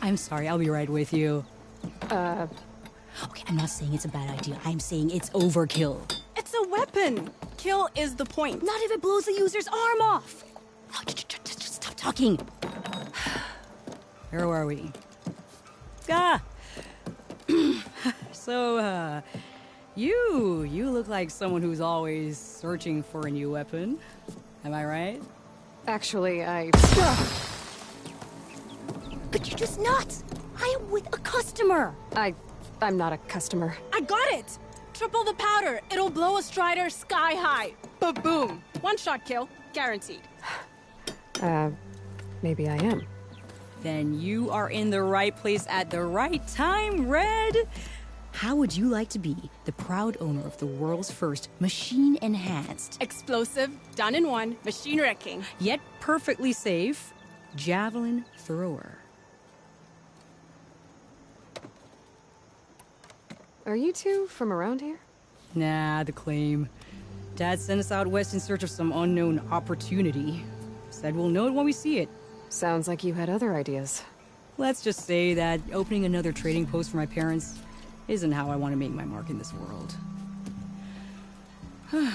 I'm sorry, I'll be right with you. Uh, Okay, I'm not saying it's a bad idea. I'm saying it's overkill. It's a weapon. Kill is the point. Not if it blows the user's arm off. Oh, just stop talking. Where were we? Ah! So, you look like someone who's always searching for a new weapon. Am I right? actually, But you're just nuts! I am with a customer! I'm not a customer. I got it. Triple the powder. It'll blow a Strider sky high. Ba-boom. One shot kill. Guaranteed. Maybe I am. Then you are in the right place at the right time, Red! How would you like to be the proud owner of the world's first machine-enhanced, Explosive, done in one, machine wrecking. yet perfectly safe, javelin thrower? Are you two from around here? Nah, the claim. Dad sent us out west in search of some unknown opportunity. Said we'll know it when we see it. Sounds like you had other ideas. Let's just say that opening another trading post for my parents isn't how I want to make my mark in this world. I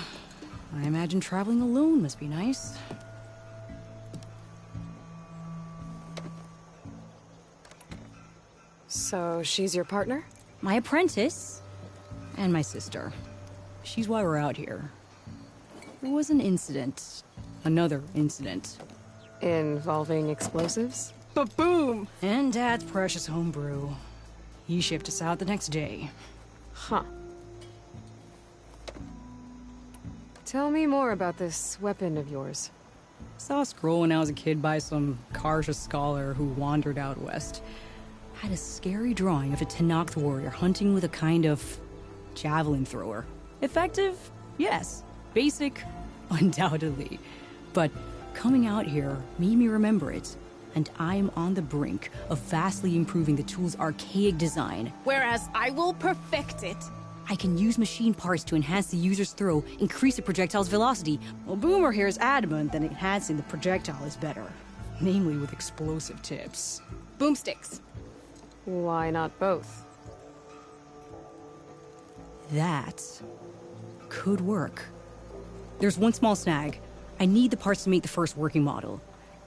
imagine traveling alone must be nice. So, she's your partner? My apprentice and my sister. She's why we're out here. There was an incident. Another incident. Involving explosives? Ba-boom. And Dad's precious homebrew. He shipped us out the next day. Huh. Tell me more about this weapon of yours. Saw a scroll when I was a kid by some Karja scholar who wandered out west. Had a scary drawing of a Tenakth warrior hunting with a kind of javelin thrower. Effective? Yes. Basic? Undoubtedly. But coming out here made me remember it, and I'm on the brink of vastly improving the tool's archaic design. Whereas I will perfect it. I can use machine parts to enhance the user's throw, increase the projectile's velocity. Well, Boomer here is adamant that enhancing the projectile is better. Namely with explosive tips. Boomsticks. Why not both? That could work. There's one small snag. I need the parts to make the first working model.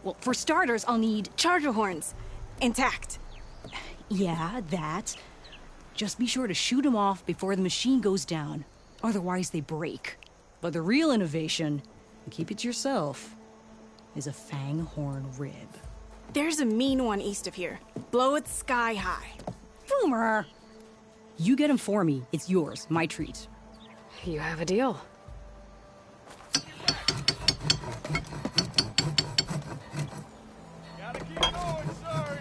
Well, for starters, I'll need charger horns. Intact. Yeah, that. Just be sure to shoot them off before the machine goes down. Otherwise they break. But the real innovation, and keep it to yourself, is a fang horn rib. There's a mean one east of here. Blow it sky high. Boomer! You get him for me. It's yours. My treat. You have a deal. Gotta keep going, sorry.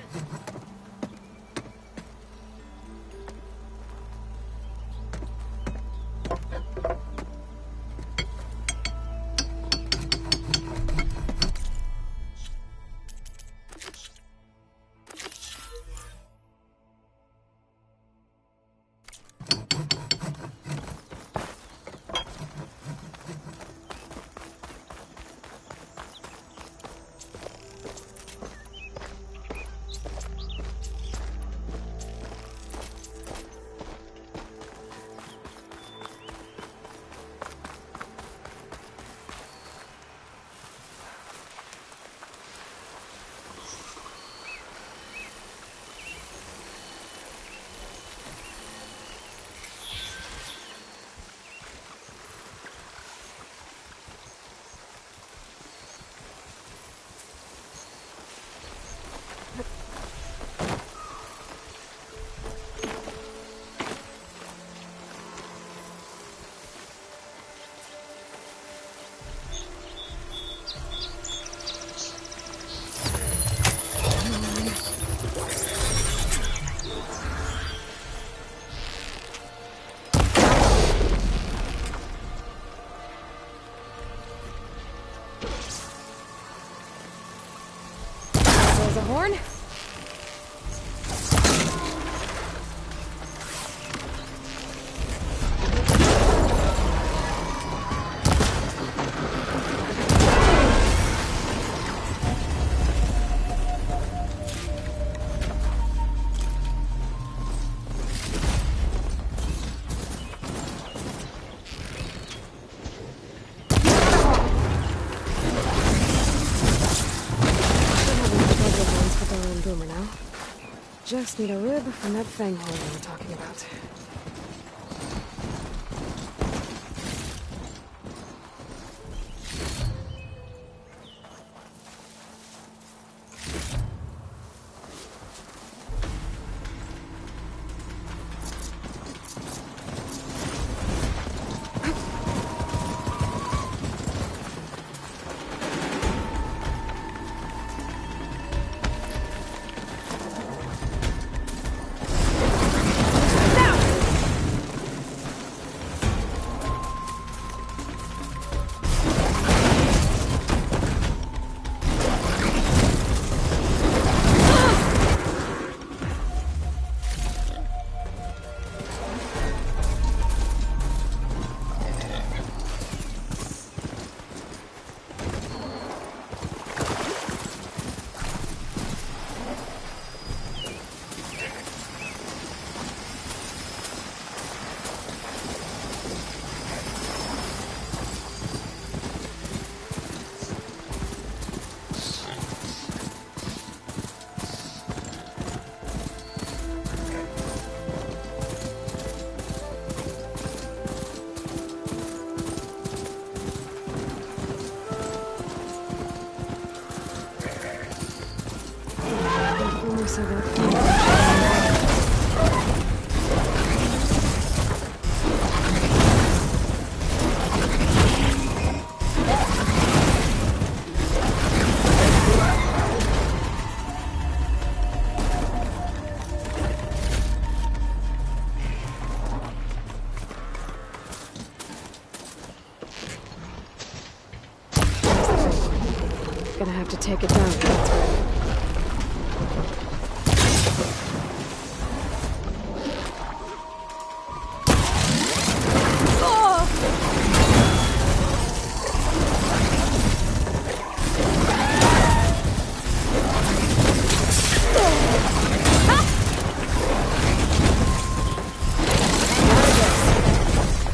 just need a rib from that fang hole we were talking about. So gonna have to take it down. That's right.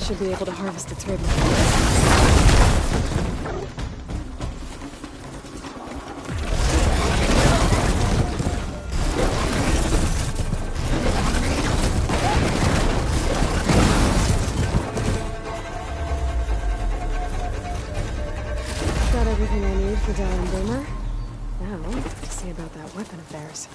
Should be able to harvest its rib. Got everything I need for Darren Boomer. Now, to see about that weapon of theirs.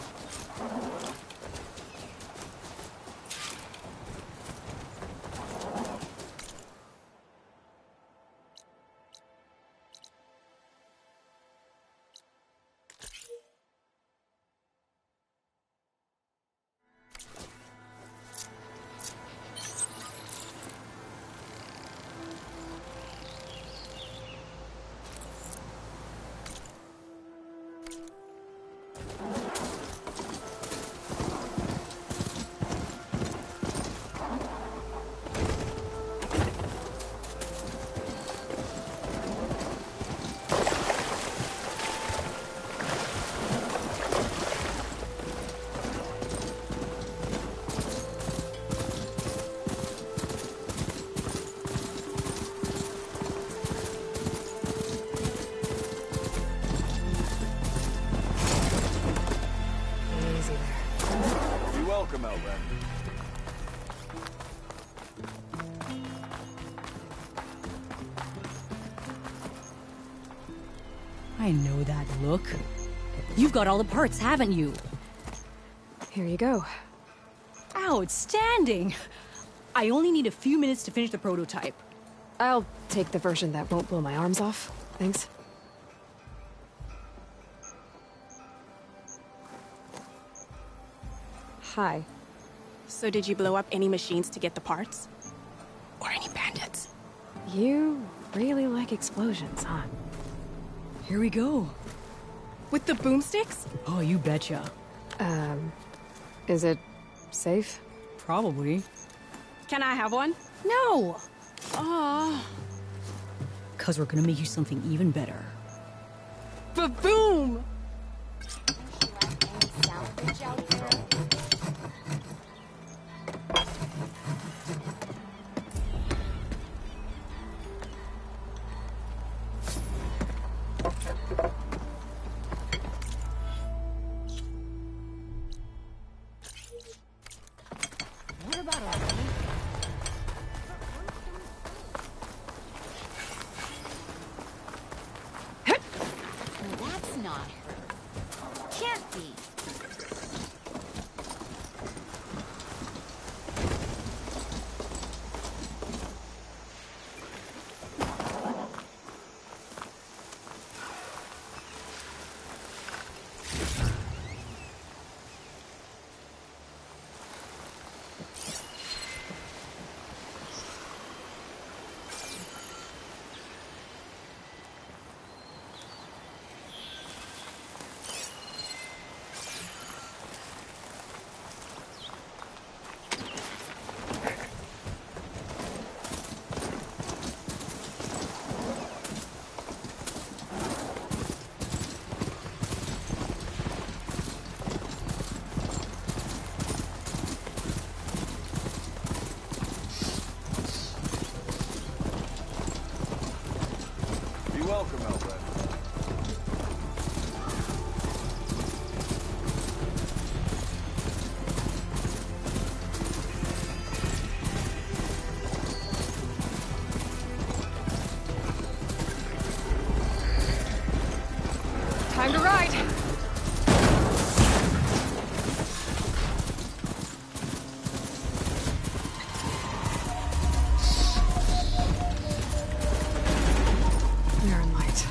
Welcome, Outlander. I know that look. You've got all the parts, haven't you? Here you go. Outstanding! I only need a few minutes to finish the prototype. I'll take the version that won't blow my arms off. Thanks. Hi. So did you blow up any machines to get the parts? Or any bandits? You really like explosions, huh? Here we go. With the boomsticks? Oh, you betcha. Is it safe? Probably. Can I have one? No! Oh. 'Cause we're gonna make you something even better. Ba-boom! bottle, honey. Well, that's not her. Can't be. Welcome, Albert. Time to ride! Barren Light.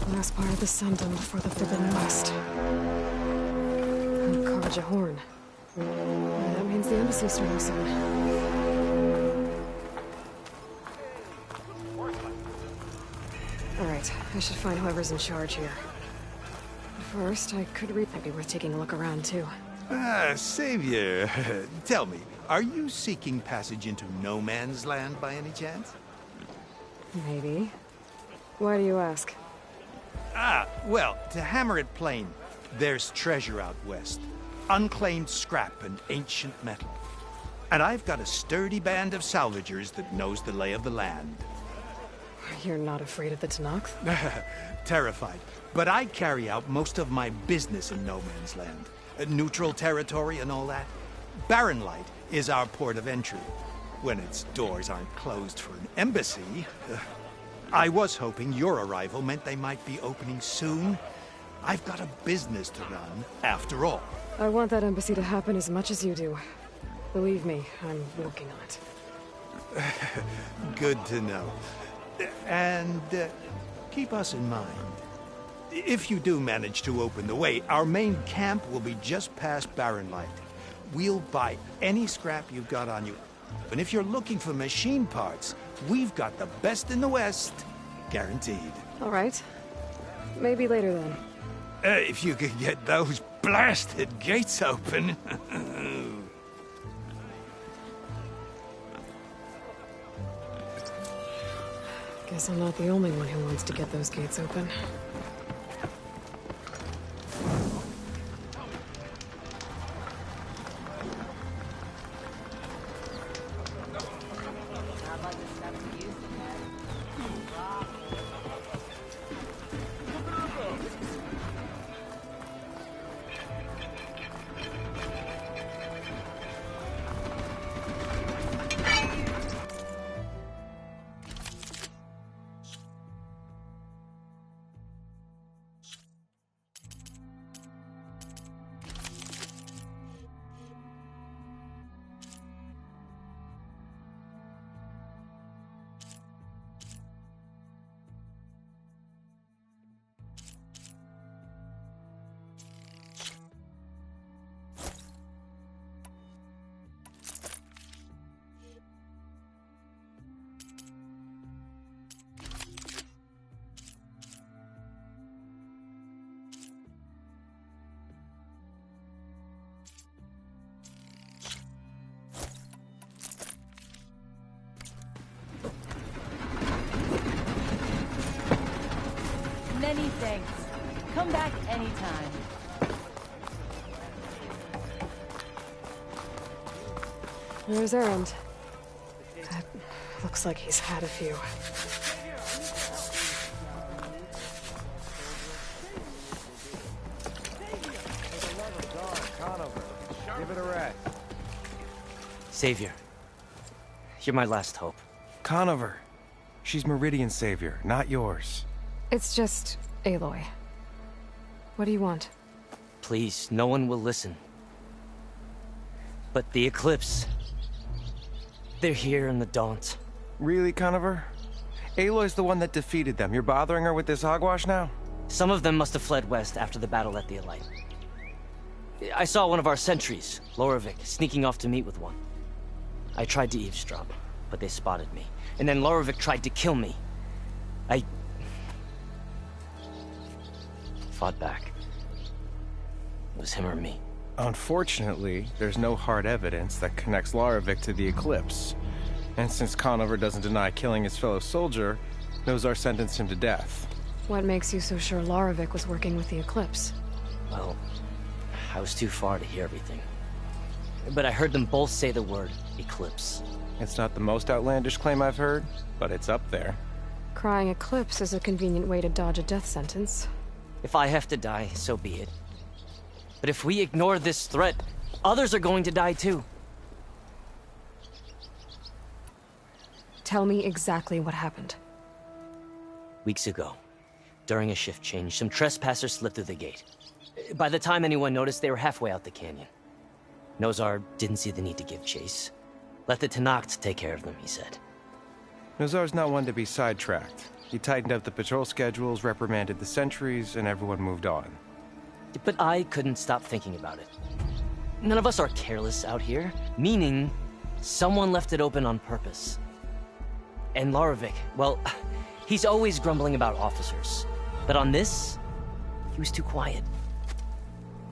Last part of the Sundom before the Forbidden West. And Karja Horn. That means the embassy's starting soon. Alright, I should find whoever's in charge here. But first, I could might be worth taking a look around, too. Savior, tell me, are you seeking passage into no man's land by any chance? Maybe. Why do you ask? Well, to hammer it plain, there's treasure out west. Unclaimed scrap and ancient metal. And I've got a sturdy band of salvagers that knows the lay of the land. You're not afraid of the Tenakth? Terrified. But I carry out most of my business in no man's land. Neutral territory and all that. Barren Light is our port of entry. When its doors aren't closed for an embassy. I was hoping your arrival meant they might be opening soon. I've got a business to run, after all. I want that embassy to happen as much as you do. Believe me, I'm working on it. Good to know. And keep us in mind. If you do manage to open the way, our main camp will be just past Barren Light. We'll buy any scrap you've got on you. And if you're looking for machine parts, we've got the best in the West. Guaranteed. All right. Maybe later then. If you could get those blasted gates open. Guess I'm not the only one who wants to get those gates open. Many thanks. Come back anytime. There's Erend. That looks like he's had a few. Conover. Give it a rest. Savior, you're my last hope. Conover. She's Meridian's savior, not yours. It's just Aloy. What do you want? Please, no one will listen. But the Eclipse... they're here in the Daunt. Really, Conover? Aloy's the one that defeated them. You're bothering her with this hogwash now? Some of them must have fled west after the battle at the Elite. I saw one of our sentries, Loravik, sneaking off to meet with one. I tried to eavesdrop, but they spotted me. And then Loravik tried to kill me. I... fought back. It was him or me. Unfortunately, there's no hard evidence that connects Loravik to the Eclipse. And since Conover doesn't deny killing his fellow soldier, Nozar sentenced him to death. What makes you so sure Loravik was working with the Eclipse? Well, I was too far to hear everything. But I heard them both say the word Eclipse. It's not the most outlandish claim I've heard, but it's up there. Crying Eclipse is a convenient way to dodge a death sentence. If I have to die, so be it. But if we ignore this threat, others are going to die too. Tell me exactly what happened. Weeks ago, during a shift change, some trespassers slipped through the gate. By the time anyone noticed, they were halfway out the canyon. Nozar didn't see the need to give chase. Let the Tenakth take care of them, he said. Nozar's not one to be sidetracked. He tightened up the patrol schedules, reprimanded the sentries, and everyone moved on. But I couldn't stop thinking about it. None of us are careless out here, meaning someone left it open on purpose. And Loravik, well, he's always grumbling about officers. But on this, he was too quiet.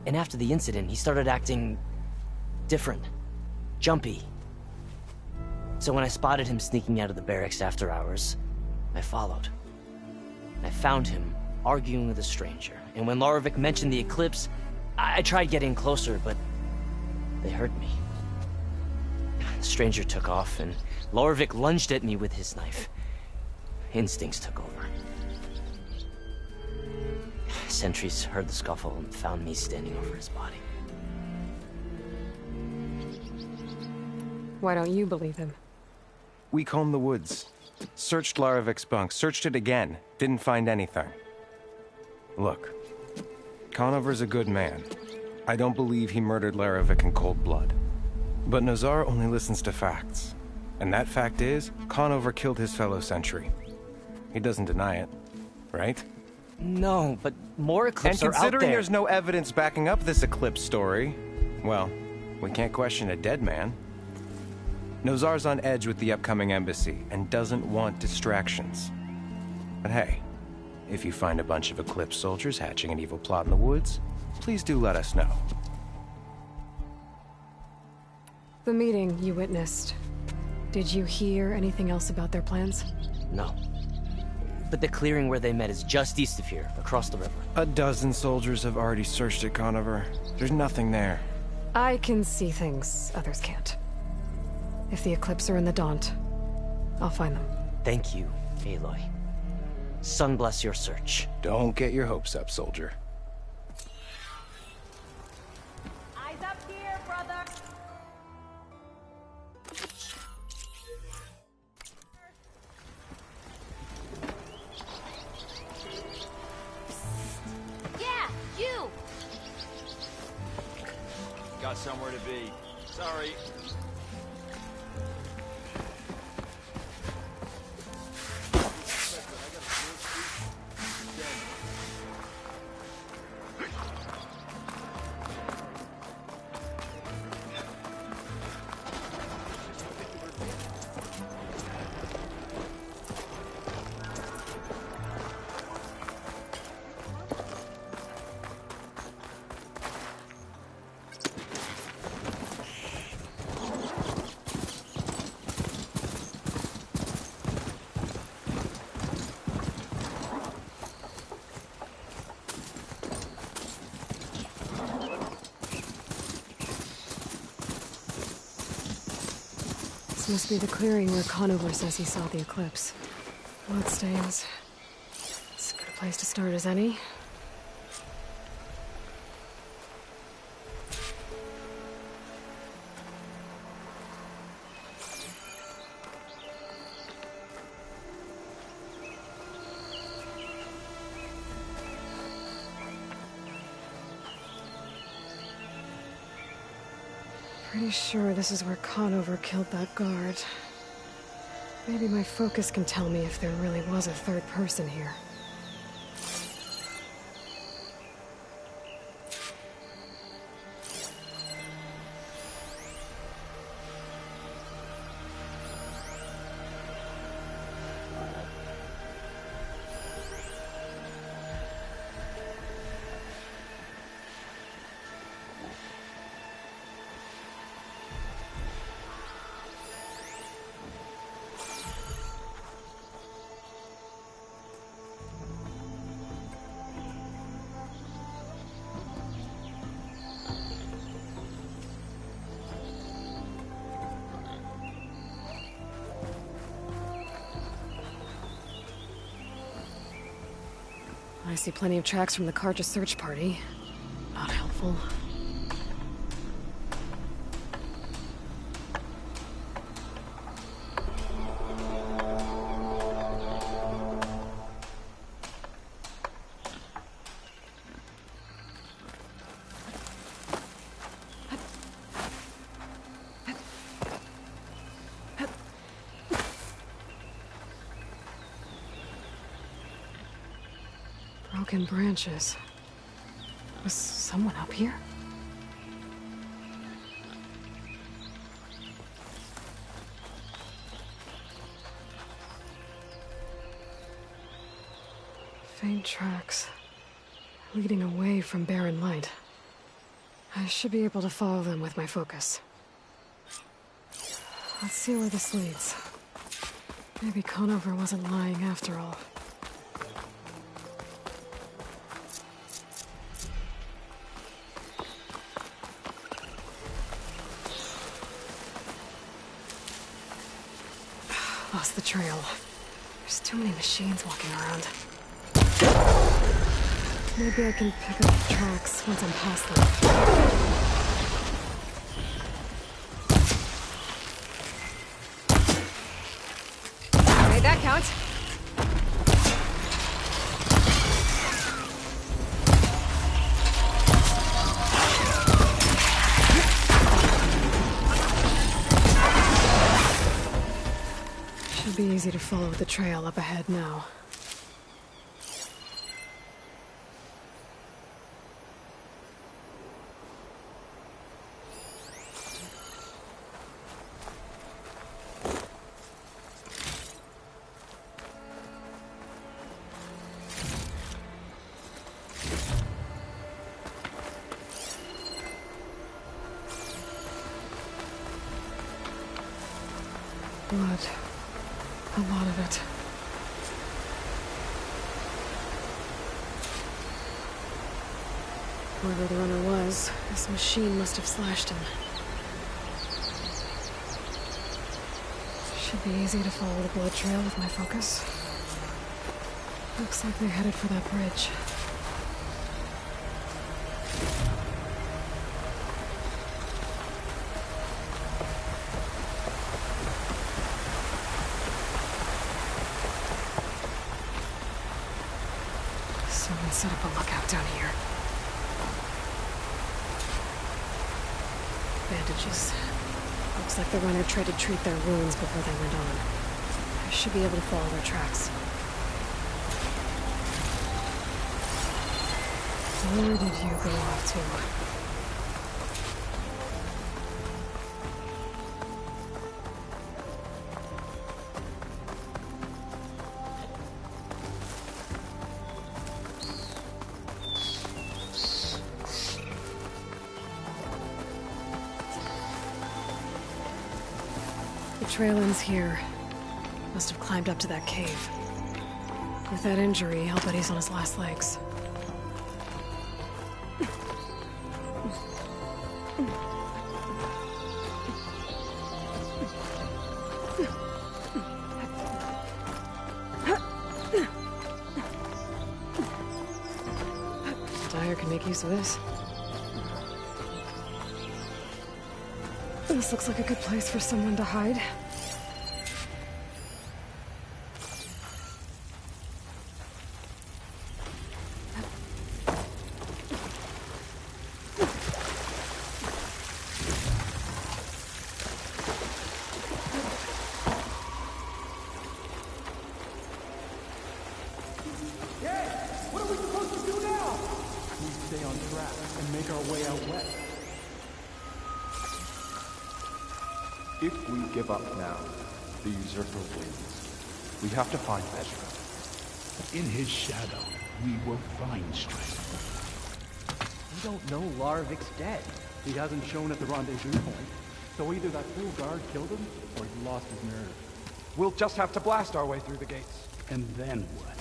And after the incident, he started acting different, jumpy. So when I spotted him sneaking out of the barracks after hours, I followed. I found him arguing with a stranger. And when Loravik mentioned the Eclipse, I tried getting closer, but they heard me. The stranger took off, and Loravik lunged at me with his knife. Instincts took over. Sentries heard the scuffle and found me standing over his body. Why don't you believe him? We combed the woods. Searched Laravik's bunk, searched it again. Didn't find anything. Look, Conover's a good man. I don't believe he murdered Loravik in cold blood. But Nozar only listens to facts. And that fact is, Conover killed his fellow sentry. He doesn't deny it, right? No, but more Eclipse are out there. And considering there's no evidence backing up this Eclipse story, well, we can't question a dead man. Nozar's on edge with the upcoming embassy and doesn't want distractions. But hey, if you find a bunch of Eclipse soldiers hatching an evil plot in the woods, please do let us know. The meeting you witnessed. Did you hear anything else about their plans? No. But the clearing where they met is just east of here, across the river. A dozen soldiers have already searched it, Conover. There's nothing there. I can see things others can't. If the Eclipse are in the Daunt, I'll find them. Thank you, Aloy. Sun bless your search. Don't get your hopes up, soldier. Eyes up here, brother! Yeah, you! Got somewhere to be. Sorry. This must be the clearing where Conover says he saw the Eclipse. Bloodstains. It's as good a place to start as any. Pretty sure this is where Conover killed that guard. Maybe my focus can tell me if there really was a third person here. I see plenty of tracks from the Carja search party. Not helpful. Broken branches. Was someone up here? Faint tracks leading away from Barren Light. I should be able to follow them with my focus. Let's see where this leads. Maybe Conover wasn't lying after all. Lost the trail. There's too many machines walking around. Maybe I can pick up the tracks once I'm past them. Made that count. Should be easy to follow the trail up ahead now. Blood. A lot of it. Whoever the runner was, this machine must have slashed him. Should be easy to follow the blood trail with my focus. Looks like they're headed for that bridge. Someone set up a lookout down here. Bandages. Looks like the runner tried to treat their wounds before they went on. I should be able to follow their tracks. Where did you go off to? The trail ends here. Must have climbed up to that cave. With that injury, I'll bet he's on his last legs. Dyer can make use of this. This looks like a good place for someone to hide. If we give up now, the usurper wins. We have to find Vezra. In his shadow, we will find strength. We don't know Laravic's dead. He hasn't shown at the rendezvous point. So either that fool guard killed him, or he lost his nerve. We'll just have to blast our way through the gates. And then what?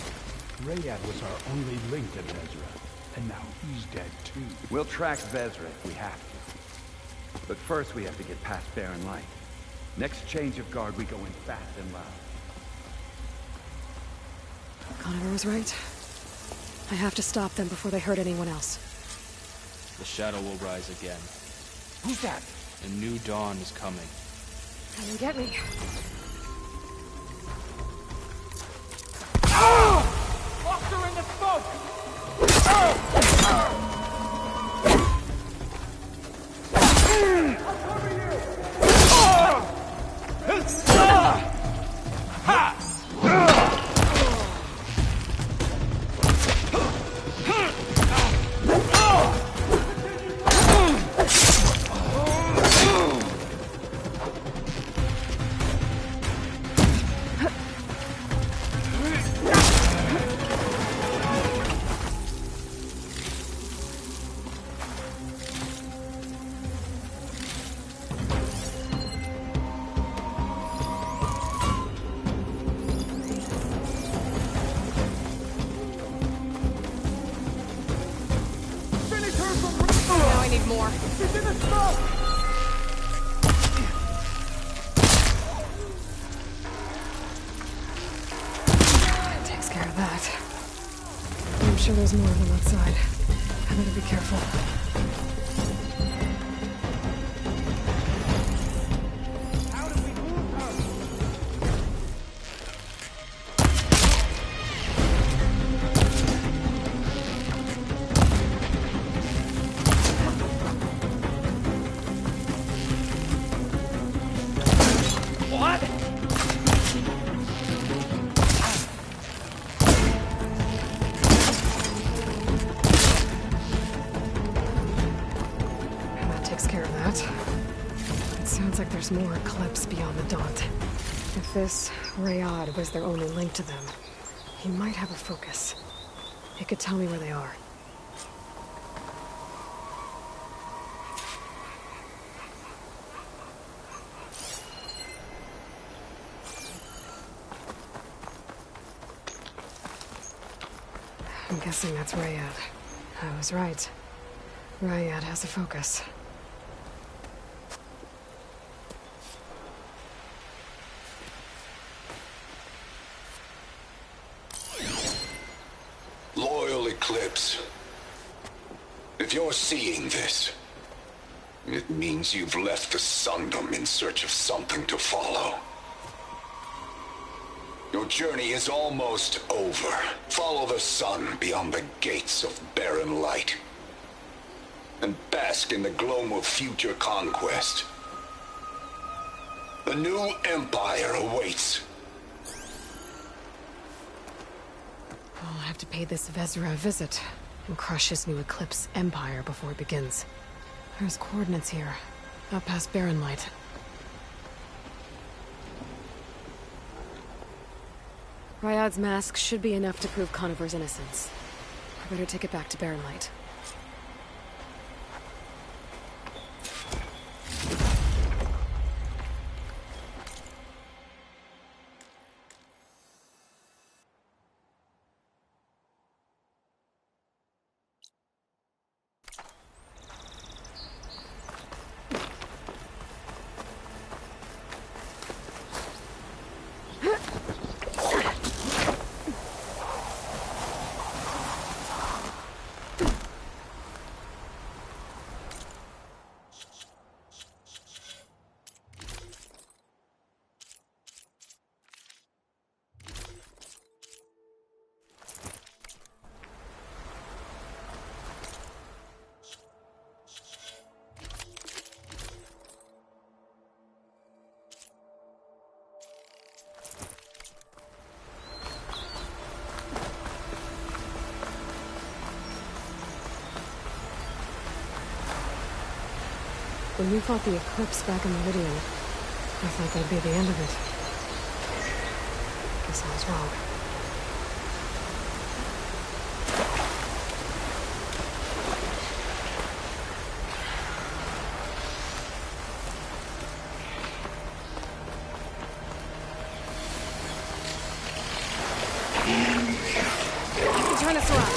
Rayad was our only link to Vezra, and now he's dead too. We'll track Vezra if we have to. But first we have to get past Barren Light. Next change of guard, we go in fast and loud. Conover was right. I have to stop them before they hurt anyone else. The shadow will rise again. Who's that? A new dawn is coming. Come and get me. Locked her in the Takes care of that. I'm sure there's more of them outside. I better be careful. There's more Eclipse beyond the Daunt. If this Rayad was their only link to them, he might have a focus. He could tell me where they are. I'm guessing that's Rayad. I was right. Rayad has a focus. Loyal Eclipse, if you're seeing this, it means you've left the Sundom in search of something to follow. Your journey is almost over. Follow the sun beyond the gates of Barren Light, and bask in the gloam of future conquest. The new Empire awaits. I'll have to pay this Vezra a visit and crush his new Eclipse Empire before it begins. There's coordinates here, out past Barren Light. Ryad's mask should be enough to prove Conover's innocence. I better take it back to Barren Light. When we fought the Eclipse back in Meridian, I thought that'd be the end of it. Guess I was wrong. Turn us around.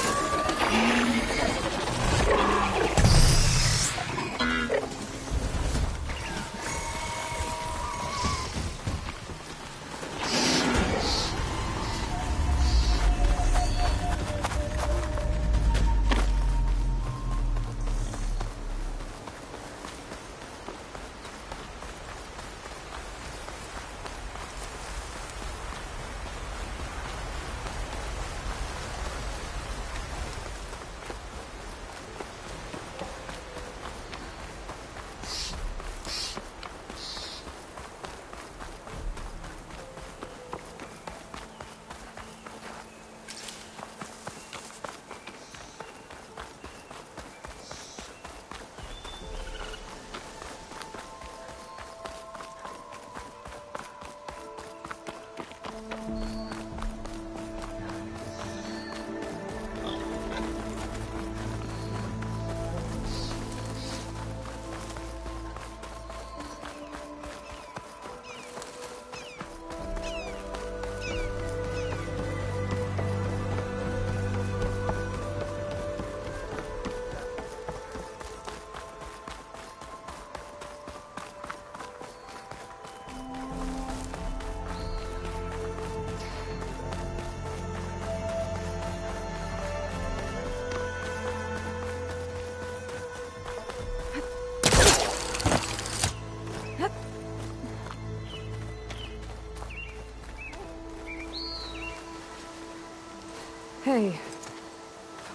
Hey,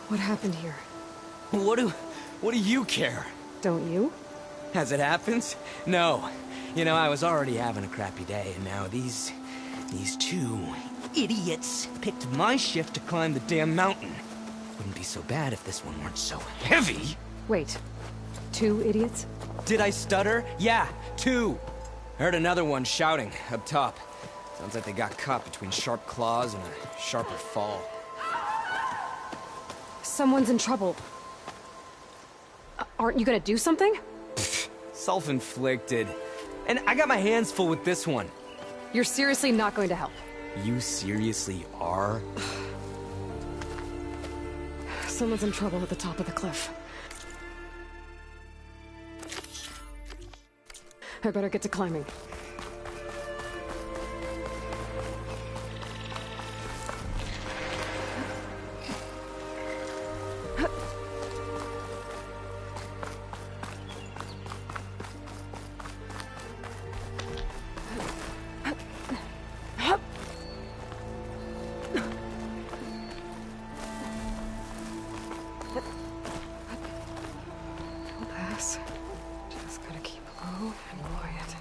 what happened here? What do you care? Don't you? As it happens? No. You know, I was already having a crappy day, and now these two idiots picked my shift to climb the damn mountain. Wouldn't be so bad if this one weren't so heavy. Wait, 2 idiots? Did I stutter? Yeah, 2. Heard another one shouting up top. Sounds like they got caught between sharp claws and a sharper fall. Someone's in trouble. Aren't you gonna do something? Self-inflicted. And I got my hands full with this one. You're seriously not going to help? You seriously are? Someone's in trouble at the top of the cliff. I better get to climbing. Just gotta keep low and quiet.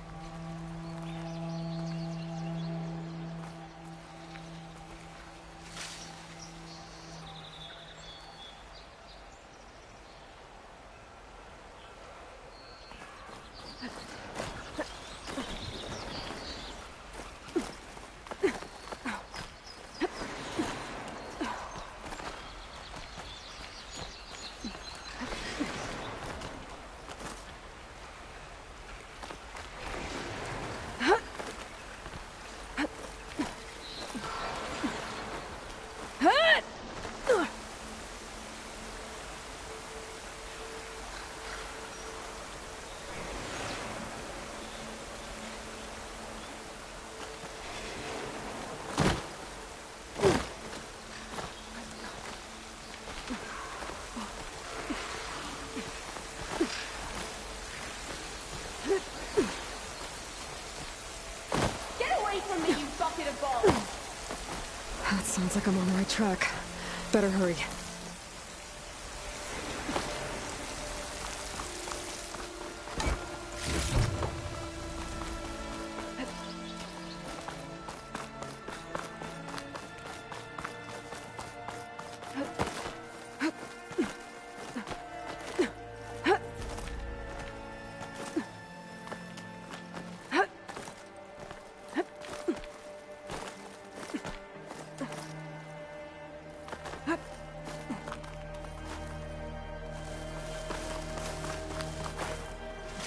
That sounds like I'm on the right track. Better hurry.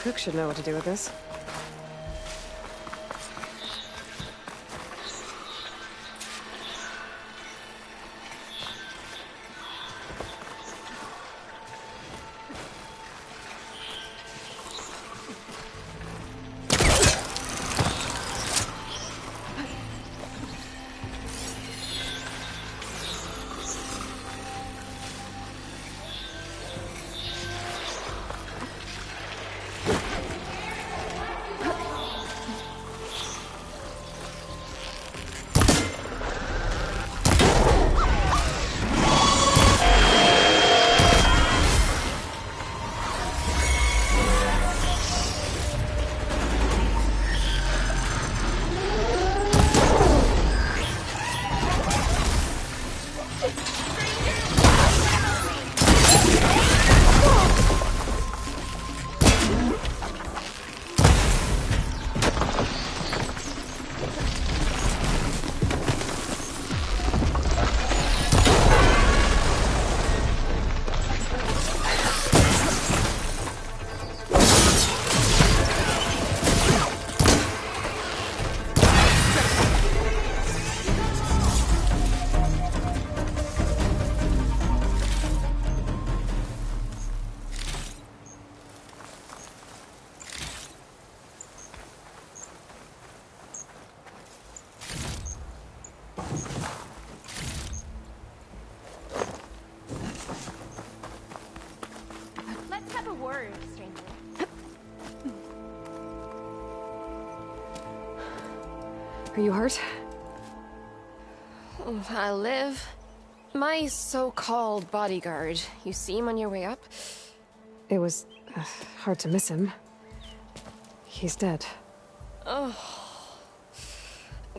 cook should know what to do with this. Let's have a word, stranger. Are you hurt? I live. My so-called bodyguard. You see him on your way up? It was hard to miss him. He's dead. Oh.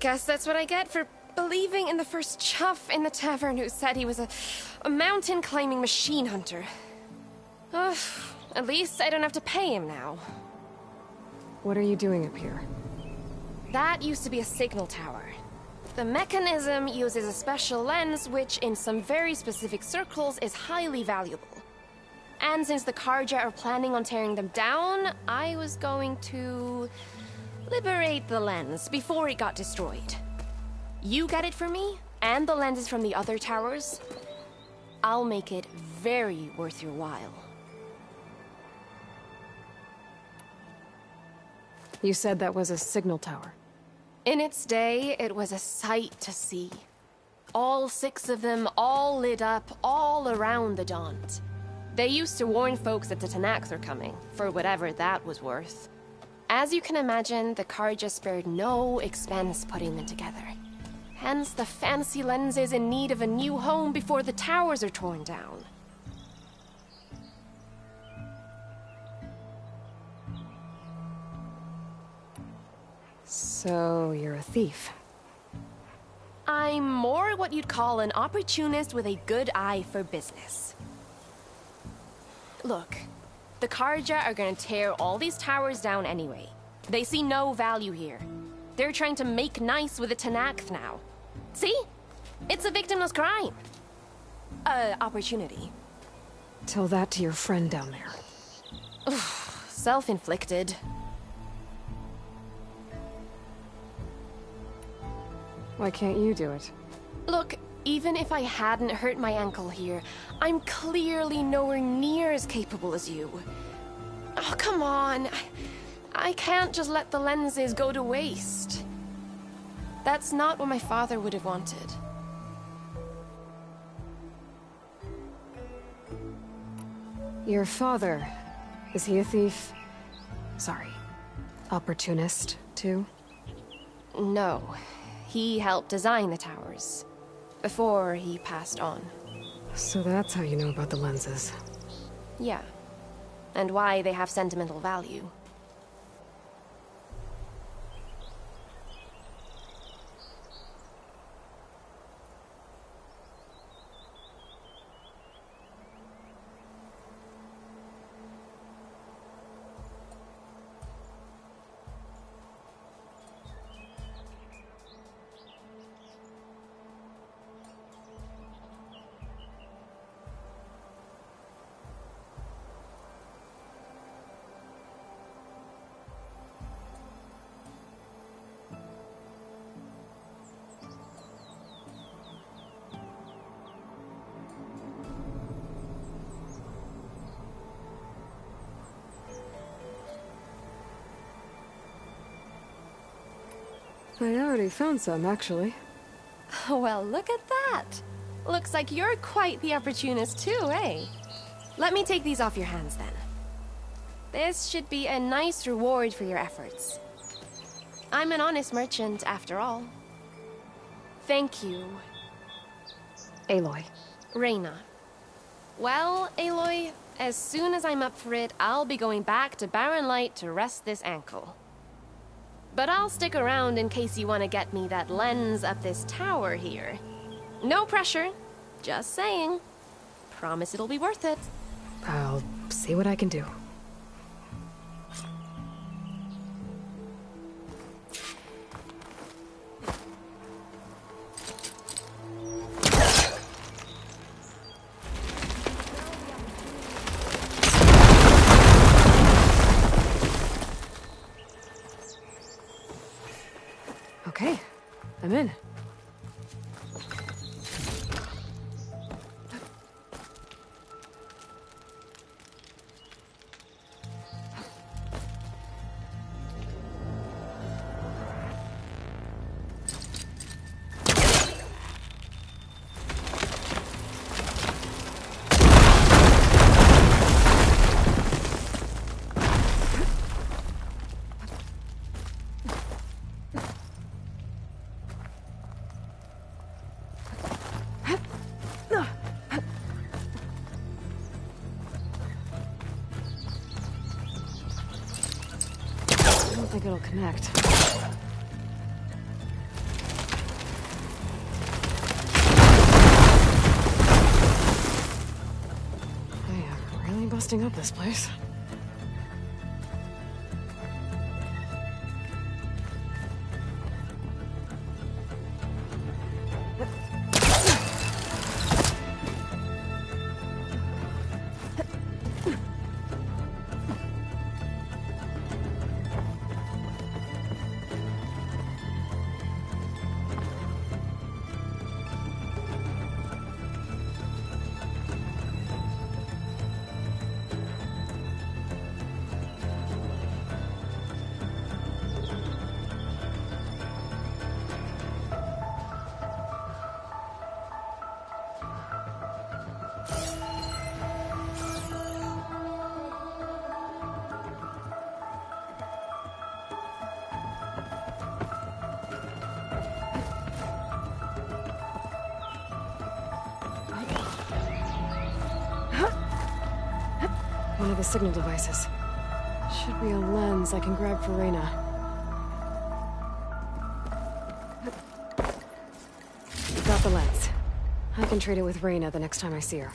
Guess that's what I get for believing in the first chuff in the tavern who said he was a mountain-climbing machine hunter. At least I don't have to pay him now. What are you doing up here? That used to be a signal tower. The mechanism uses a special lens which, in some very specific circles, is highly valuable. And since the Carja are planning on tearing them down, I was going to liberate the lens before it got destroyed. You get it for me, and the lenses from the other towers. I'll make it very worth your while. You said that was a signal tower. In its day, it was a sight to see. All 6 of them, all lit up, all around the Daunt. They used to warn folks that the Tenakth are coming, for whatever that was worth. As you can imagine, the Carja spared no expense putting them together. Hence the fancy lenses in need of a new home before the towers are torn down. So, you're a thief. I'm more what you'd call an opportunist with a good eye for business. Look, the Carja are gonna tear all these towers down anyway. They see no value here. They're trying to make nice with the Tenakth now. See? It's a victimless crime. Opportunity. Tell that to your friend down there. Self-inflicted. Why can't you do it? Look, even if I hadn't hurt my ankle here, I'm clearly nowhere near as capable as you. Oh, come on. I can't just let the lenses go to waste. That's not what my father would have wanted. Your father, is he a thief? Sorry, opportunist, too? No. He helped design the towers. Before he passed on. So that's how you know about the lenses. Yeah. And why they have sentimental value. I already found some, actually. Well, look at that. Looks like you're quite the opportunist too, eh? Let me take these off your hands then. This should be a nice reward for your efforts. I'm an honest merchant, after all. Thank you. Aloy. Reyna. Well, Aloy, as soon as I'm up for it, I'll be going back to Barren Light to rest this ankle. But I'll stick around in case you want to get me that lens up this tower here. No pressure. Just saying. Promise it'll be worth it. I'll see what I can do. Okay, I'm in. I don't think it'll connect. They are really busting up this place. One of the signal devices. Should be a lens I can grab for Reyna. Got the lens. I can trade it with Reyna the next time I see her.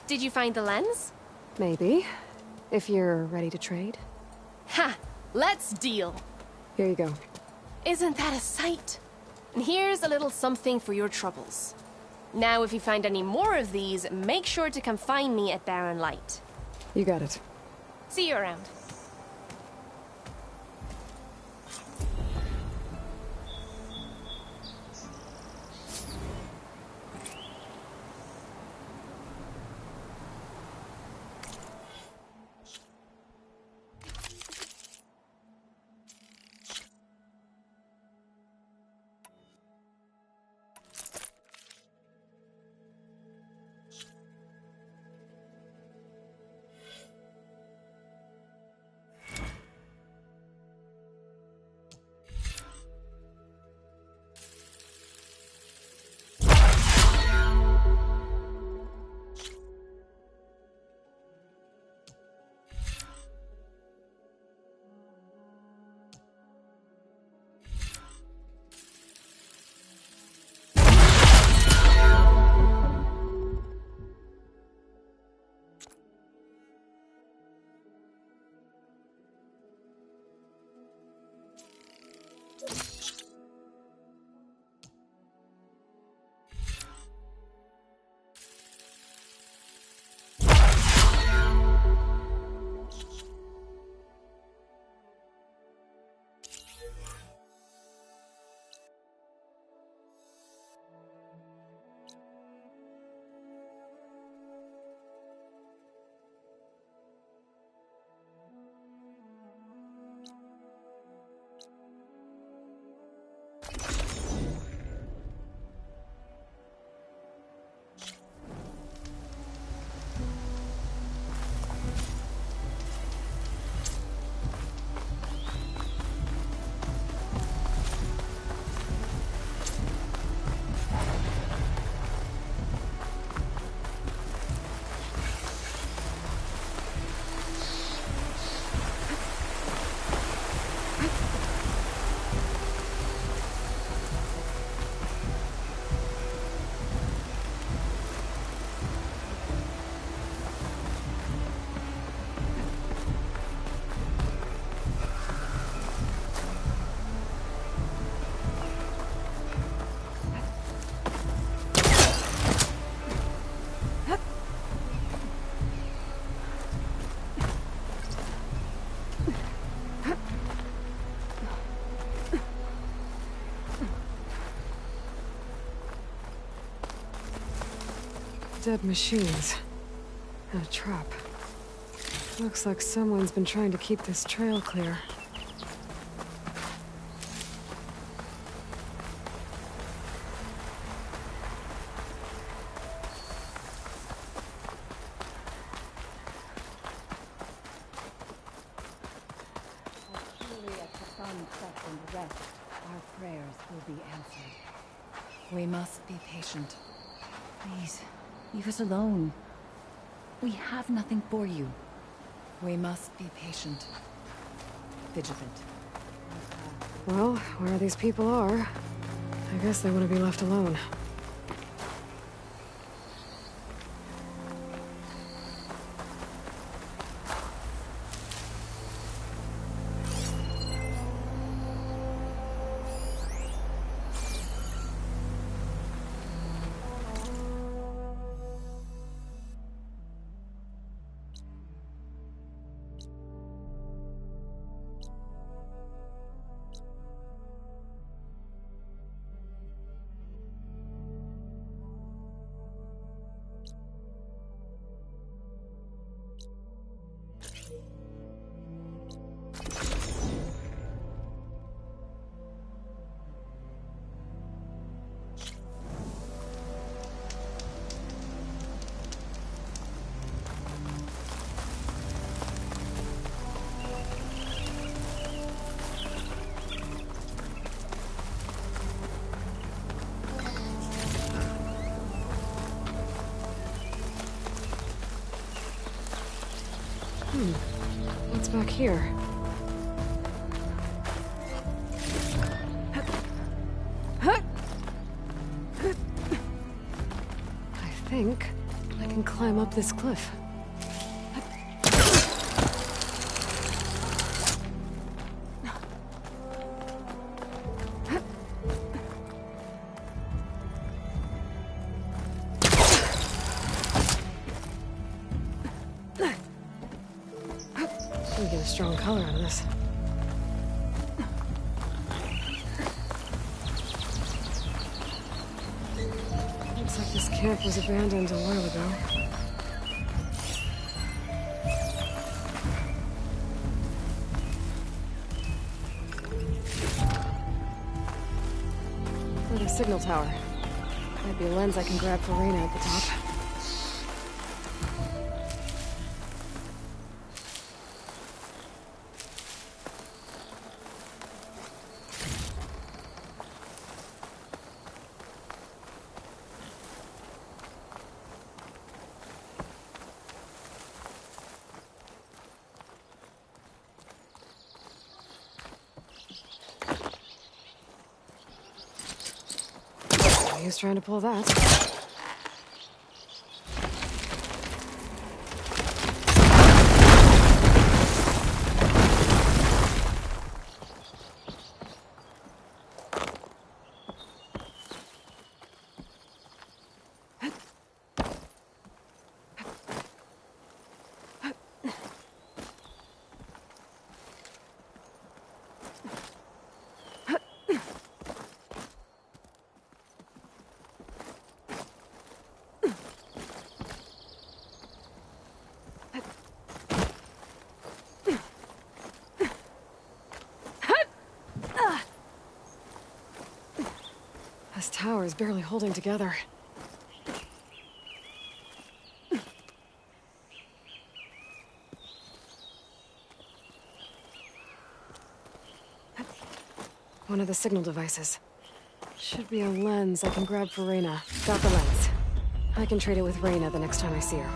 Did you find the lens? Maybe. If you're ready to trade. Ha! Let's deal! Here you go. Isn't that a sight? And here's a little something for your troubles. Now, if you find any more of these, make sure to come find me at Barren Light. You got it. See you around. dead machines. And a trap. Looks like someone's been trying to keep this trail clear. Our prayers will be answered. We must be patient. Please, leave us alone. We have nothing for you. We must be patient. Vigilant. Well, where these people are, I guess they want to be left alone. What's back here? I think I can climb up this cliff. Get a strong color out of this. Looks like this camp was abandoned a while ago. Another signal tower. Might be a lens I can grab for Reyna at the top. He's trying to pull that. This tower is barely holding together. One of the signal devices. Should be a lens I can grab for Reyna. Got the lens. I can trade it with Reyna the next time I see her.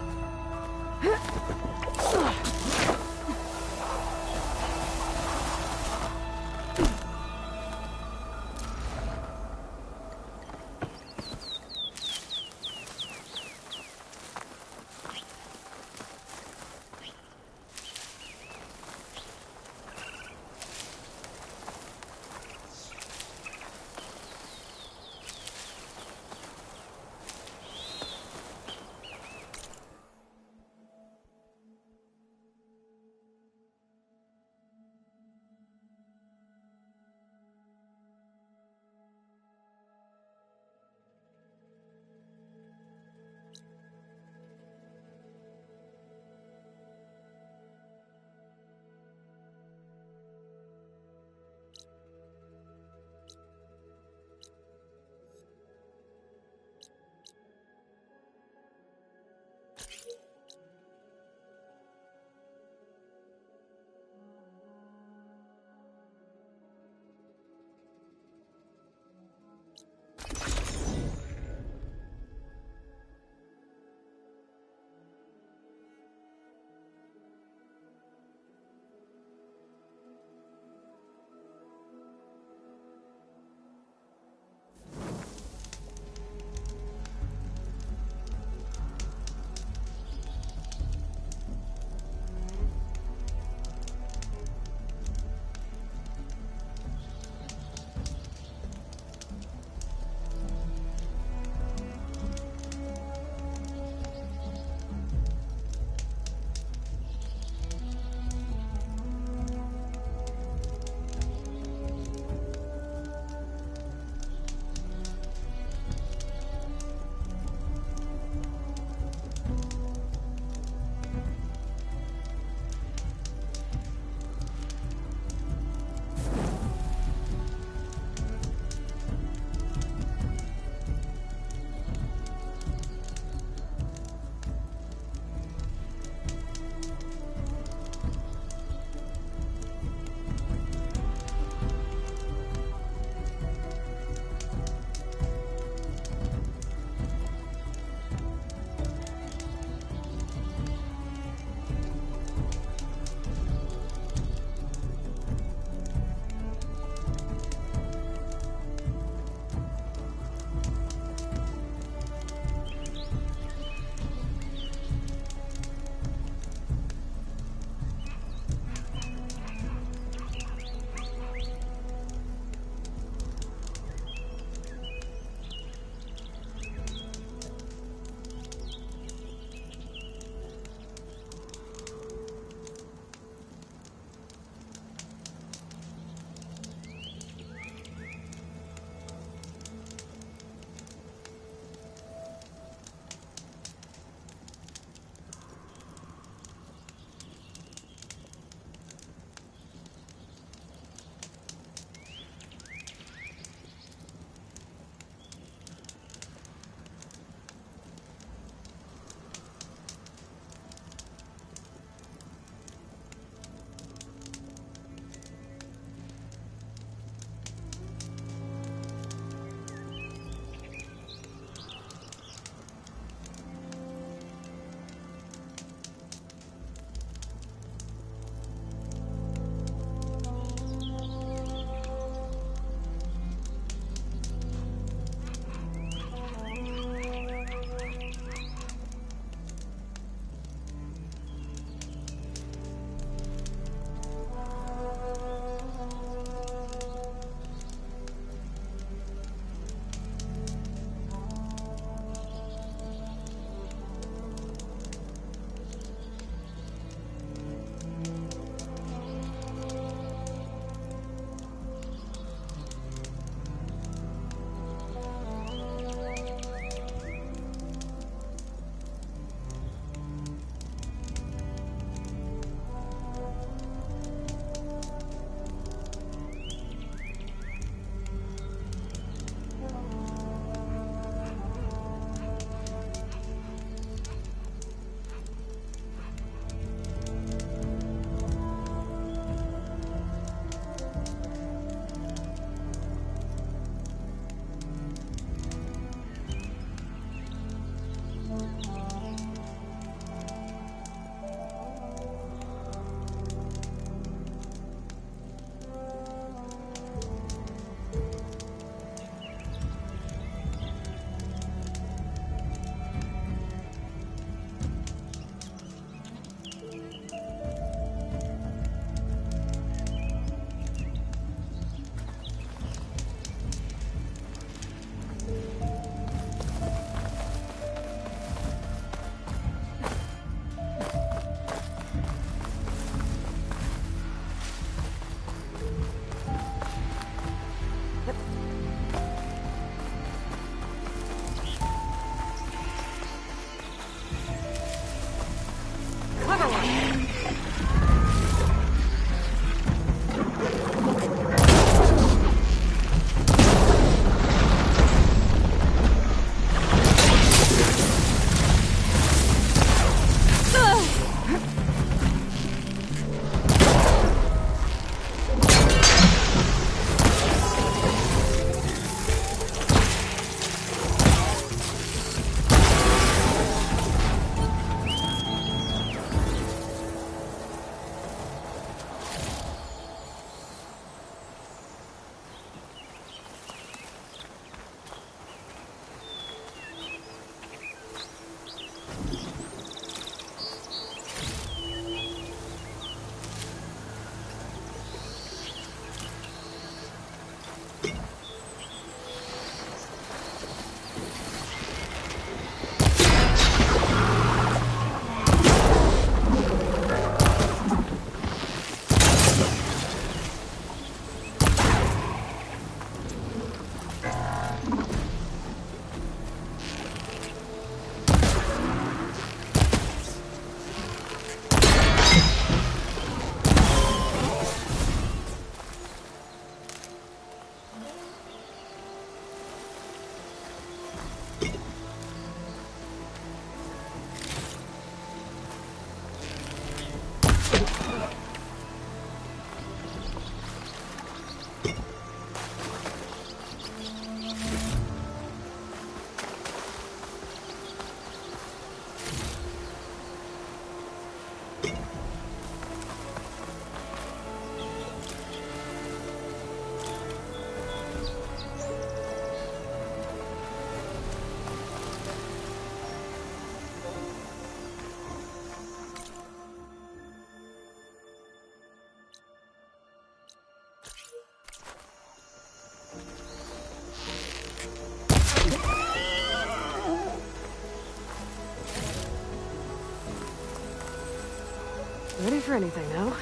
for anything, no?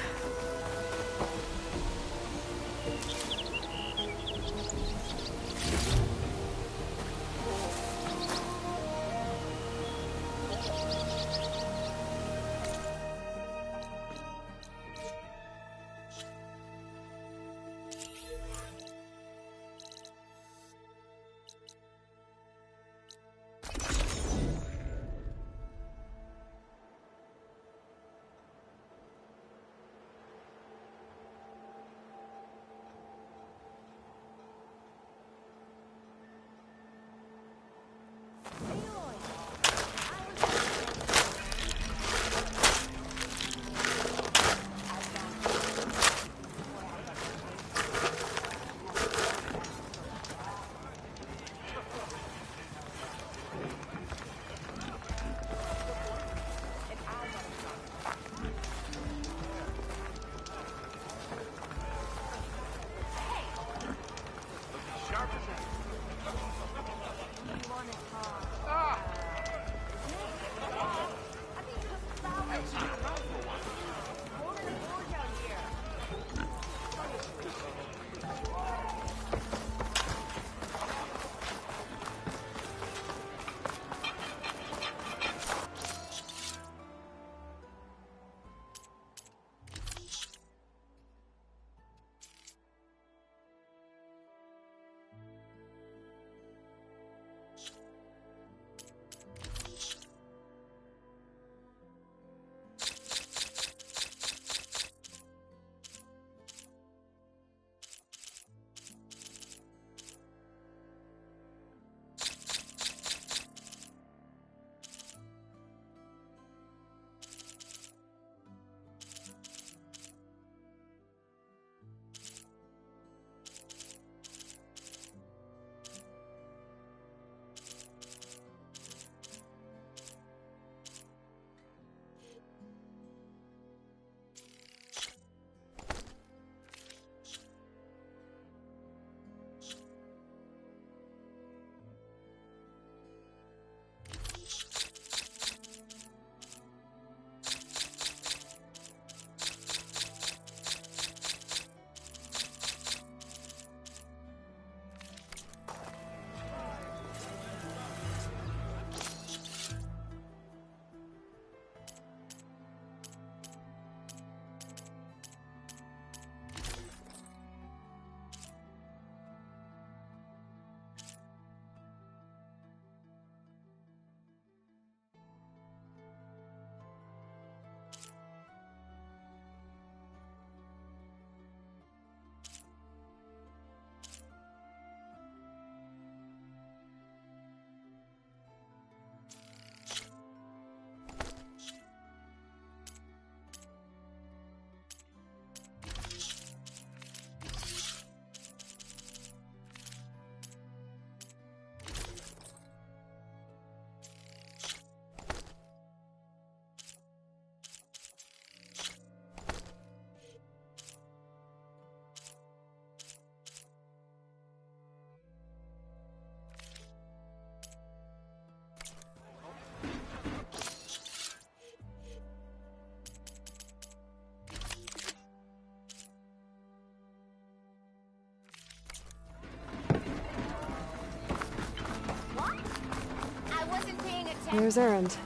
Where's Erend?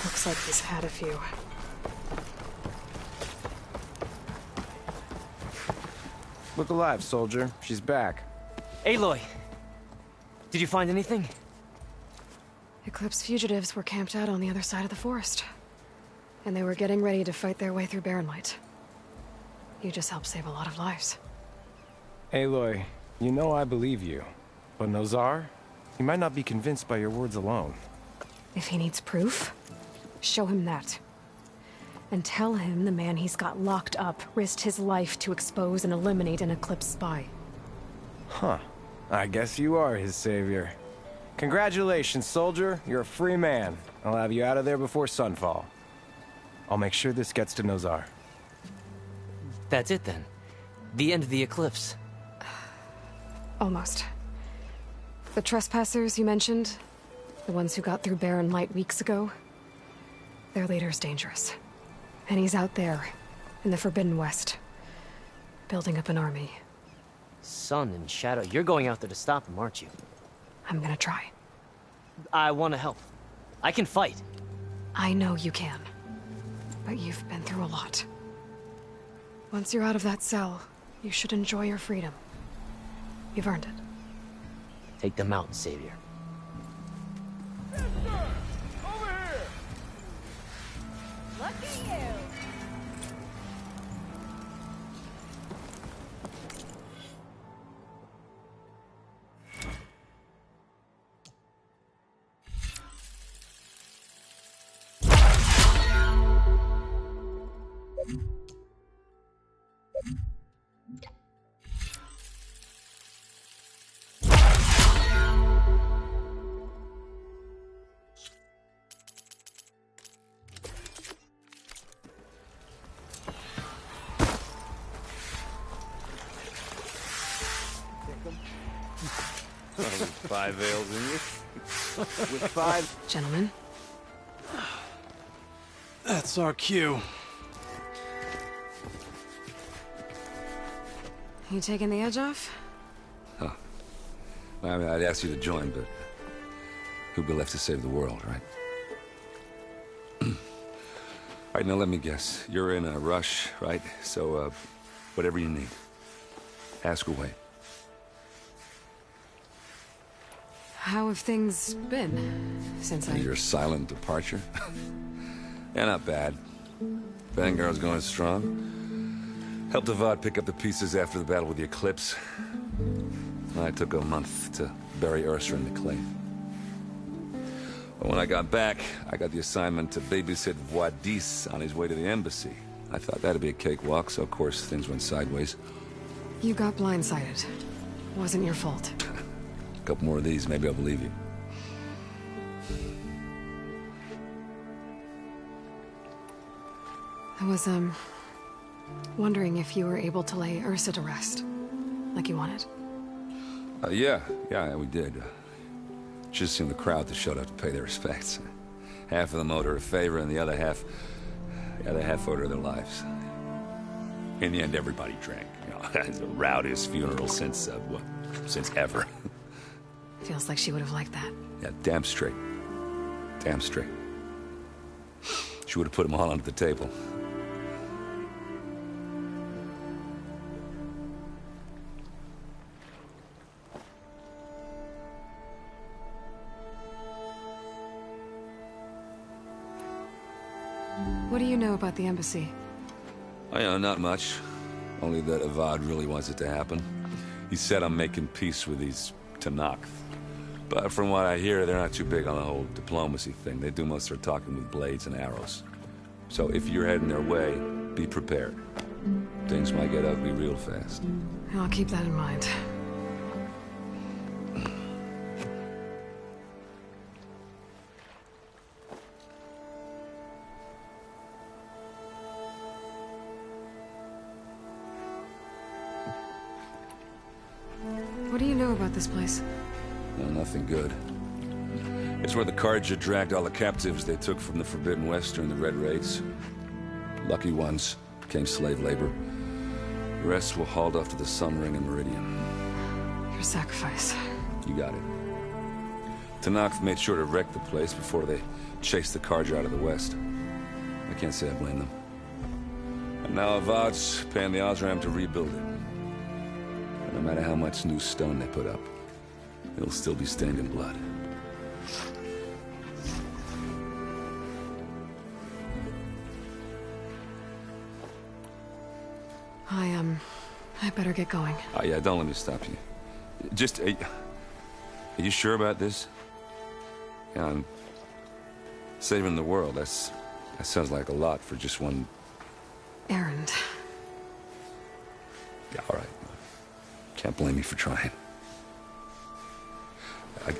Looks like he's had a few. Look alive, soldier. She's back. Aloy! Did you find anything? Eclipse fugitives were camped out on the other side of the forest. And they were getting ready to fight their way through Barren Light. You just helped save a lot of lives. Aloy, you know I believe you. But Nozar? He might not be convinced by your words alone. If he needs proof, show him that. And tell him the man he's got locked up risked his life to expose and eliminate an Eclipse spy. Huh. I guess you are his savior. Congratulations, soldier. You're a free man. I'll have you out of there before sunfall. I'll make sure this gets to Nozar. That's it then. The end of the Eclipse. Almost. The trespassers you mentioned, the ones who got through Barren Light weeks ago, their leader's dangerous. And he's out there, in the Forbidden West, building up an army. Sun and Shadow, you're going out there to stop him, aren't you? I'm gonna try. I want to help. I can fight. I know you can. But you've been through a lot. Once you're out of that cell, you should enjoy your freedom. You've earned it. Take them out, Savior. Look at you! With 5 ales in you? With 5... Gentlemen? That's our cue. You taking the edge off? Huh. I mean, I'd ask you to join, but... who'd be left to save the world, right? All right, now let me guess. You're in a rush, right? So, whatever you need. Ask away. How have things been since Your silent departure? Yeah, not bad. Vanguard's going strong. Helped Avad pick up the pieces after the battle with the Eclipse. I took a month to bury Ursa in the clay. But when I got back, I got the assignment to babysit Voidis on his way to the embassy. I thought that'd be a cakewalk, so of course things went sideways. You got blindsided. Wasn't your fault. A couple more of these, maybe I'll believe you. I was, wondering if you were able to lay Ursa to rest, like you wanted. Yeah, we did. Just seemed the crowd that showed up to pay their respects. Half of them owed her a favor, and the other half owed her their lives. In the end, everybody drank. You know, it's the rowdiest funeral since ever. Feels like she would have liked that. Yeah, damn straight. Damn straight. She would have put them all under the table. What do you know about the embassy? I know, not much. Only that Avad really wants it to happen. He said I'm making peace with these Tenakth. But from what I hear, they're not too big on the whole diplomacy thing. They do most of their talking with blades and arrows. So if you're heading their way, be prepared. Things might get ugly real fast. I'll keep that in mind. What do you know about this place? No, nothing good. It's where the Carja dragged all the captives they took from the Forbidden West during the Red Raids. Lucky ones became slave labor. The rest were hauled off to the Sun Ring and Meridian. Your sacrifice. You got it. Tenakth made sure to wreck the place before they chased the Carja out of the West. I can't say I blame them. And now Avad's paying the Osram to rebuild it. And no matter how much new stone they put up, it'll still be stained in blood. I better get going. Oh, yeah, don't let me stop you. Just, are you sure about this? Yeah, I'm saving the world. That sounds like a lot for just one... errand. Yeah, all right. Can't blame me for trying.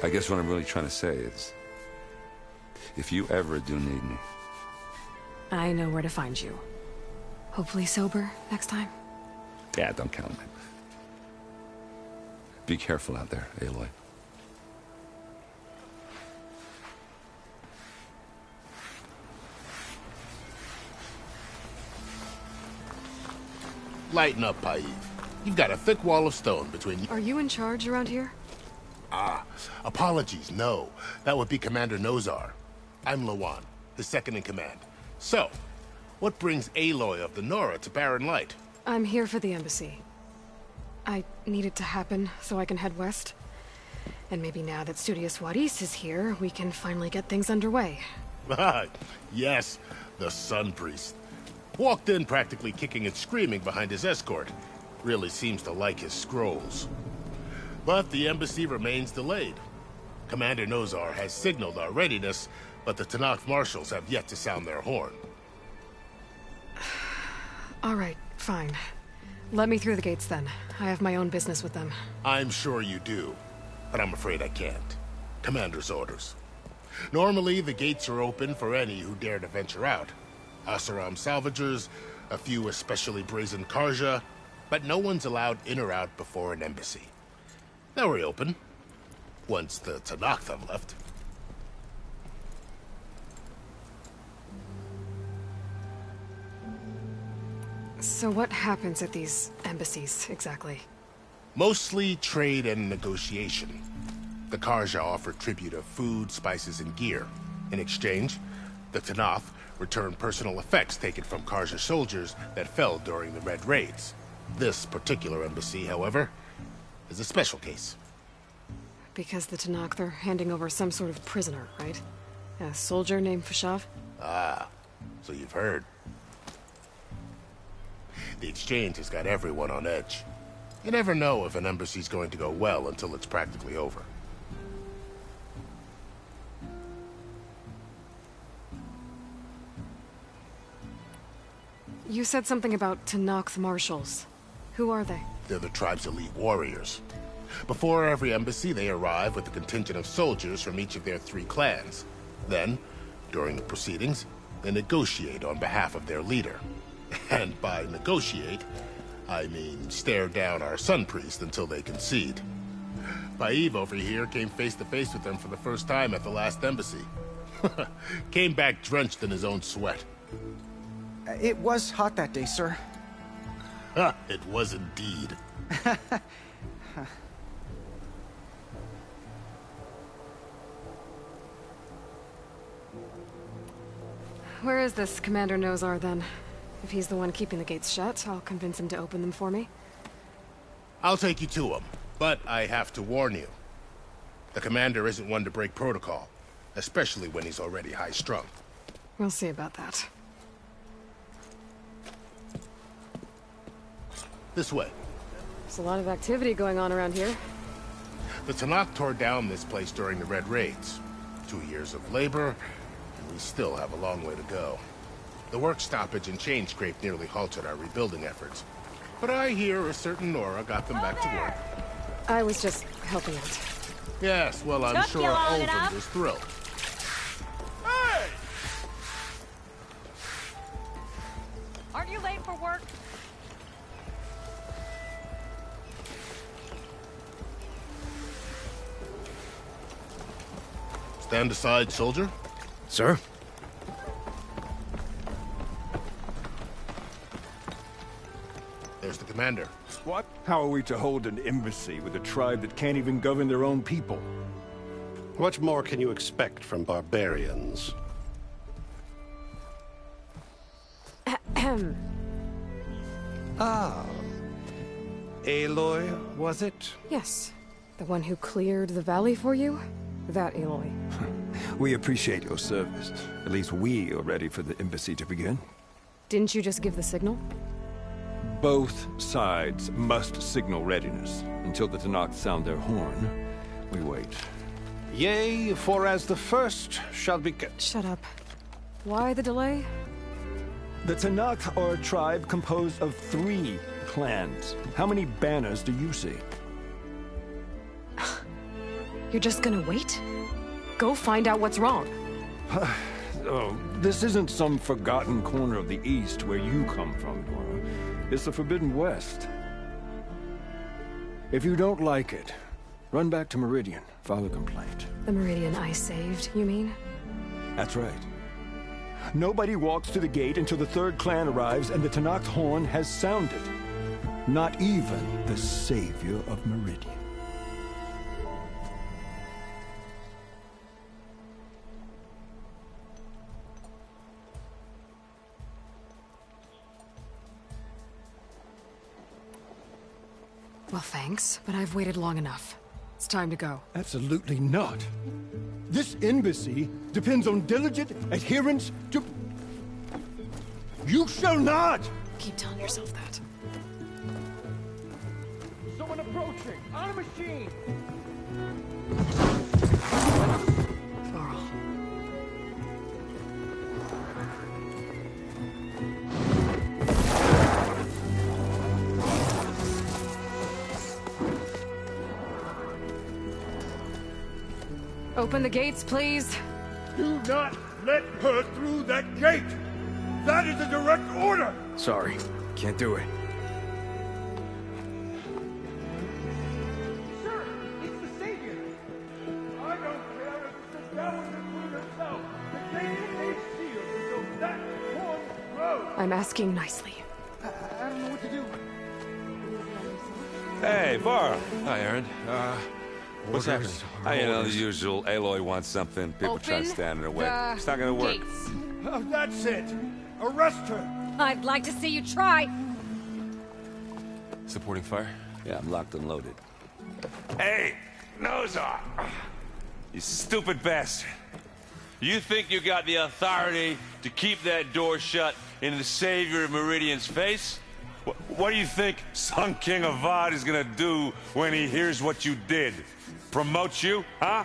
I guess what I'm really trying to say is, if you ever do need me... I know where to find you. Hopefully sober next time. Yeah, don't count on it. Be careful out there, Aloy. Lighten up, Paiv. You've got a thick wall of stone between you. Are you in charge around here? Ah, apologies, no. That would be Commander Nozar. I'm Lawan, his second in command. So, what brings Aloy of the Nora to Barren Light? I'm here for the embassy. I need it to happen so I can head west. And maybe now that Studious Juarez is here, we can finally get things underway. Yes, the Sun Priest. Walked in practically kicking and screaming behind his escort. Really seems to like his scrolls. But the embassy remains delayed. Commander Nozar has signaled our readiness, but the Tenakth marshals have yet to sound their horn. All right, fine. Let me through the gates then. I have my own business with them. I'm sure you do, but I'm afraid I can't. Commander's orders. Normally, the gates are open for any who dare to venture out. Asaram salvagers, a few especially brazen Karja, but no one's allowed in or out before an embassy. They'll reopen, once the Tenakth have left. So what happens at these embassies, exactly? Mostly trade and negotiation. The Karja offer tribute of food, spices, and gear. In exchange, the Tenakth return personal effects taken from Karja soldiers that fell during the Red Raids. This particular embassy, however, is a special case. Because the Tenakth are handing over some sort of prisoner, right? A soldier named Fashav? Ah, so you've heard. The exchange has got everyone on edge. You never know if an embassy's going to go well until it's practically over. You said something about Tenakth marshals. Who are they? They're the tribe's elite warriors. Before every embassy, they arrive with a contingent of soldiers from each of their 3 clans. Then, during the proceedings, they negotiate on behalf of their leader. And by negotiate, I mean stare down our Sun Priest until they concede. Paiv over here came face to face with them for the first time at the last embassy. Came back drenched in his own sweat. It was hot that day, sir. It was indeed. Where is this Commander Nozar, then? If he's the one keeping the gates shut, I'll convince him to open them for me. I'll take you to him, but I have to warn you. The commander isn't one to break protocol, especially when he's already high-strung. We'll see about that. This way. There's a lot of activity going on around here. The Tenakth tore down this place during the Red Raids. 2 years of labor, and we still have a long way to go. The work stoppage and chain scrape nearly halted our rebuilding efforts. But I hear a certain Nora got them back to work. I was just helping out. Yes, well, I'm sure Ulvund is thrilled. Hey! Aren't you late for work? Stand aside, soldier. Sir? There's the commander. What? How are we to hold an embassy with a tribe that can't even govern their own people? What more can you expect from barbarians? Ahem. Ah. Aloy, was it? Yes. The one who cleared the valley for you? That Aloy. We appreciate your service. At least we are ready for the embassy to begin. Didn't you just give the signal? Both sides must signal readiness. Until the Tenakth sound their horn, we wait. Yea, for as the first shall be... Shut up. Why the delay? The Tenakth are a tribe composed of 3 clans. How many banners do you see? You're just gonna wait? Go find out what's wrong. Oh, this isn't some forgotten corner of the East where you come from, Nora. It's the Forbidden West. If you don't like it, run back to Meridian, file a complaint. The Meridian I saved, you mean? That's right. Nobody walks to the gate until the 3rd clan arrives and the Tenakth horn has sounded. Not even the savior of Meridian. Well, thanks, but I've waited long enough. It's time to go. Absolutely not. This embassy depends on diligent adherence to... You shall not! Keep telling yourself that. Someone approaching! On a machine! Varl. Open the gates, please. Do not let her through that gate! That is a direct order! Sorry, can't do it. Sir, it's the Savior! I don't care if it's the Dowager Queen herself! The gate is sealed until that one grows! I'm asking nicely. I don't know what to do. Hey, Varl. Hi, Aaron. What's happening? You know, the usual. Aloy wants something. People try to stand in her way. It's not gonna work. That's it! Arrest her! I'd like to see you try. Supporting fire? Yeah, I'm locked and loaded. Hey, Nozar! You stupid bastard. You think you got the authority to keep that door shut in the Savior of Meridian's face? What do you think Sun King Avad is gonna do when he hears what you did? Promote you, huh?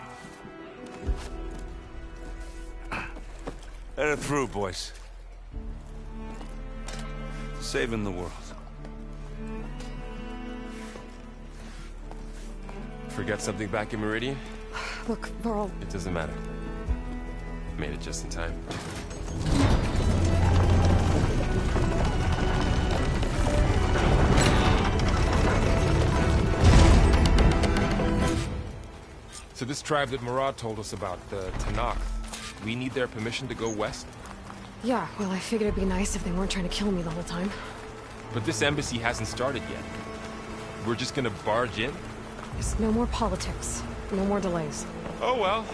Let her through, boys. Saving the world. Forgot something back in Meridian? Look, Varl. It doesn't matter. Made it just in time. So this tribe that Murad told us about, the Tanakh, we need their permission to go west? Yeah, well, I figured it'd be nice if they weren't trying to kill me the whole time. But this embassy hasn't started yet. We're just gonna barge in? Just no more politics. No more delays. Oh well.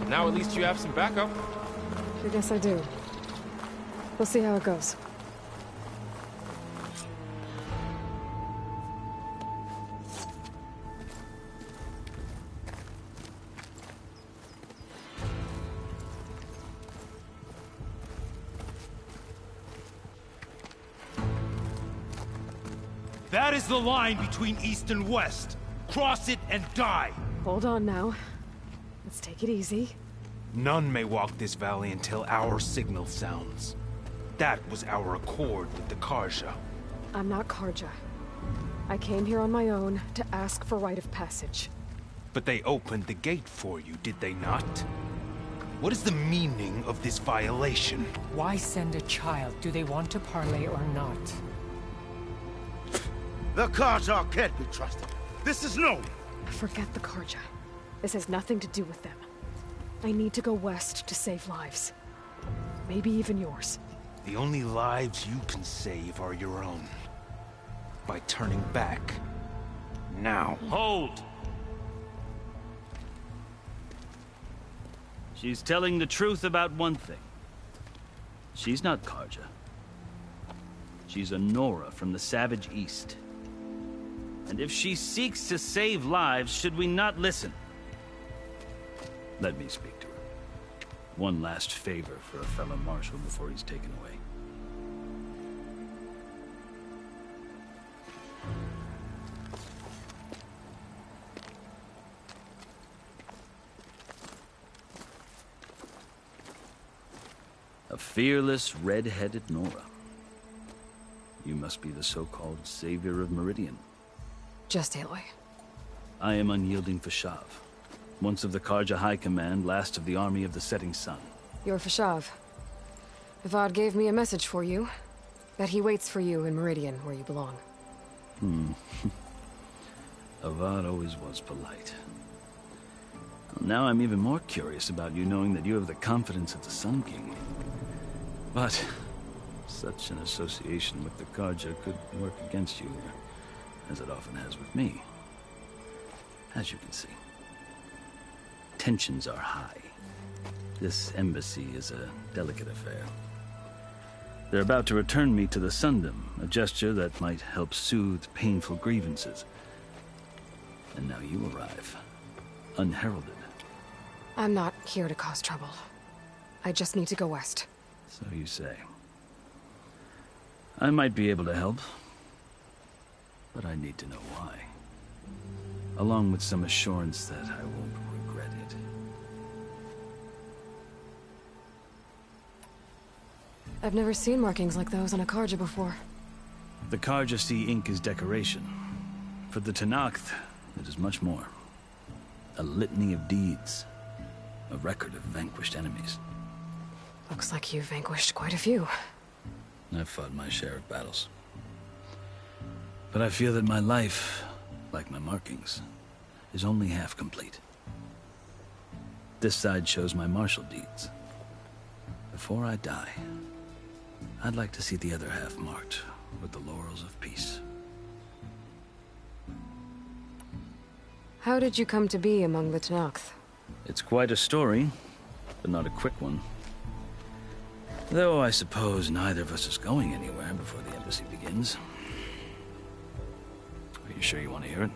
Now at least you have some backup. I guess I do. We'll see how it goes. That is the line between East and West. Cross it and die. Hold on now. Let's take it easy. None may walk this valley until our signal sounds. That was our accord with the Carja. I'm not Carja. I came here on my own to ask for rite of passage. But they opened the gate for you, did they not? What is the meaning of this violation? Why send a child? Do they want to parley or not? The Carja can't be trusted. This is known. Forget the Carja. This has nothing to do with them. I need to go west to save lives. Maybe even yours. The only lives you can save are your own. By turning back. Now. Hold! She's telling the truth about one thing. She's not Carja. She's a Nora from the Savage East. And if she seeks to save lives, should we not listen? Let me speak to her. One last favor for a fellow marshal before he's taken away. A fearless, red-headed Nora. You must be the so-called Savior of Meridian. Just Aloy. I am Unyielding Fashav. Once of the Carja High Command, last of the Army of the Setting Sun. You're Fashav. Avad gave me a message for you. That he waits for you in Meridian, where you belong. Avad always was polite. Now I'm even more curious about you knowing that you have the confidence of the Sun King. But such an association with the Carja could work against you here. as it often has with me. As you can see, tensions are high. This embassy is a delicate affair. They're about to return me to the Sundom, a gesture that might help soothe painful grievances. And now you arrive, unheralded. I'm not here to cause trouble. I just need to go west. So you say. I might be able to help, but I need to know why. Along with some assurance that I won't regret it. I've never seen markings like those on a Carja before. The Carja see ink as decoration. For the Tenakth, it is much more. A litany of deeds. A record of vanquished enemies. Looks like you've vanquished quite a few. I've fought my share of battles. But I feel that my life, like my markings, is only half complete. This side shows my martial deeds. Before I die, I'd like to see the other half marked with the laurels of peace. How did you come to be among the Tenakth? It's quite a story, but not a quick one. Though I suppose neither of us is going anywhere before the embassy begins. Are you sure you want to hear it?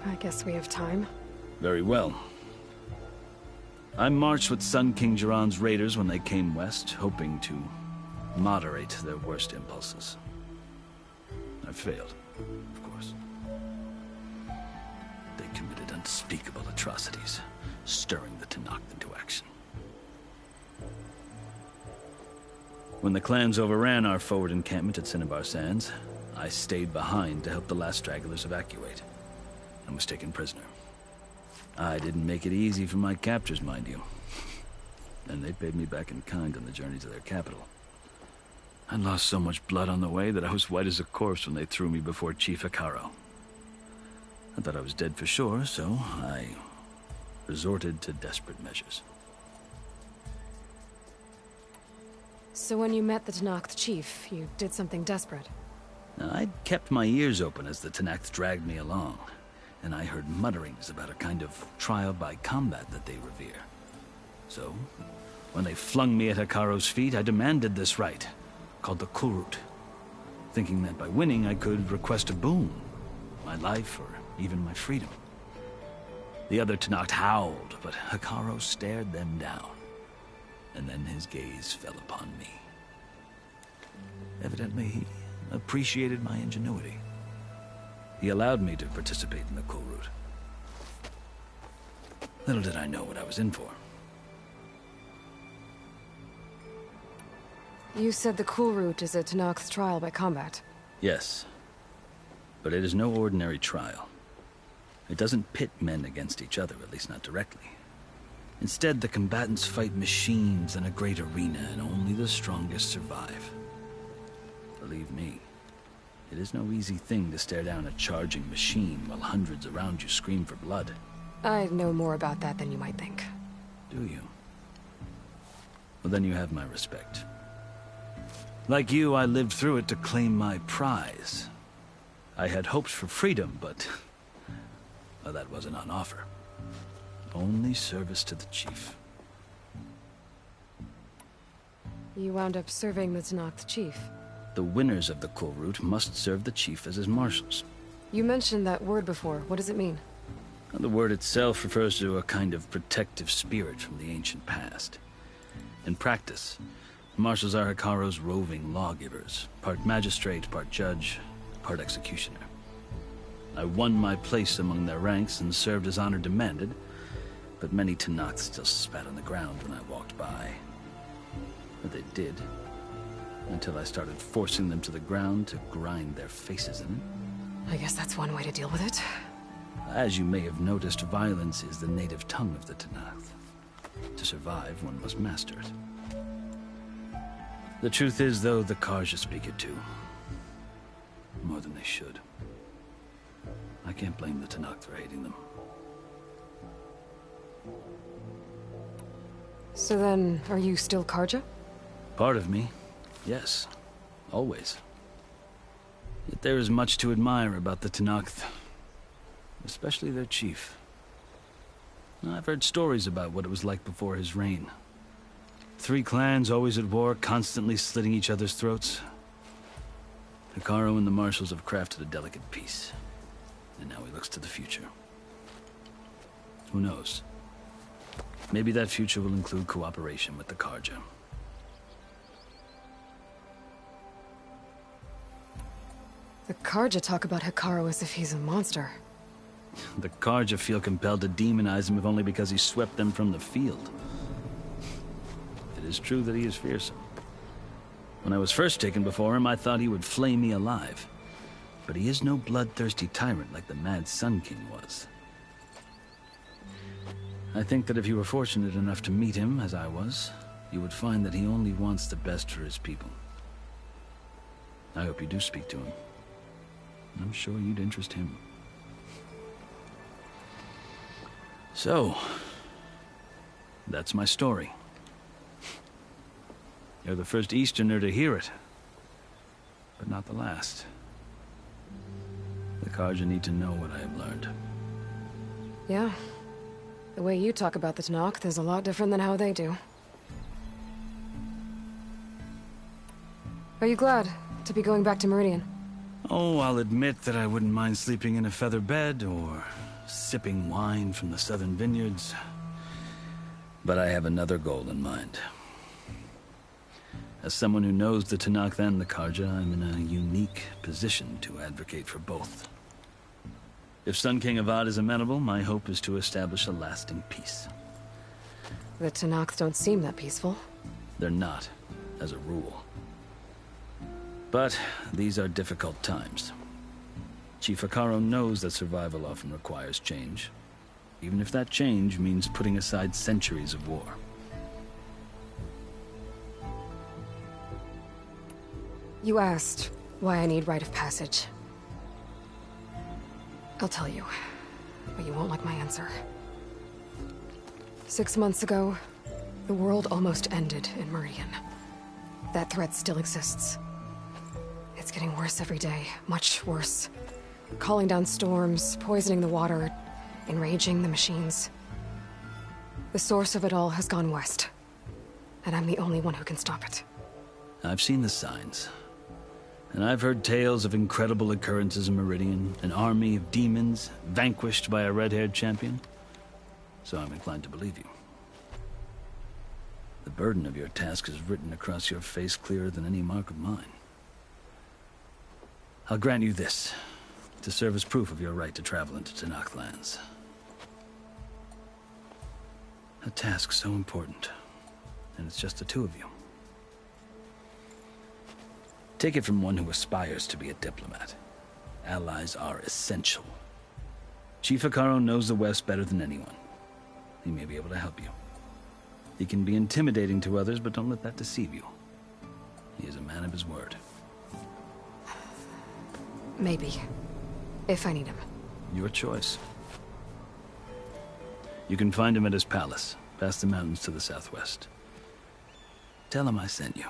I guess we have time. Very well. I marched with Sun King Jiran's raiders when they came west, hoping to moderate their worst impulses. I failed, of course. They committed unspeakable atrocities, stirring the Tenakth into action. When the clans overran our forward encampment at Cinnabar Sands, I stayed behind to help the last stragglers evacuate, and was taken prisoner. I didn't make it easy for my captors, mind you. And they paid me back in kind on the journey to their capital. I lost so much blood on the way that I was white as a corpse when they threw me before Chief Hekarro. I thought I was dead for sure, so I resorted to desperate measures. So when you met the Tenakth chief, you did something desperate? Now, I'd kept my ears open as the Tenakth dragged me along, and I heard mutterings about a kind of trial by combat that they revere. So, when they flung me at Hekarro's feet, I demanded this right, called the Kulrut, thinking that by winning I could request a boon, my life or even my freedom. The other Tenakth howled, but Hekarro stared them down, and then his gaze fell upon me. Evidently, he appreciated my ingenuity. He allowed me to participate in the Kulrut. Little did I know what I was in for. You said the Kulrut is a Tenakth trial by combat. Yes, but it is no ordinary trial. It doesn't pit men against each other, at least not directly. Instead, the combatants fight machines in a great arena, and only the strongest survive. Believe me, it is no easy thing to stare down a charging machine while hundreds around you scream for blood. I know more about that than you might think. Do you? Well, then you have my respect. Like you, I lived through it to claim my prize. I had hoped for freedom, but well, that wasn't on offer. Only service to the chief. You wound up serving the Tenakth chief. The winners of the Kulrut must serve the chief as his marshals. You mentioned that word before. What does it mean? The word itself refers to a kind of protective spirit from the ancient past. In practice, marshals are Hekarro's roving lawgivers, part magistrate, part judge, part executioner. I won my place among their ranks and served as honor demanded, but many Tenakth still spat on the ground when I walked by. But they did, until I started forcing them to the ground to grind their faces in it. I guess that's one way to deal with it. As you may have noticed, violence is the native tongue of the Tenakth. To survive, one must master it. The truth is, though, the Carja speak it too. More than they should. I can't blame the Tenakth for hating them. So then, are you still Carja? Part of me, yes. Always. Yet there is much to admire about the Tenakth, especially their chief. I've heard stories about what it was like before his reign. 3 clans always at war, constantly slitting each other's throats. Hekarro and the Marshals have crafted a delicate peace, and now he looks to the future. Who knows? Maybe that future will include cooperation with the Carja. The Carja talk about Hekarro as if he's a monster. The Carja feel compelled to demonize him if only because he swept them from the field. It is true that he is fearsome. When I was first taken before him, I thought he would flay me alive. But he is no bloodthirsty tyrant like the Mad Sun King was. I think that if you were fortunate enough to meet him, as I was, you would find that he only wants the best for his people. I hope you do speak to him. I'm sure you'd interest him. So, that's my story. You're the first Easterner to hear it, but not the last. The Carja need to know what I have learned. Yeah. The way you talk about the Tenakth is a lot different than how they do. Are you glad to be going back to Meridian? Oh, I'll admit that I wouldn't mind sleeping in a feather bed or sipping wine from the southern vineyards. But I have another goal in mind. As someone who knows the Tenakth and the Carja, I'm in a unique position to advocate for both. If Sun King Avad is amenable, my hope is to establish a lasting peace. The Tenakth don't seem that peaceful. They're not, as a rule. But these are difficult times. Chief Hekarro knows that survival often requires change, even if that change means putting aside centuries of war. You asked why I need rite of passage. I'll tell you, but you won't like my answer. 6 months ago, the world almost ended in Meridian. That threat still exists. It's getting worse every day, much worse. Calling down storms, poisoning the water, enraging the machines. The source of it all has gone west, and I'm the only one who can stop it. I've seen the signs. And I've heard tales of incredible occurrences in Meridian, an army of demons vanquished by a red-haired champion. So I'm inclined to believe you. The burden of your task is written across your face clearer than any mark of mine. I'll grant you this, to serve as proof of your right to travel into Tenakth lands. A task so important, and it's just the 2 of you. Take it from one who aspires to be a diplomat. Allies are essential. Chief Hekarro knows the West better than anyone. He may be able to help you. He can be intimidating to others, but don't let that deceive you. He is a man of his word. Maybe. If I need him. Your choice. You can find him at his palace, past the mountains to the southwest. Tell him I sent you,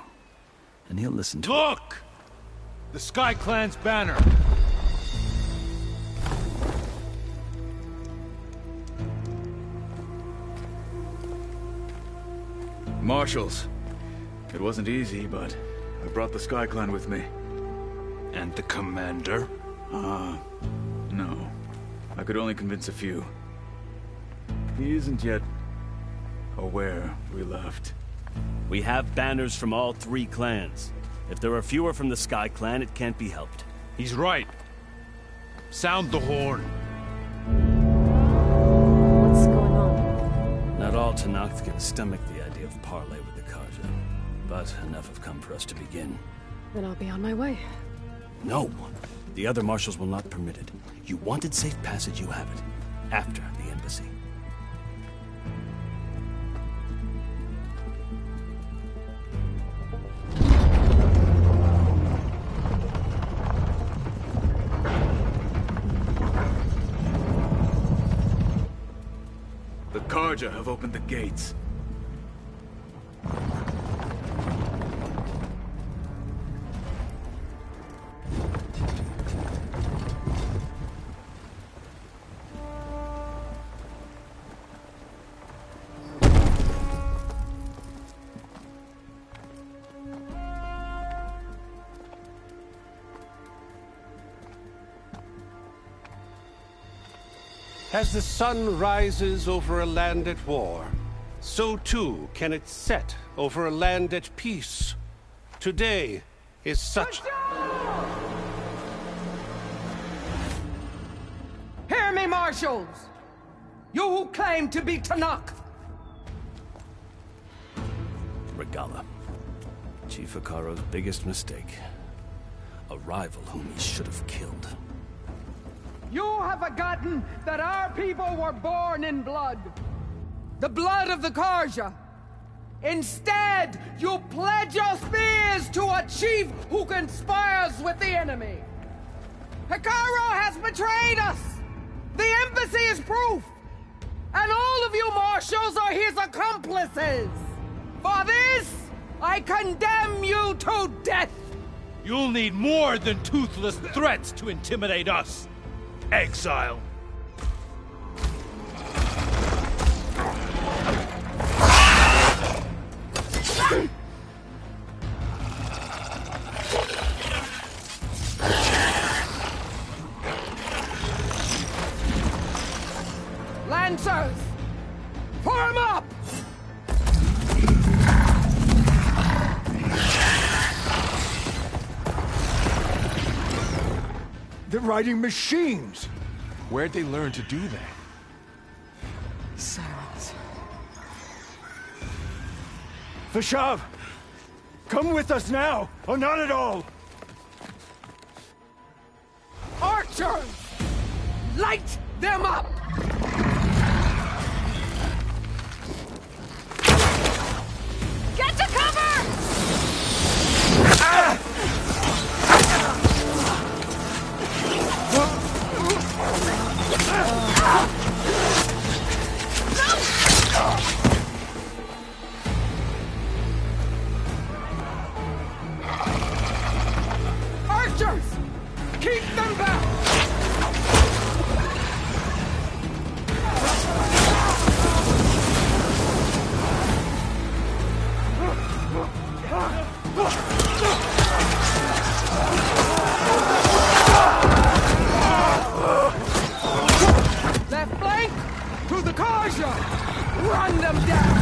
and he'll listen to Look! The Sky Clan's banner! Marshals. It wasn't easy, but I brought the Sky Clan with me. And the commander? No. I could only convince a few. He isn't yet aware we left. We have banners from all 3 clans. If there are fewer from the Sky Clan, it can't be helped. He's right. Sound the horn. What's going on? Not all Tenakth can stomach the idea of parley with the Carja, but enough have come for us to begin. Then I'll be on my way. No. The other marshals will not permit it. You wanted safe passage, you have it. After the embassy. The Carja have opened the gates. As the sun rises over a land at war, so too can it set over a land at peace. Today is such... Hear me, marshals! You who claim to be Tanakh! Regalla. Chief Hekarro's biggest mistake. A rival whom he should have killed. You have forgotten that our people were born in blood. The blood of the Carja. Instead, you pledge your spears to a chief who conspires with the enemy. Hekarro has betrayed us! The embassy is proof! And all of you marshals are his accomplices! For this, I condemn you to death! You'll need more than toothless threats to intimidate us. Exile. Lancers! Form up! They're riding machines! Where'd they learn to do that? Silence. Vashav! Come with us now, or not at all! Archers! Light them up! Get to cover! Archers! Keep them back! Left flank! To the Carja! Run them down!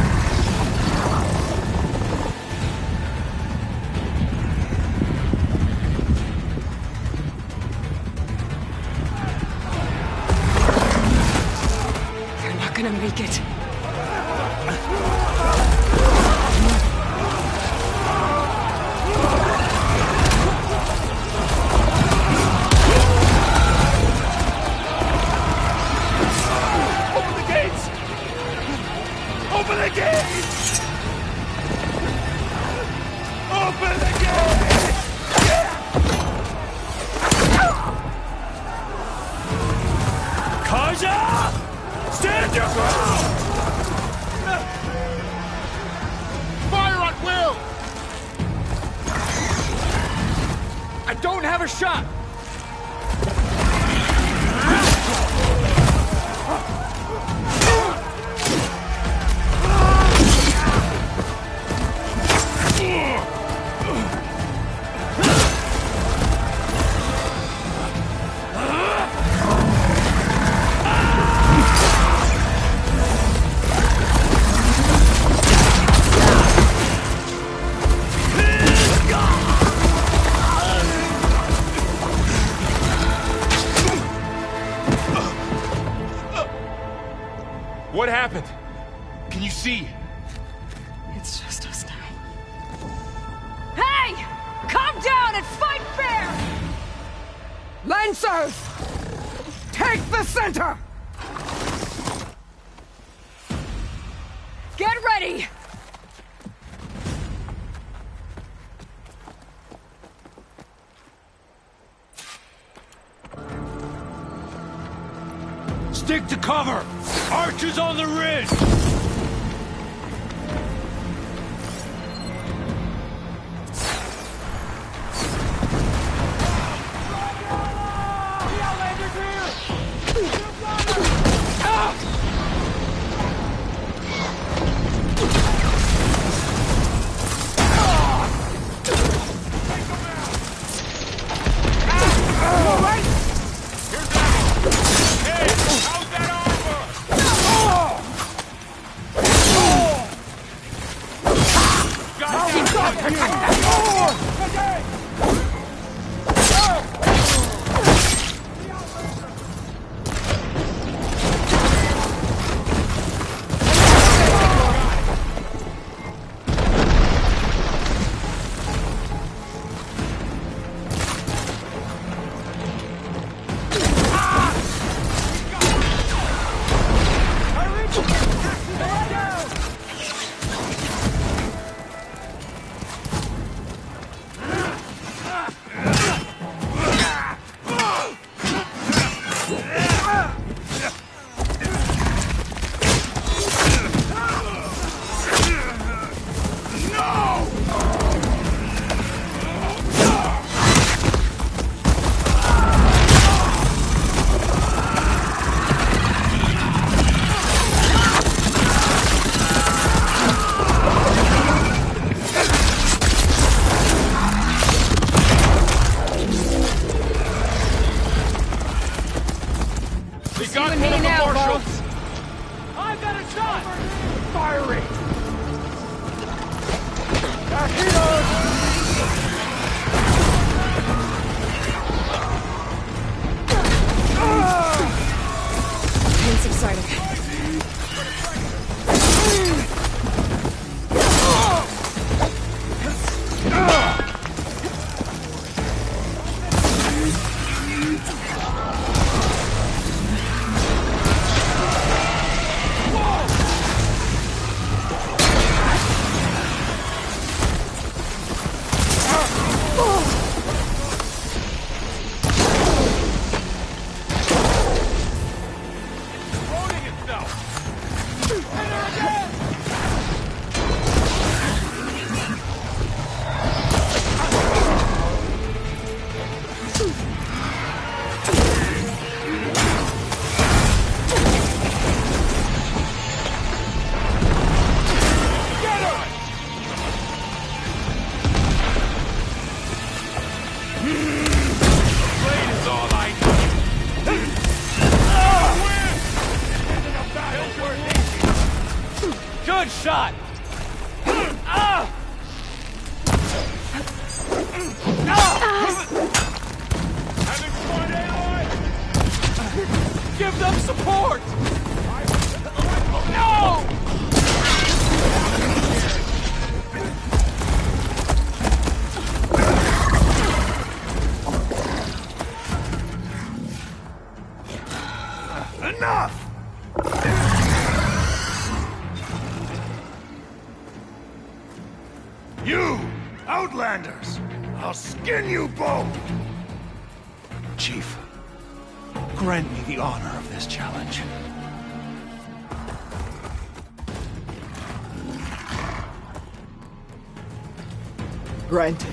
They're not gonna make it. Open the gates! Open the gates! Open the gates! Carja! Stand your ground! Fire at will! I don't have a shot! What happened? Can you see? It's just us now. Hey! Calm down and fight fair! Lancers! Take the center! Get ready! Stick to cover! Archers on the ridge! Hey, how's that arm? Good shot! Having fun, Aloy? Give them support! No! Enough! You, Outlanders! I'll skin you both! Chief, grant me the honor of this challenge. Granted.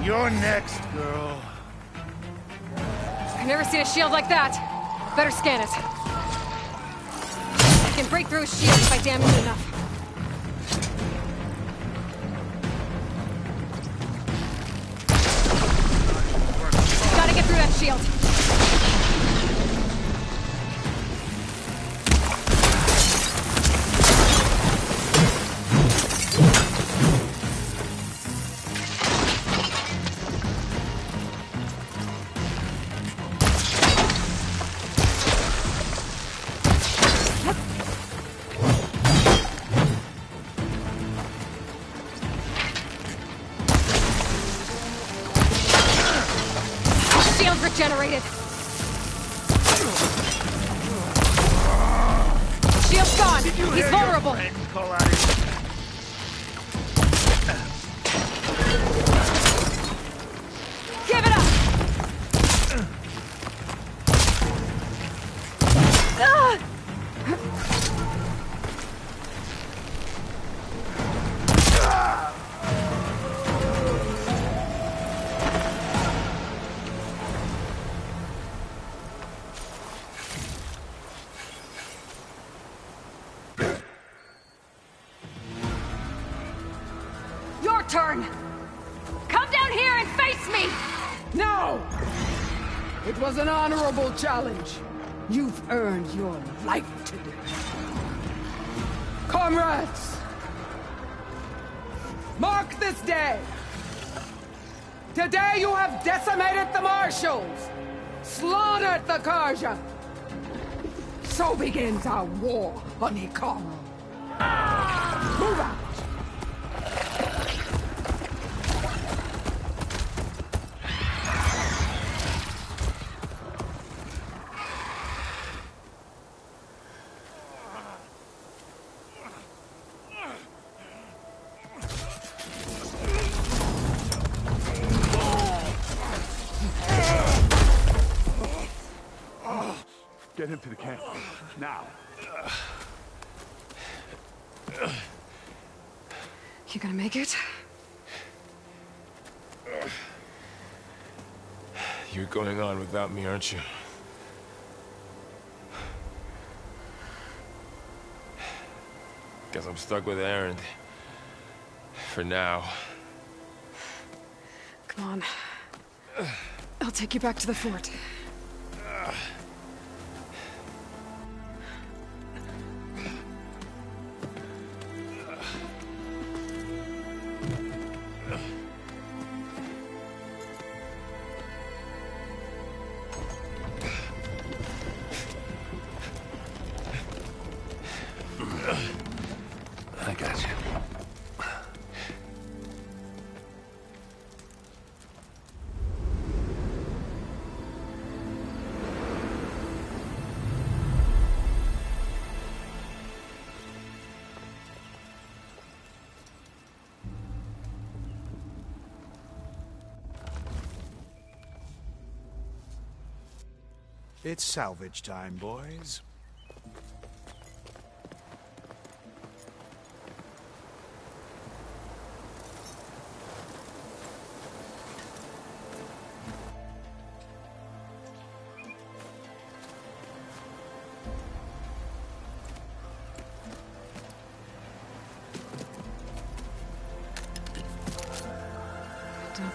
You're next, girl. I've never seen a shield like that. Better scan it. I can break through a shield if I damage it enough. Gotta get through that shield. Generated. Shield's gone. He's vulnerable. Give it up. Turn! Come down here and face me! No! It was an honorable challenge. You've earned your life today. Comrades! Mark this day! Today you have decimated the Marshals! Slaughtered the Carja! So begins our war on Ikaru. Move out! Get him to the camp. Now. You gonna make it? You're going on without me, aren't you? Guess I'm stuck with Erend. For now. Come on. I'll take you back to the fort. I got you. It's salvage time, boys.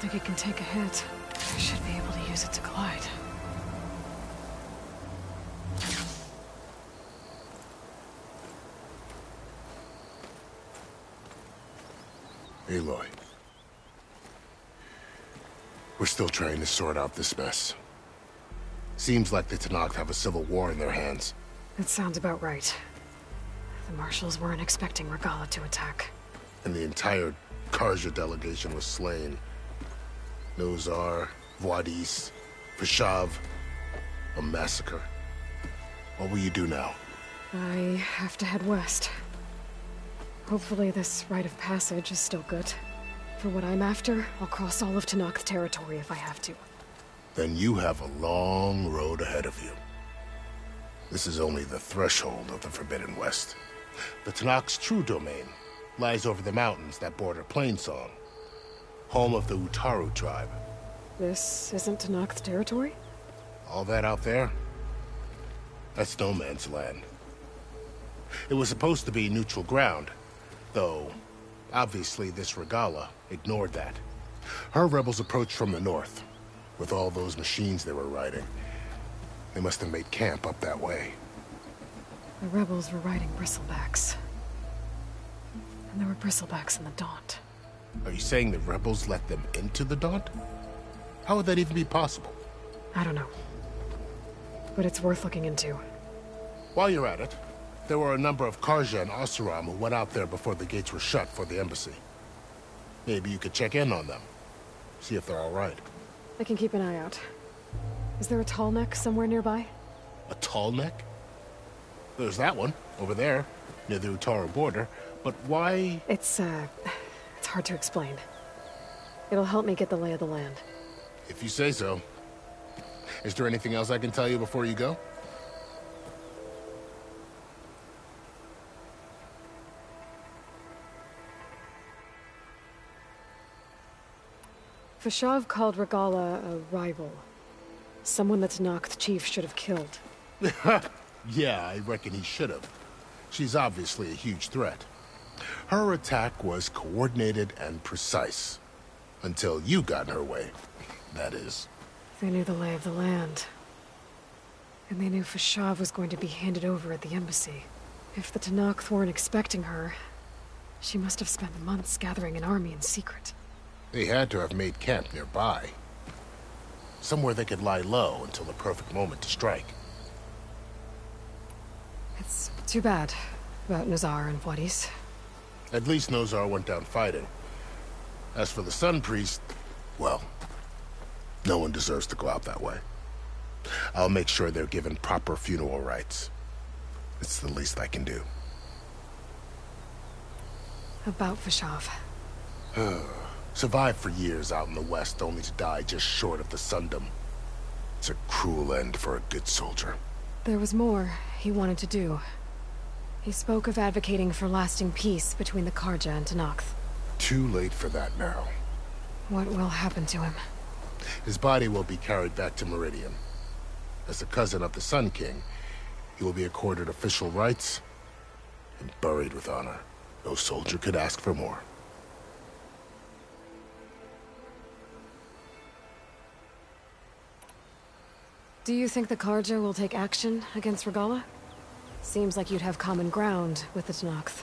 think it can take a hit. I should be able to use it to glide. Aloy. We're still trying to sort out this mess. Seems like the Tenakth have a civil war in their hands. That sounds about right. The Marshals weren't expecting Regalla to attack. And the entire Carja delegation was slain. Nozar, Wadis, Fashav. A massacre. What will you do now? I have to head west. Hopefully this rite of passage is still good. For what I'm after, I'll cross all of Tenakth territory if I have to. Then you have a long road ahead of you. This is only the threshold of the Forbidden West. The Tenakth's true domain lies over the mountains that border Plainsong, home of the Utaru tribe. This isn't Tenakth territory? All that out there? That's no man's land. It was supposed to be neutral ground, though obviously this Regalla ignored that. Her rebels approached from the north, with all those machines they were riding. They must have made camp up that way. The rebels were riding bristlebacks. And there were bristlebacks in the Daunt. Are you saying the rebels let them into the Daunt? How would that even be possible? I don't know. But it's worth looking into. While you're at it, there were a number of Carja and Oseram who went out there before the gates were shut for the embassy. Maybe you could check in on them. See if they're all right. I can keep an eye out. Is there a tall neck somewhere nearby? A tall neck? There's that one, over there, near the Utaru border. But why? It's hard to explain. It'll help me get the lay of the land. If you say so. Is there anything else I can tell you before you go? Fashav called Regalla a rival. Someone the Tenakth chief should have killed. Yeah, I reckon he should have. She's obviously a huge threat. Her attack was coordinated and precise. Until you got in her way, that is. They knew the lay of the land. And they knew Fashav was going to be handed over at the embassy. If the Tenakth weren't expecting her, she must have spent months gathering an army in secret. They had to have made camp nearby. Somewhere they could lie low until the perfect moment to strike. It's too bad about Nozar and Wadis. At least Nozar went down fighting. As for the Sun Priest, well, no one deserves to go out that way. I'll make sure they're given proper funeral rites. It's the least I can do. About Fashav. Survived for years out in the West, only to die just short of the Sundom. It's a cruel end for a good soldier. There was more he wanted to do. He spoke of advocating for lasting peace between the Carja and Tenakth. Too late for that now. What will happen to him? His body will be carried back to Meridian. As a cousin of the Sun King, he will be accorded official rights and buried with honor. No soldier could ask for more. Do you think the Carja will take action against Regalla? Seems like you'd have common ground with the Tenakth.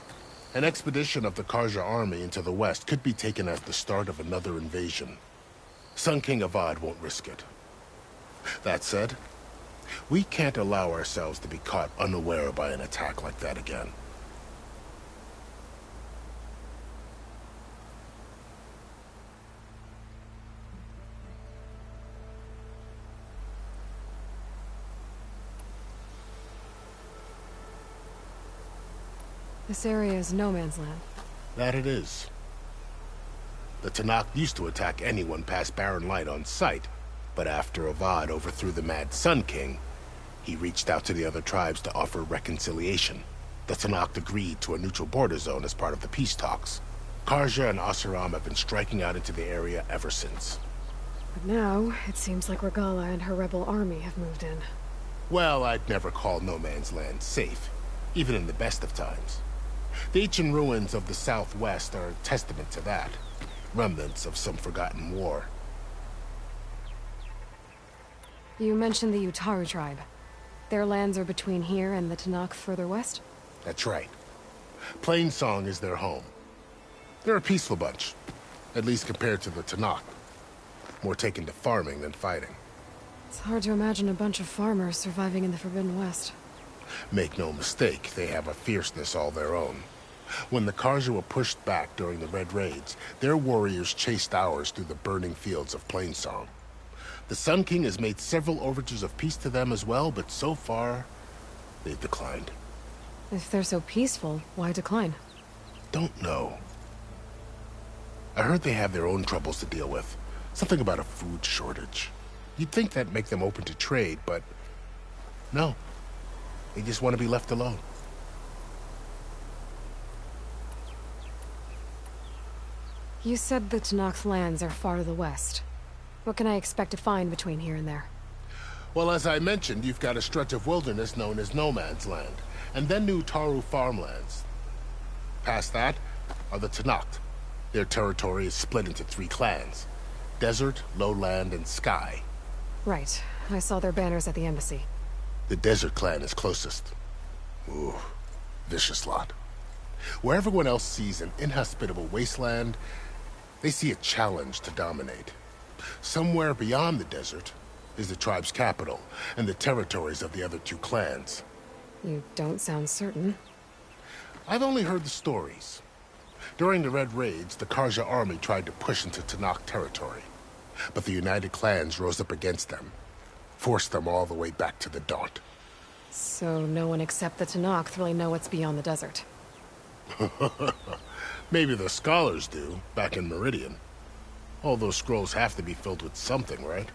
An expedition of the Carja army into the west could be taken as the start of another invasion. Sun King Avad won't risk it. That said, we can't allow ourselves to be caught unaware by an attack like that again. This area is no man's land. That it is. The Tenakth used to attack anyone past Barren Light on sight, but after Avad overthrew the Mad Sun King, he reached out to the other tribes to offer reconciliation. The Tenakth agreed to a neutral border zone as part of the peace talks. Carja and Oseram have been striking out into the area ever since. But now, it seems like Regalla and her rebel army have moved in. Well, I'd never call no man's land safe, even in the best of times. The ancient ruins of the southwest are a testament to that. remnants of some forgotten war. You mentioned the Utaru tribe. Their lands are between here and the Tenakth further west? That's right. Plainsong is their home. They're a peaceful bunch, at least compared to the Tenakth. More taken to farming than fighting. It's hard to imagine a bunch of farmers surviving in the Forbidden West. Make no mistake, they have a fierceness all their own. When the Carja were pushed back during the Red Raids, their warriors chased ours through the burning fields of Plainsong. The Sun King has made several overtures of peace to them as well, but so far, they've declined. If they're so peaceful, why decline? Don't know. I heard they have their own troubles to deal with. Something about a food shortage. You'd think that'd make them open to trade, but no. They just want to be left alone. You said the Tenakth lands are far to the west. What can I expect to find between here and there? Well, as I mentioned, you've got a stretch of wilderness known as No Man's Land, and then New Utaru farmlands. Past that are the Tenakth. Their territory is split into 3 clans: Desert, Lowland, and Sky. Right. I saw their banners at the embassy. The Desert clan is closest. Ooh, vicious lot. Where everyone else sees an inhospitable wasteland, they see a challenge to dominate. Somewhere beyond the desert is the tribe's capital, and the territories of the other 2 clans. You don't sound certain. I've only heard the stories. During the Red Raids, the Carja army tried to push into Tenakth territory, but the United Clans rose up against them, forced them all the way back to the Daunt. So no one except the Tenakth really know what's beyond the desert. Maybe the scholars do, back in Meridian. All those scrolls have to be filled with something, right?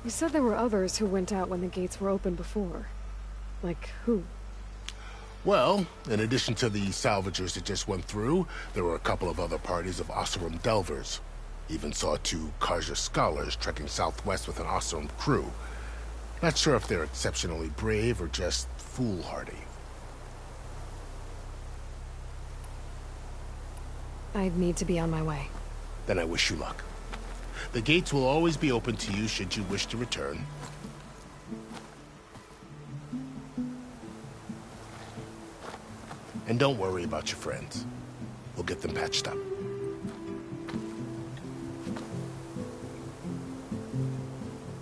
You said there were others who went out when the gates were open before. Like who? Well, in addition to the salvagers that just went through, there were a couple of other parties of Oseram Delvers. Even saw 2 Carja scholars trekking southwest with an Oseram crew. Not sure if they're exceptionally brave or just foolhardy. I'd need to be on my way. Then I wish you luck. The gates will always be open to you should you wish to return. And don't worry about your friends. We'll get them patched up.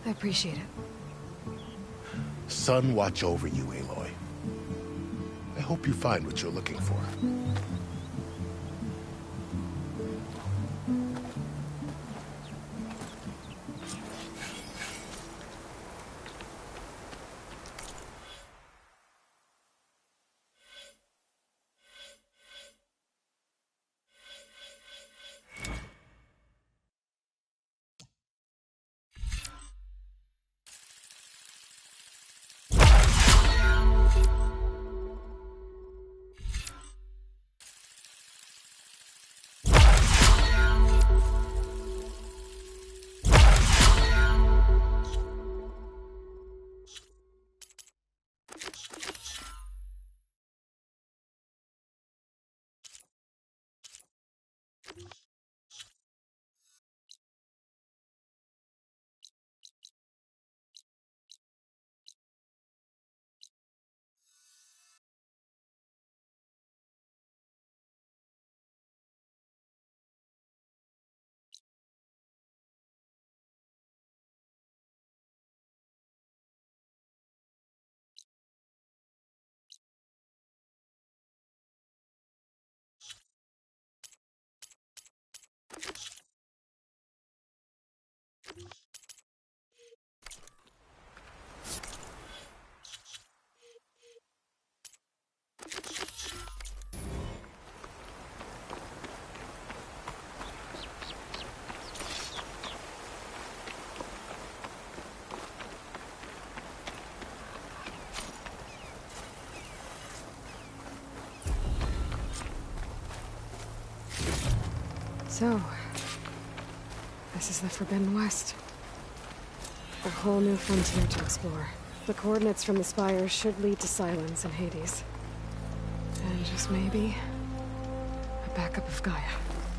I appreciate it. Sun watch over you, Aloy. I hope you find what you're looking for. So, this is the Forbidden West. A whole new frontier to explore. The coordinates from the spires should lead to Silence and Hades. And just maybe, a backup of Gaia.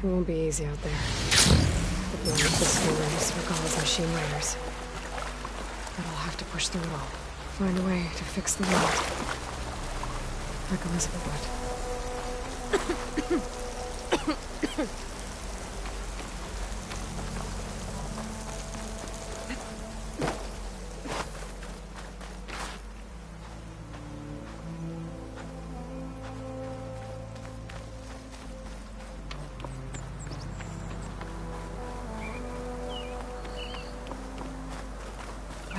It won't be easy out there. The blood of the stories, Regalla's machine raiders. But I'll have to push through it all. Find a way to fix the world. Like Elizabeth would.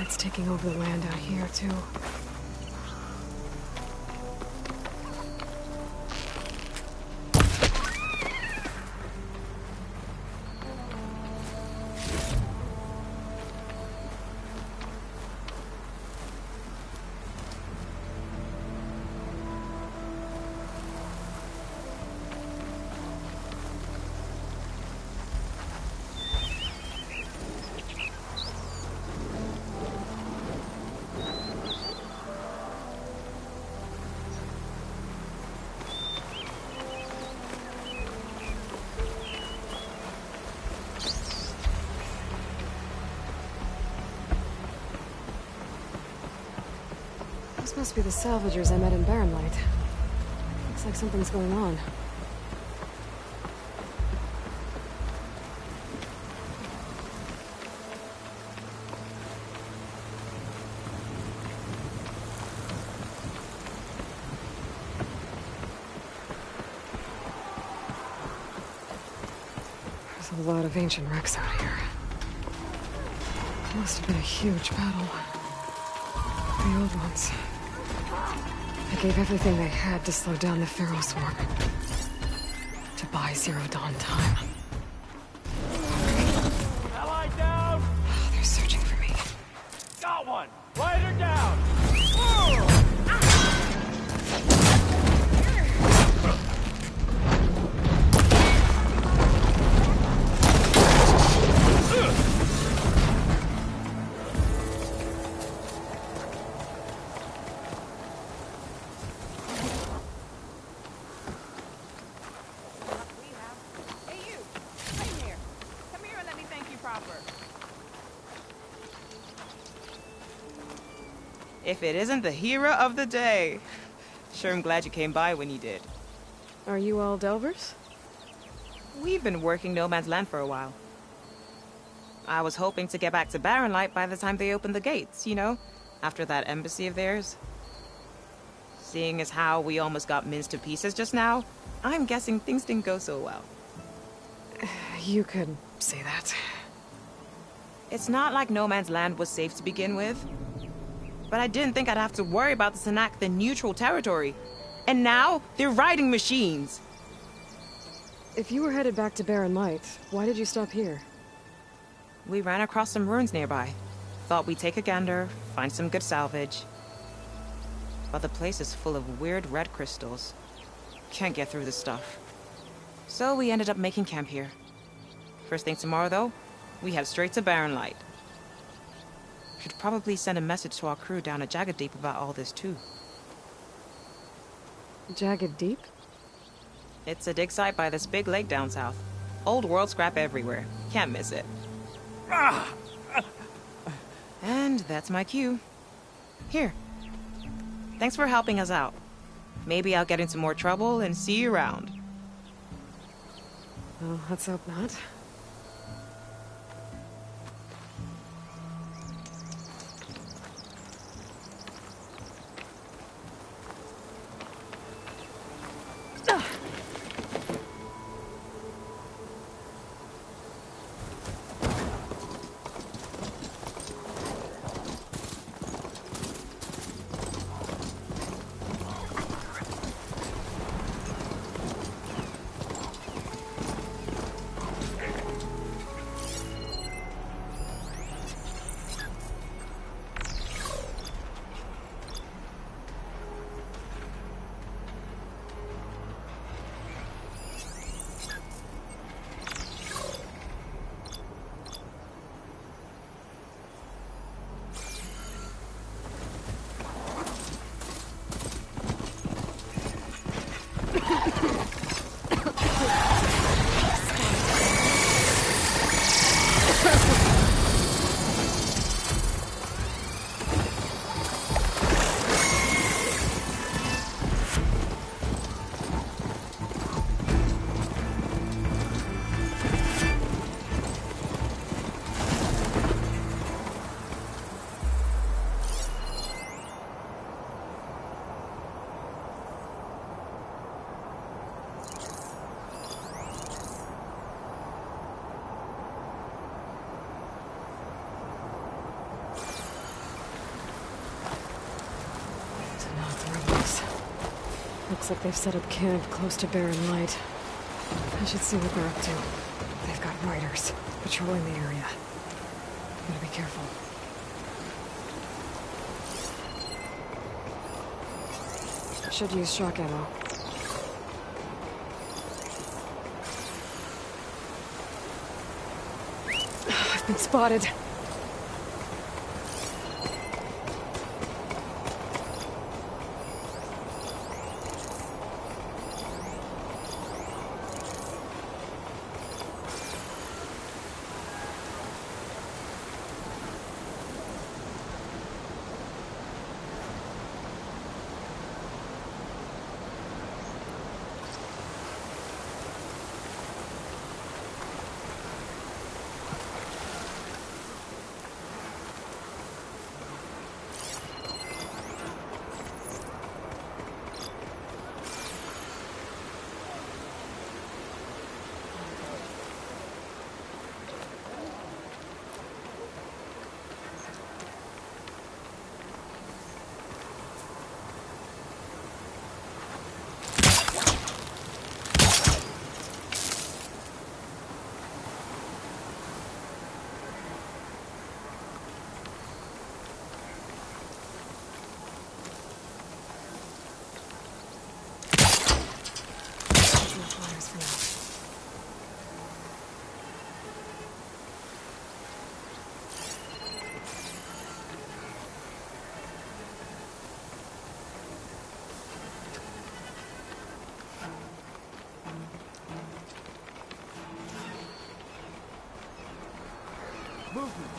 It's taking over the land out here, too. This must be the salvagers I met in Barren Light. Looks like something's going on. There's a lot of ancient wrecks out here. Must have been a huge battle. The old ones. They gave everything they had to slow down the Pharaoh's work. To buy Zero Dawn time. Ally down! They're searching for me. Got one! Rider down! If it isn't the hero of the day. Sure, I'm glad you came by when you did. Are you all Delvers? We've been working No Man's Land for a while. I was hoping to get back to Barren Light by the time they opened the gates, you know? After that embassy of theirs. Seeing as how we almost got minced to pieces just now, I'm guessing things didn't go so well. You could say that. It's not like No Man's Land was safe to begin with. But I didn't think I'd have to worry about the Sanak, the neutral territory. And now, they're riding machines. If you were headed back to Barren Light, why did you stop here? We ran across some ruins nearby. Thought we'd take a gander, find some good salvage. But the place is full of weird red crystals. Can't get through the stuff. So we ended up making camp here. First thing tomorrow, though, we head straight to Barren Light. Should probably send a message to our crew down at Jagged Deep about all this, too. Jagged Deep? It's a dig site by this big lake down south. Old world scrap everywhere. Can't miss it. And that's my cue. Here. Thanks for helping us out. Maybe I'll get into more trouble and see you around. Well, let's hope not. Looks like they've set up camp close to Barren Light. I should see what they're up to. They've got riders patrolling the area. Gotta be careful. Should use shock ammo. I've been spotted. Movement.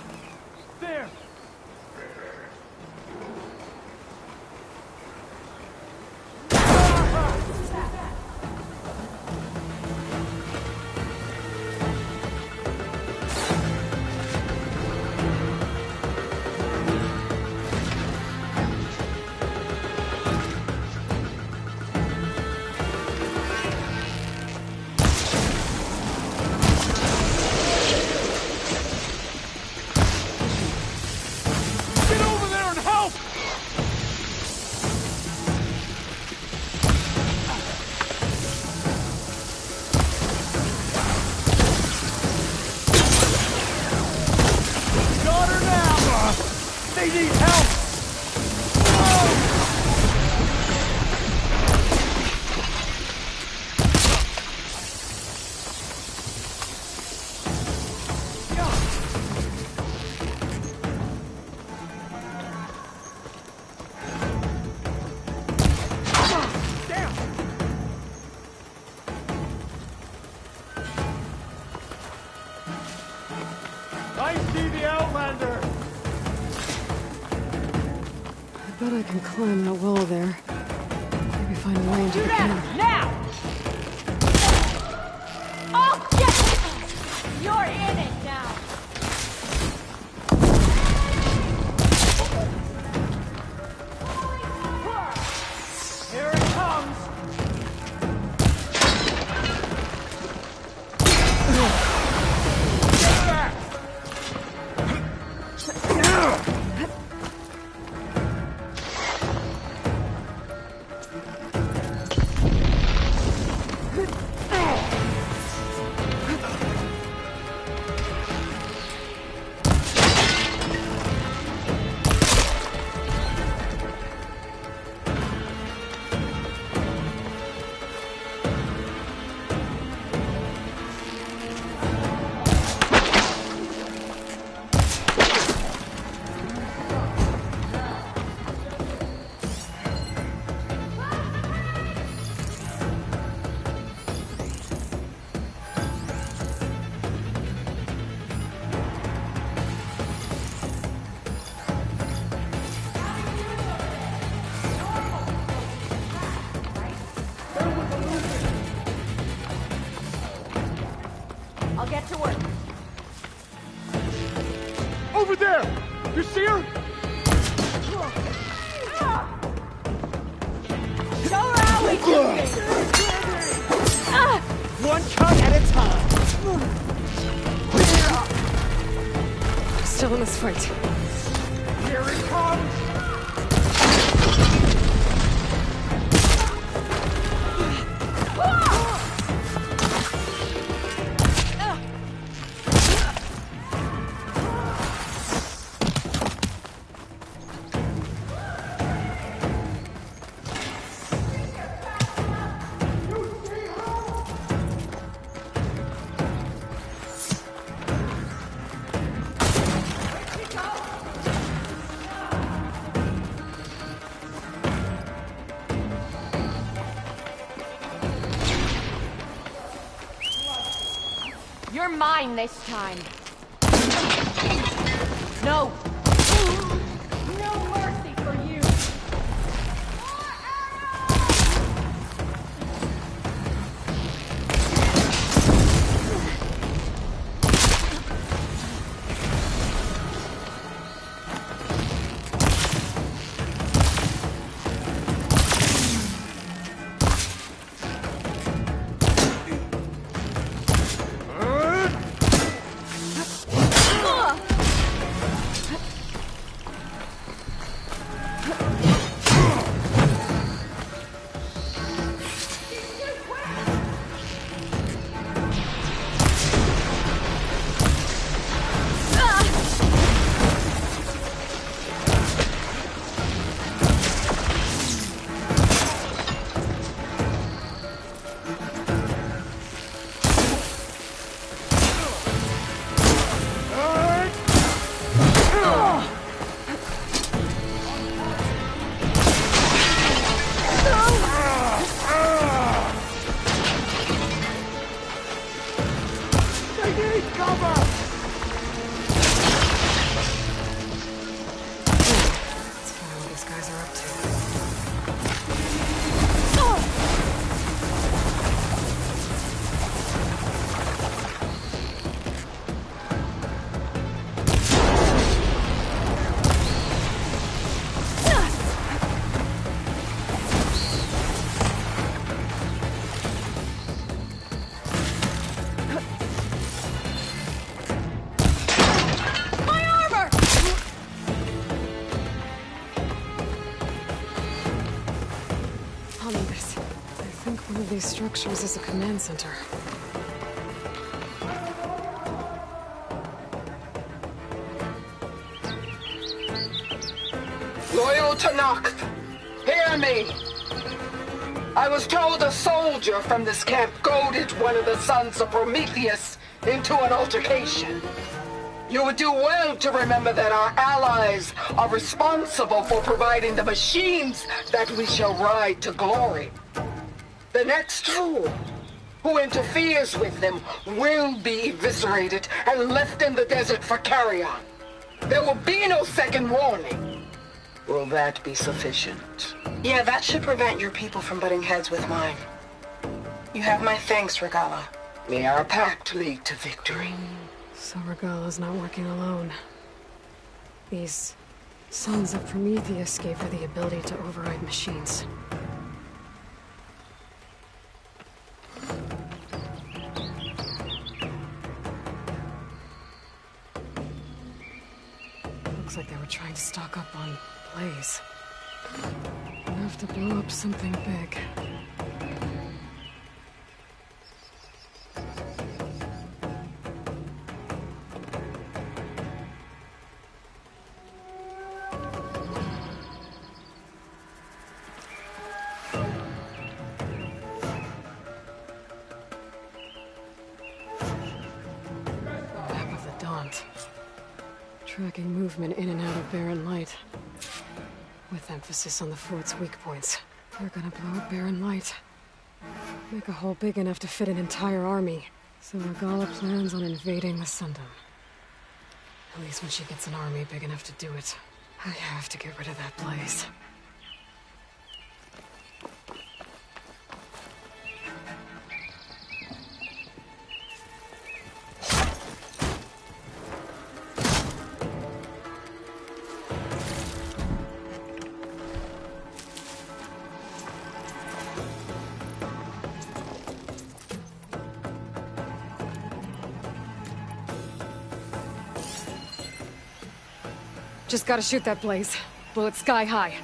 There! I see the Outlander! I bet I can climb that wall there. Maybe find a way into the camp. Now! Oh, yes! You're in it now! Here it comes! Get back! I'll get to work. Over there! You see her? Show her how we do things! One cut at a time! Still in this fight. Here it comes! mine this time. No! No mercy for you. These structures is a command center. Loyal Tenakth, hear me! I was told a soldier from this camp goaded one of the sons of Prometheus into an altercation. You would do well to remember that our allies are responsible for providing the machines that we shall ride to glory. The next fool who interferes with them will be eviscerated and left in the desert for carrion. There will be no second warning. Will that be sufficient? Yeah, that should prevent your people from butting heads with mine. You have my thanks, Regalla. May our pact lead to victory. So Regalla's not working alone. These sons of Prometheus gave her the ability to override machines. Looks like they were trying to stock up on Blaze. Enough to blow up something big. Map of the Daunt. Tracking movement in and out of Barren Light. With emphasis on the fort's weak points. They're gonna blow up Barren Light. Make a hole big enough to fit an entire army. So Regalla plans on invading the Sundom. At least when she gets an army big enough to do it. I have to get rid of that Blaze. Just gotta shoot that Blaze. Blow it sky high.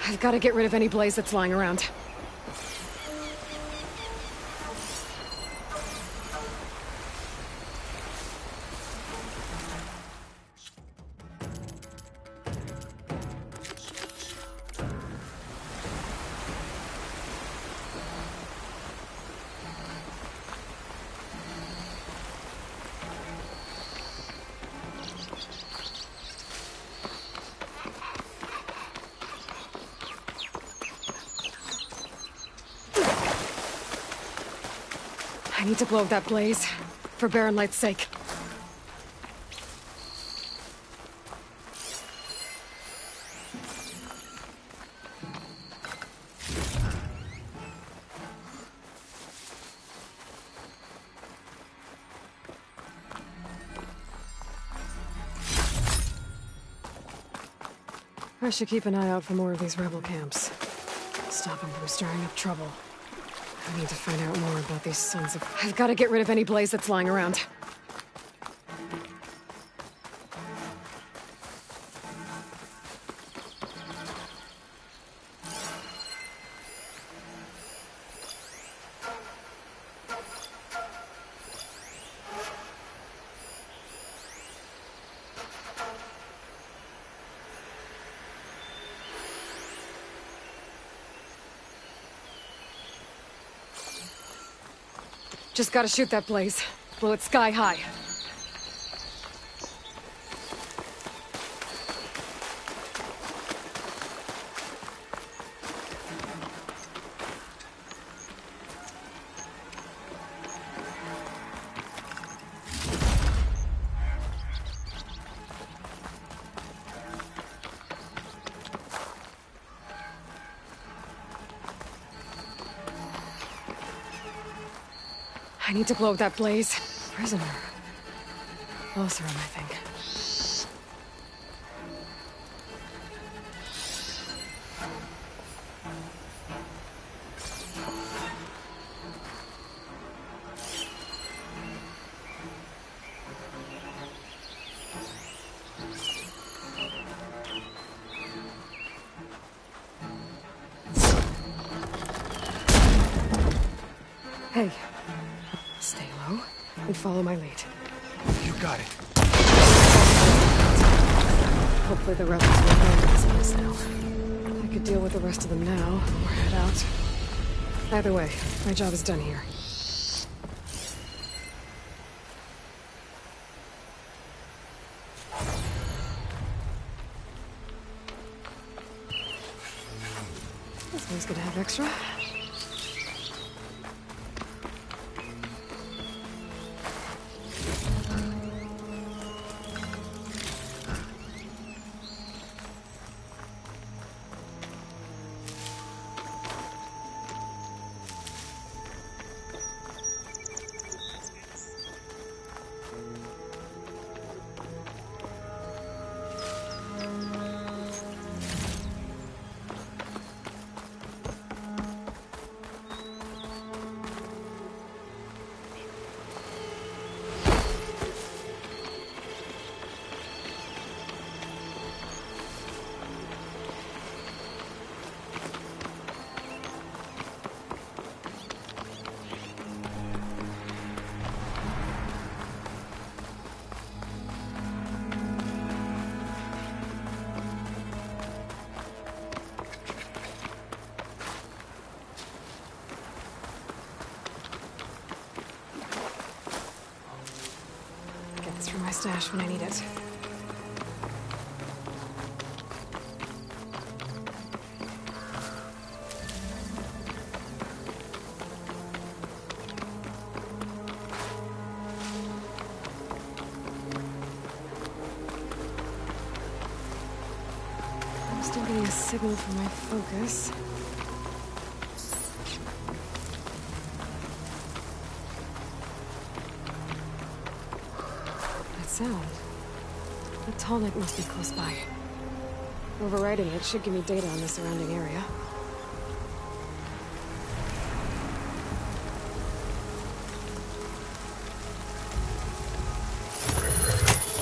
I've got to get rid of any blaze that's lying around. I need to blow up that blaze, for Baron Light's sake. I should keep an eye out for more of these rebel camps. Stop them from stirring up trouble. I need to find out more about these sons of... I've got to get rid of any blaze that's lying around. Just gotta shoot that blaze. Blow it sky high. I need to blow up that blaze. Prisoner. Lothram, I think. Hey. Stay low and follow my lead. You got it. Hopefully the rebels will abandon this place now. I could deal with the rest of them now, or head out. Either way, my job is done here. This one's gonna have extra. From my stash when I need it. I'm still getting a signal from my focus. Sound. The Tallneck must be close by. Overriding it should give me data on the surrounding area.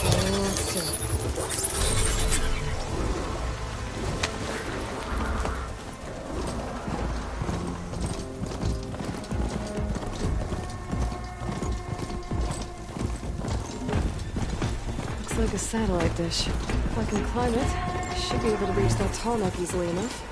Oh, let's do it. like a satellite dish. If I can climb it, I should be able to reach that tall neck easily enough.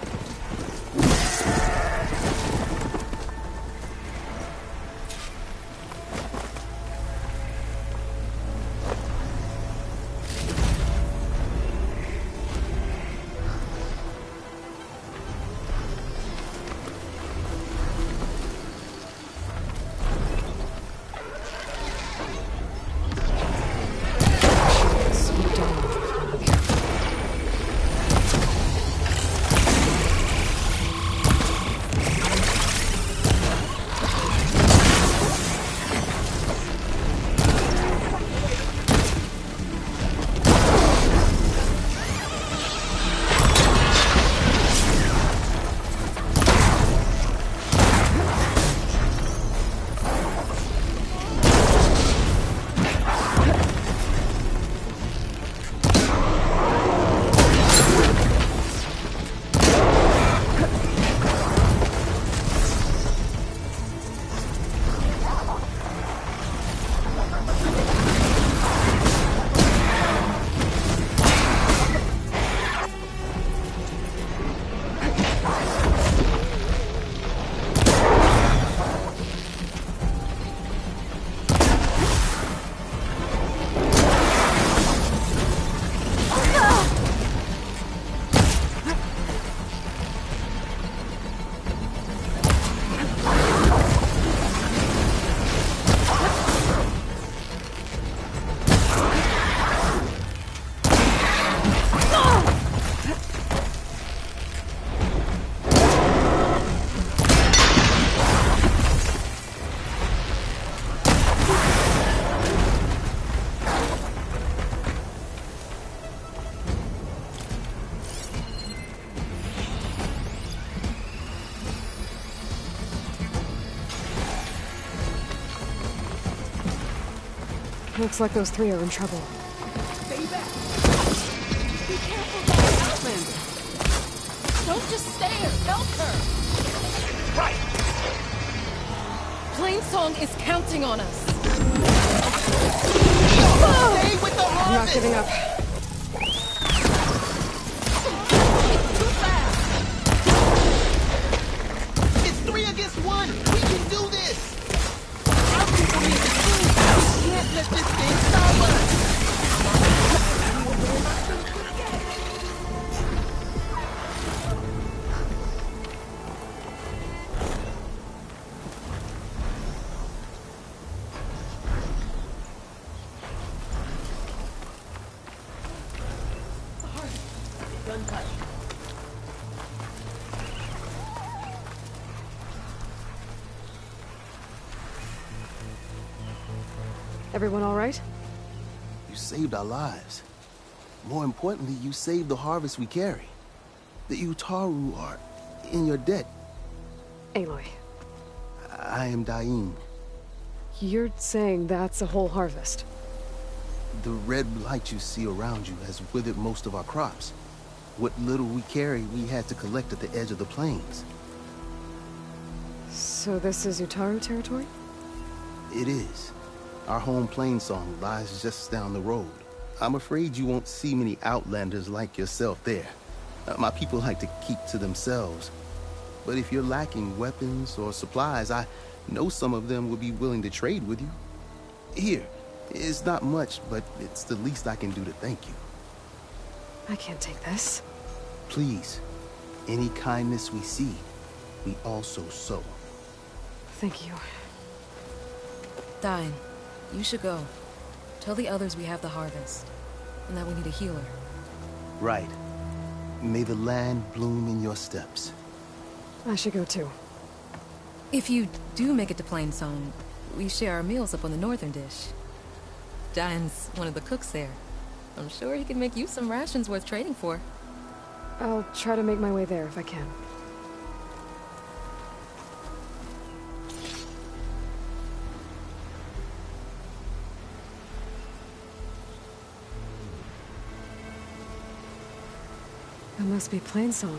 Looks like those three are in trouble. Stay back! Be careful, Outlander! Don't just stare! Help her! Right! Plainsong is counting on us! Stay with the I'm not giving up. Too fast! It's 3 against 1! We can do this! Our people need to move! We can't let this thing stop us! Gun touch. Everyone all right? You saved our lives. More importantly, you saved the harvest we carry. The Utaru are in your debt. Aloy, I am Daim. you're saying that's a whole harvest? The red light you see around you has withered most of our crops. What little we carry, we had to collect at the edge of the plains. So this is Utaru territory? It is. Our home Plainsong lies just down the road. I'm afraid you won't see many outlanders like yourself there. My people like to keep to themselves. But if you're lacking weapons or supplies, I know some of them would be willing to trade with you. Here, it's not much, but it's the least I can do to thank you. I can't take this. Please, any kindness we see, we also sow. Thank you. Dain, you should go. Tell the others we have the harvest, and that we need a healer. Right. May the land bloom in your steps. I should go too. If you do make it to Plainsong, we share our meals up on the northern dish. Dain's one of the cooks there. I'm sure he can make you some rations worth trading for. I'll try to make my way there if I can. That must be Plainsong.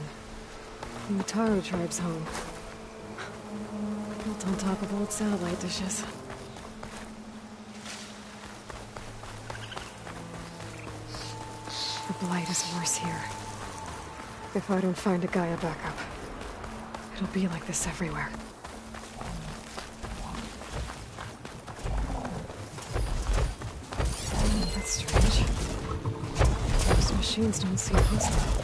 The Utaru tribe's home. Built on top of old satellite dishes. The Blight is worse here. If I don't find a Gaia backup, it'll be like this everywhere. That's strange. Those machines don't seem hostile.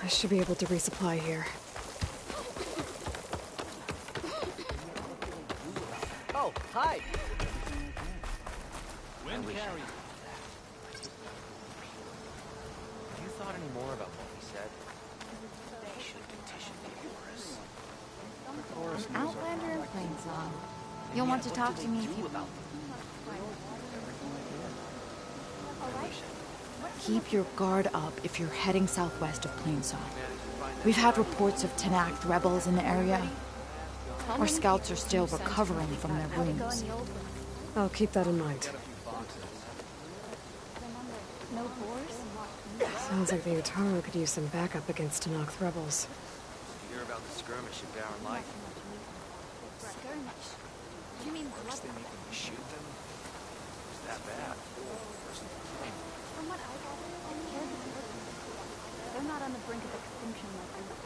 I should be able to resupply here. Oh, hi! Wind carry. Have you thought any more about what we said? They should petition the Horus. Outlander and Plainsong. You'll want to talk to me if you... Keep your guard up if you're heading southwest of Plainsong. We've had reports of Tenakth rebels in the area. Our scouts are still recovering from their wounds. I'll keep that in mind. Sounds like the Utaru could use some backup against Tenakth rebels. Did you hear about the skirmish at Barren Light? Skirmish? You mean Worse than making me shoot them? Is that bad? From what I gather, they're not on the brink of extinction like we were.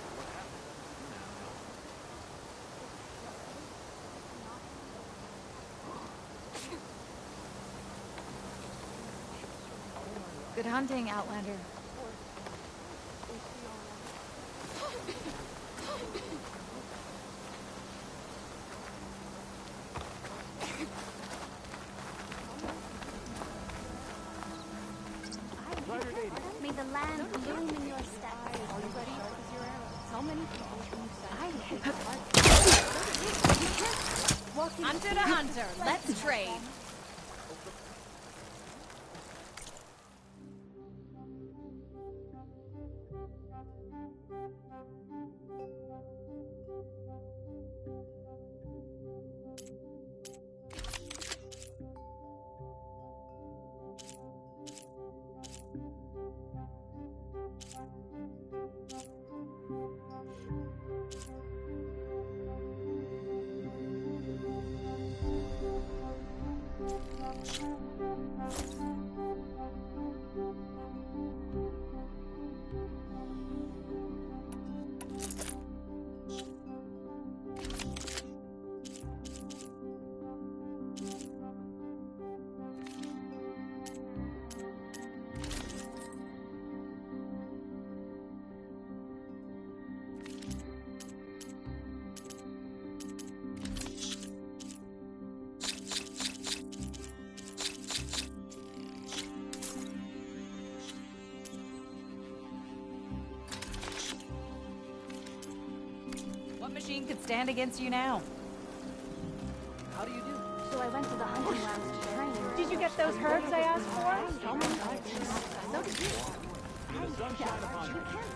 Good hunting, Outlander. May the land bloom in your steps. Are you ready? So many people Hunter to hunter, let's trade. What machine could stand against you now? How do you do? So I went to the hunting last year. Did you get those herbs I asked for? So did you. The sunshine upon you.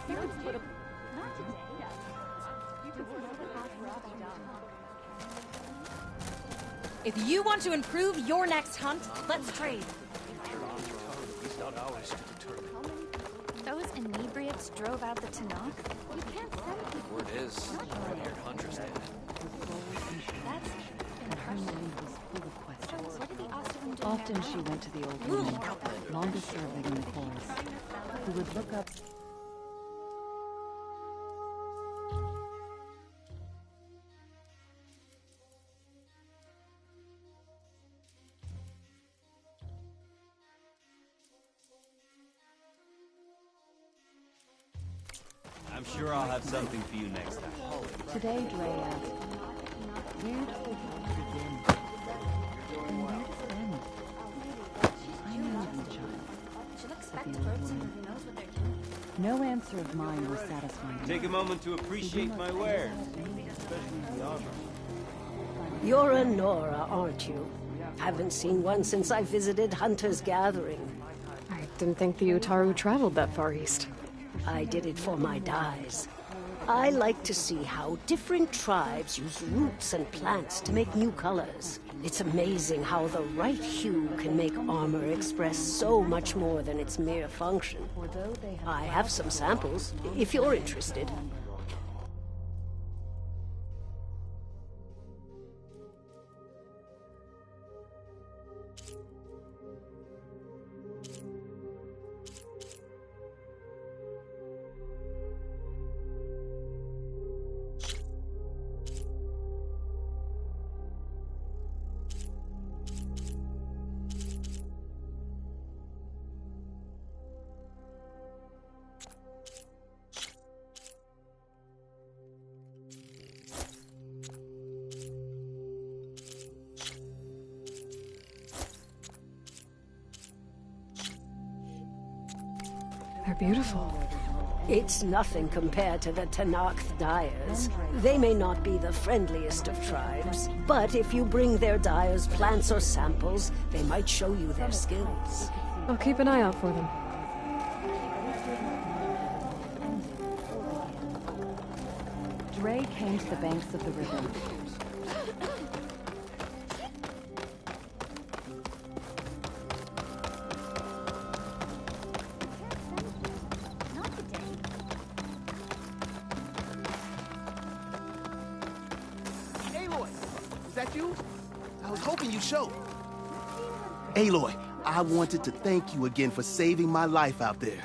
You can put a... Not today. You can put a path for all done. If you want to improve your next hunt, let's trade. Those inebriates drove out the Tenakth? You can't send people. Word is, red-haired hunters did. That's Often she went to the old woman, longest serving in the chorus, who would look up... I'm sure I'll have something for you next time. Today, Dre asked, where does the world begin? And where does it end? I know you, child. She'll expect a bird singer who knows what they're doing. No answer of mine was satisfying. Take a moment to appreciate my wares, especially the armor. You're a Nora, aren't you? Haven't seen one since I visited Hunter's Gathering. I didn't think the Utaru traveled that far east. I did it for my dyes. I like to see how different tribes use roots and plants to make new colors. It's amazing how the right hue can make armor express so much more than its mere function. I have some samples, if you're interested. They're beautiful. It's nothing compared to the Tenakth dyers. They may not be the friendliest of tribes, but if you bring their dyers plants or samples, they might show you their skills. I'll keep an eye out for them. Dre came to the banks of the river. Aloy, I wanted to thank you again for saving my life out there.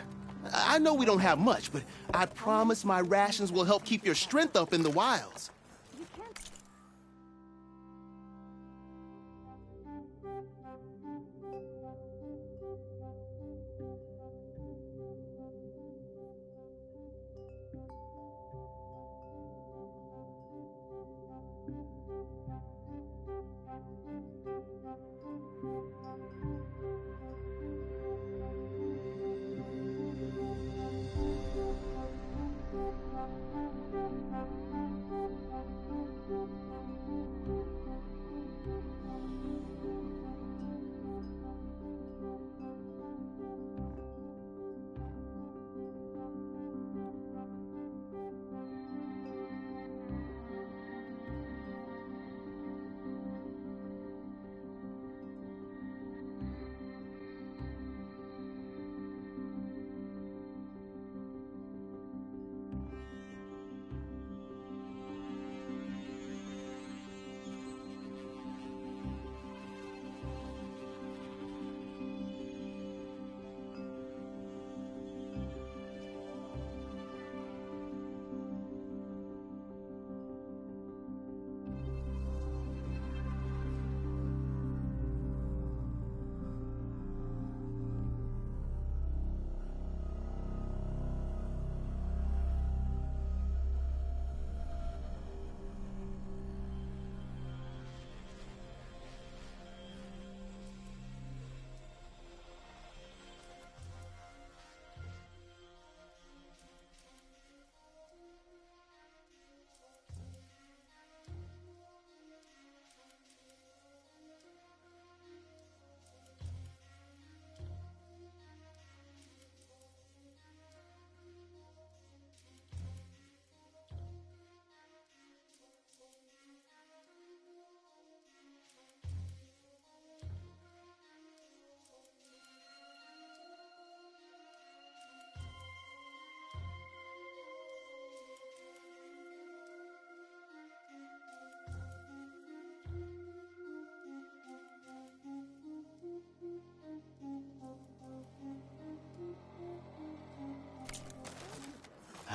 I know we don't have much, but I promise my rations will help keep your strength up in the wilds.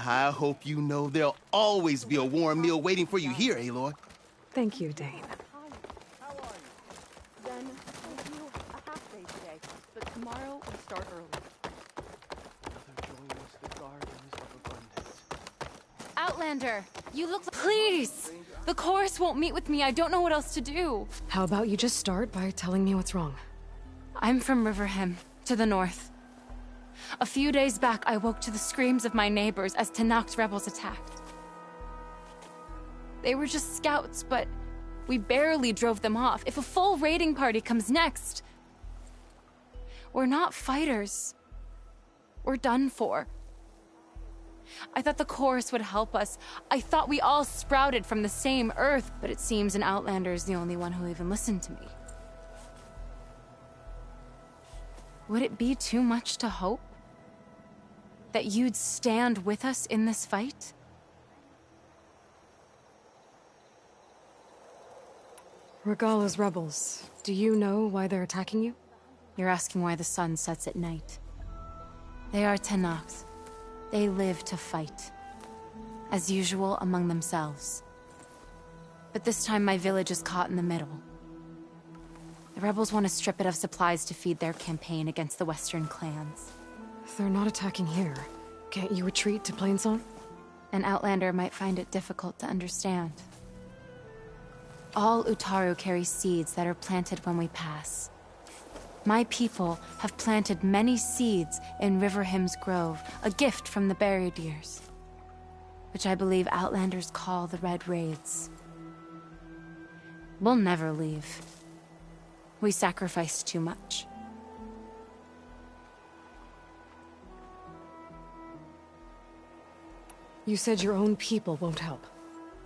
I hope you know there'll always be a warm meal waiting for you here, Aloy. Thank you, Dane. Then we'll do a half day today, but tomorrow we start early. Outlander, you look like— Please! The chorus won't meet with me. I don't know what else to do. How about you just start by telling me what's wrong? I'm from Riverhem, to the north. A few days back, I woke to the screams of my neighbors as Tenakth's rebels attacked. They were just scouts, but We barely drove them off. If a full raiding party comes next... We're not fighters. We're done for. I thought the chorus would help us. I thought we all sprouted from the same earth, but it seems an Outlander is the only one who'll even listen to me. Would it be too much to hope that you'd stand with us in this fight? Regala's rebels. Do you know why they're attacking you? You're asking why the sun sets at night. They are Tenakth. They live to fight. As usual, among themselves. But this time my village is caught in the middle. The rebels want to strip it of supplies to feed their campaign against the Western clans. They're not attacking here. Can't you retreat to Plainsong? An Outlander might find it difficult to understand. All Utaru carry seeds that are planted when we pass. My people have planted many seeds in Riverhymn's Grove, a gift from the Buried Years, which I believe Outlanders call the Red Raids. We'll never leave. We sacrificed too much. You said your own people won't help.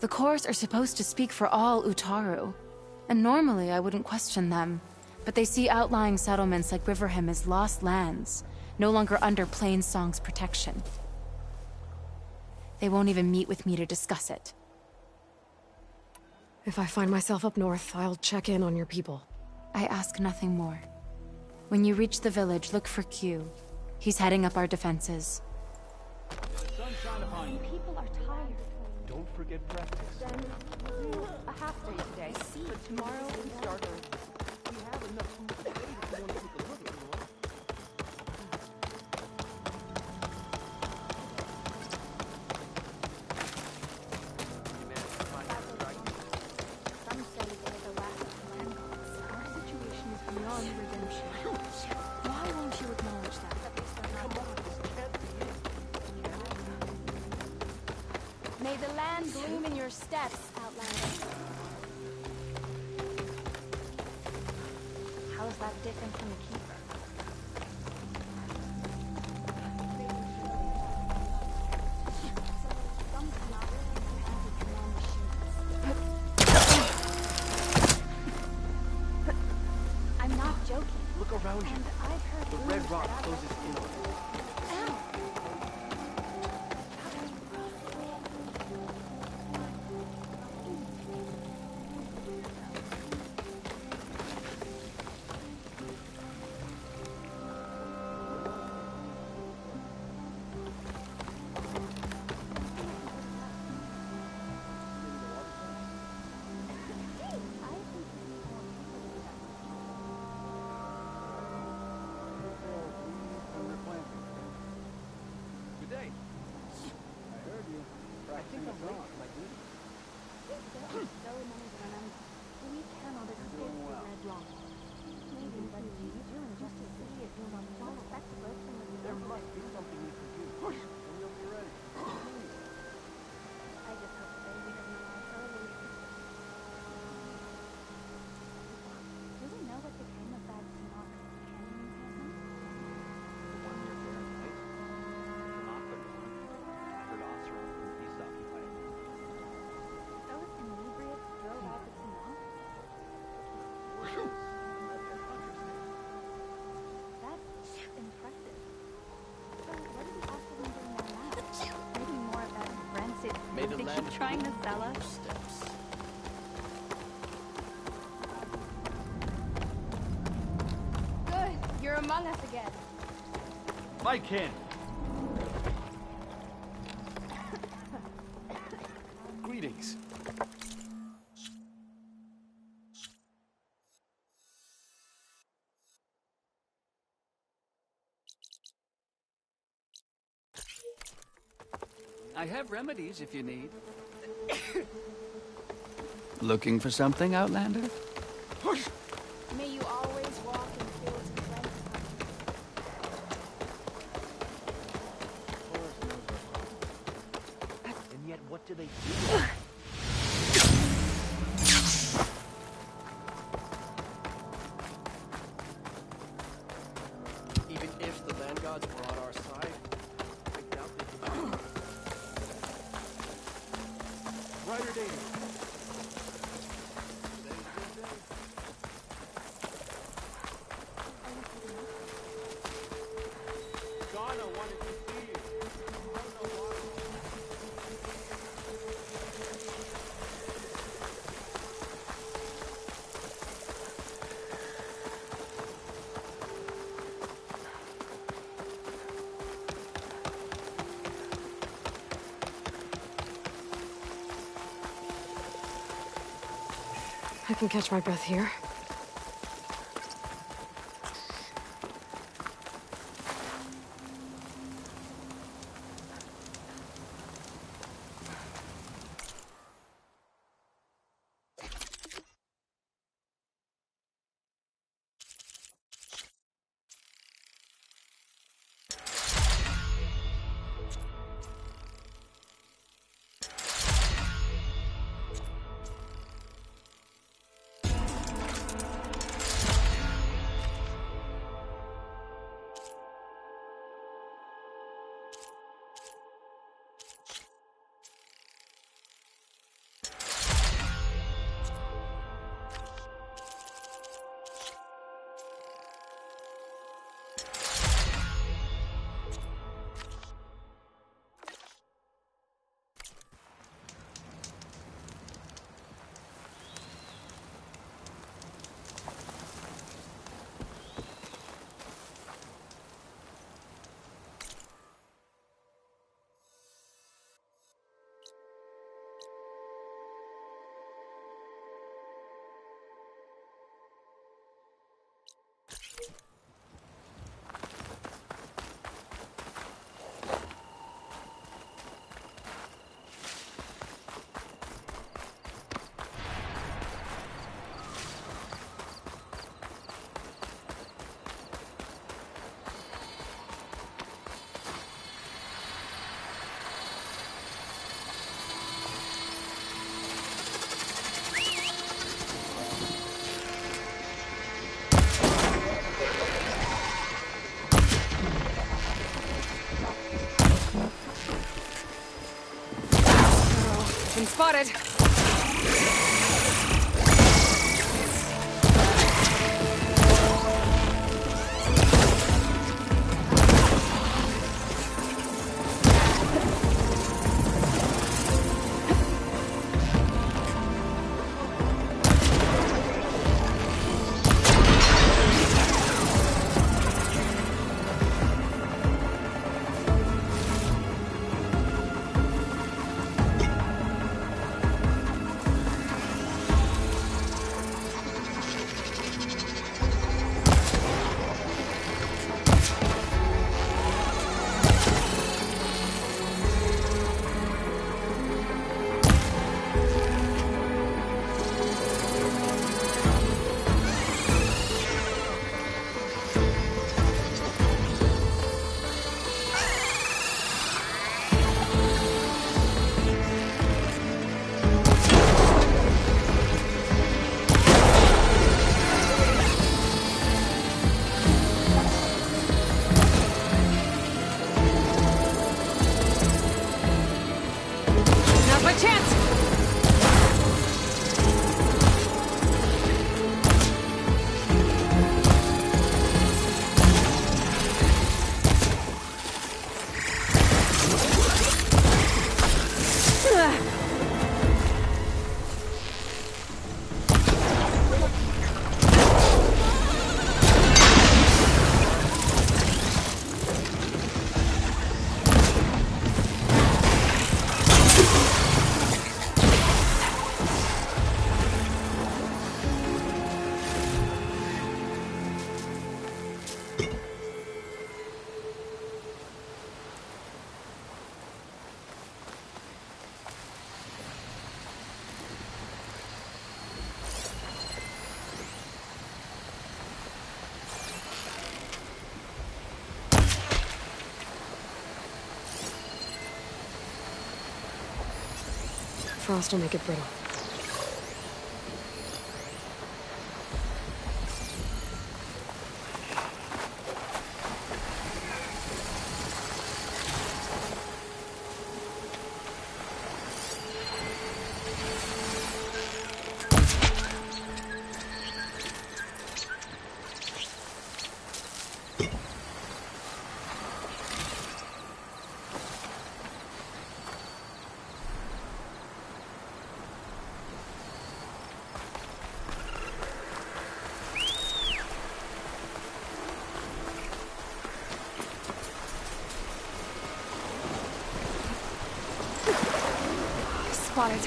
The Corps are supposed to speak for all Utaru, and normally I wouldn't question them. But they see outlying settlements like Riverhymn as lost lands, no longer under Plainsong's protection. They won't even meet with me to discuss it. If I find myself up north, I'll check in on your people. I ask nothing more. When you reach the village, look for Q. He's heading up our defenses. People are tired. Don't forget practice. Then do a half day today, but tomorrow we start early. We have enough food today if you want to take a look at it. Some say they're the last of the land gods. Our situation is beyond redemption. Why won't you acknowledge that? Come on, this can't be it. May the land bloom in your steps, Outlander. How is that different from the Keeper? I'm not joking. Look around you. And I've heard The red rock closes in on it. Ow! Good day. I heard you. I think I'm late for my duty. So many to remember. We cannot escape the red rock. Maybe but you doing just to see if you're on one effect from the There must be something we can do. And you'll be ready. I just hope they leave them alive early. Do we know what became of that Tenakth cannon encampment? The one near Baron Heights? Tanaka gone. Heard Oseram from East occupied. Those inebriates drove out the Tenakth? That's impressive. So what are the Oseram doing there now? Maybe more of that rancid May food the they land keep trying to sell us? steps. Good, you're among us again. My kin. Greetings. I have remedies if you need. Looking for something, Outlander? May you always walk in fields of plenty. And yet, what do they do? odds were on our side, I doubt they could. Brighter day. Donna wanted to see you. Don't know why. I can catch my breath here. Been spotted. Frost will make it brittle. spotted.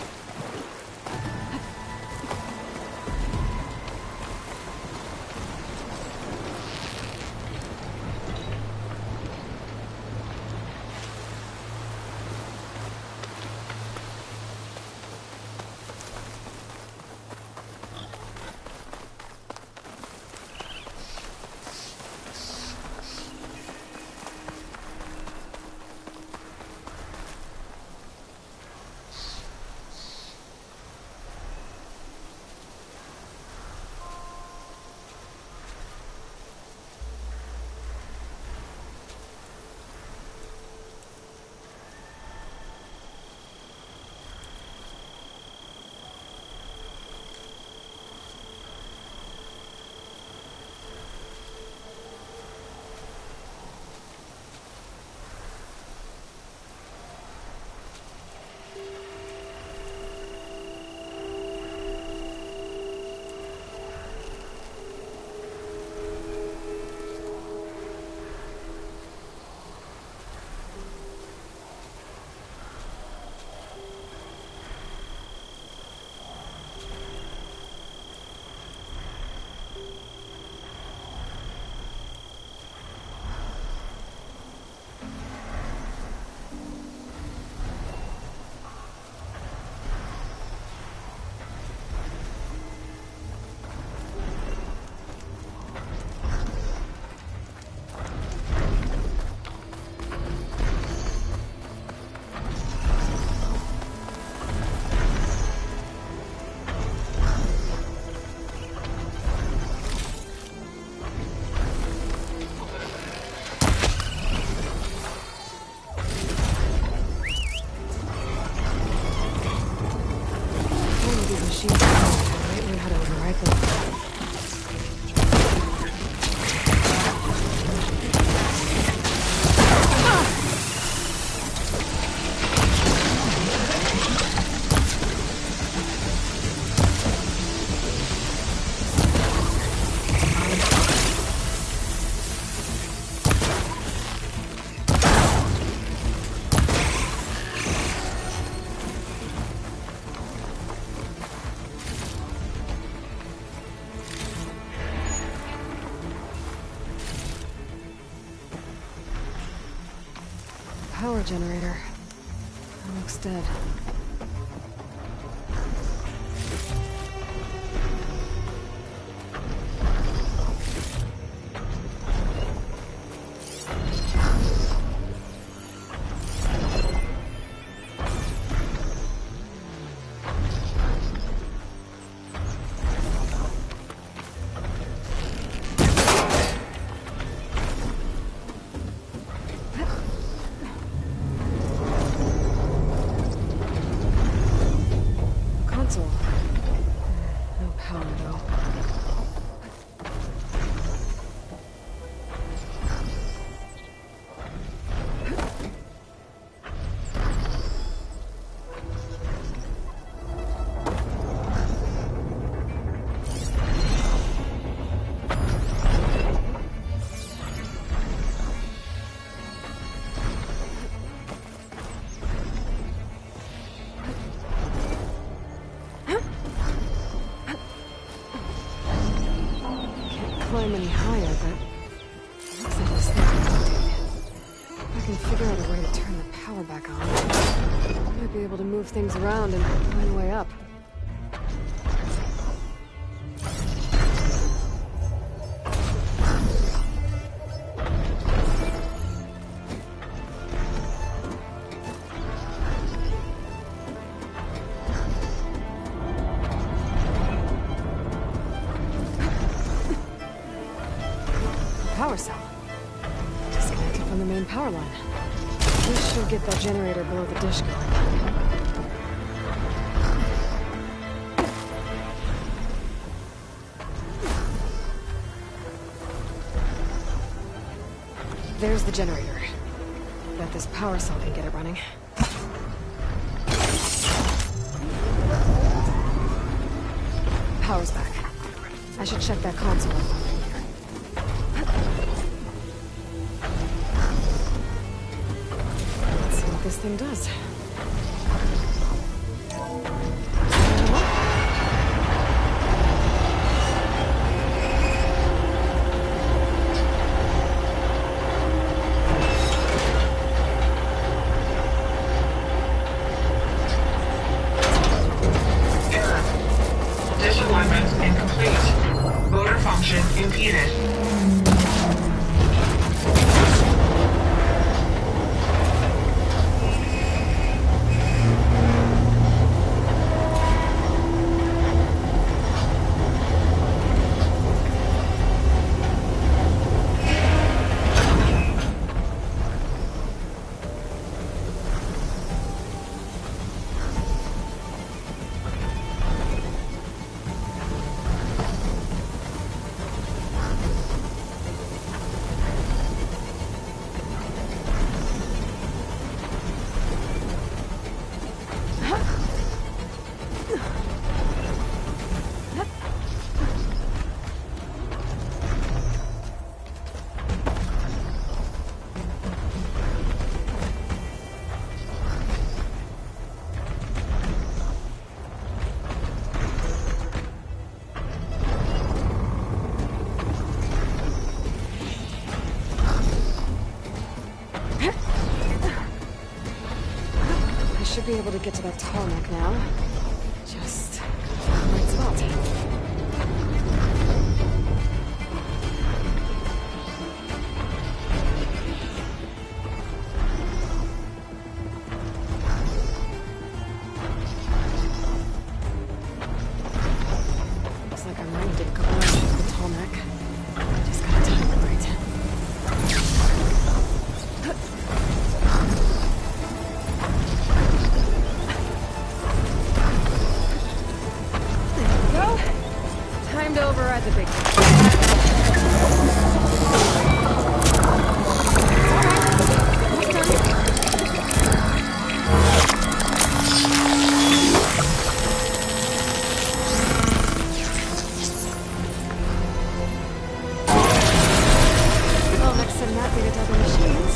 Power generator. It looks dead. No power, though. Climb any higher, but looks like this thing is if I can figure out a way to turn the power back on, I might be able to move things around and find a way up. Power cell. Disconnected from the main power line. This should get that generator below the dish going. There's the generator. Bet this power cell can get it running. Power's back. I should check that console. Let's see what this thing does. be able to get to that tarmac now. Just right spot. Looks like I'm ready to go around to the tarmac. Just gotta time it right. Time to override the big well, next to not being a double machines.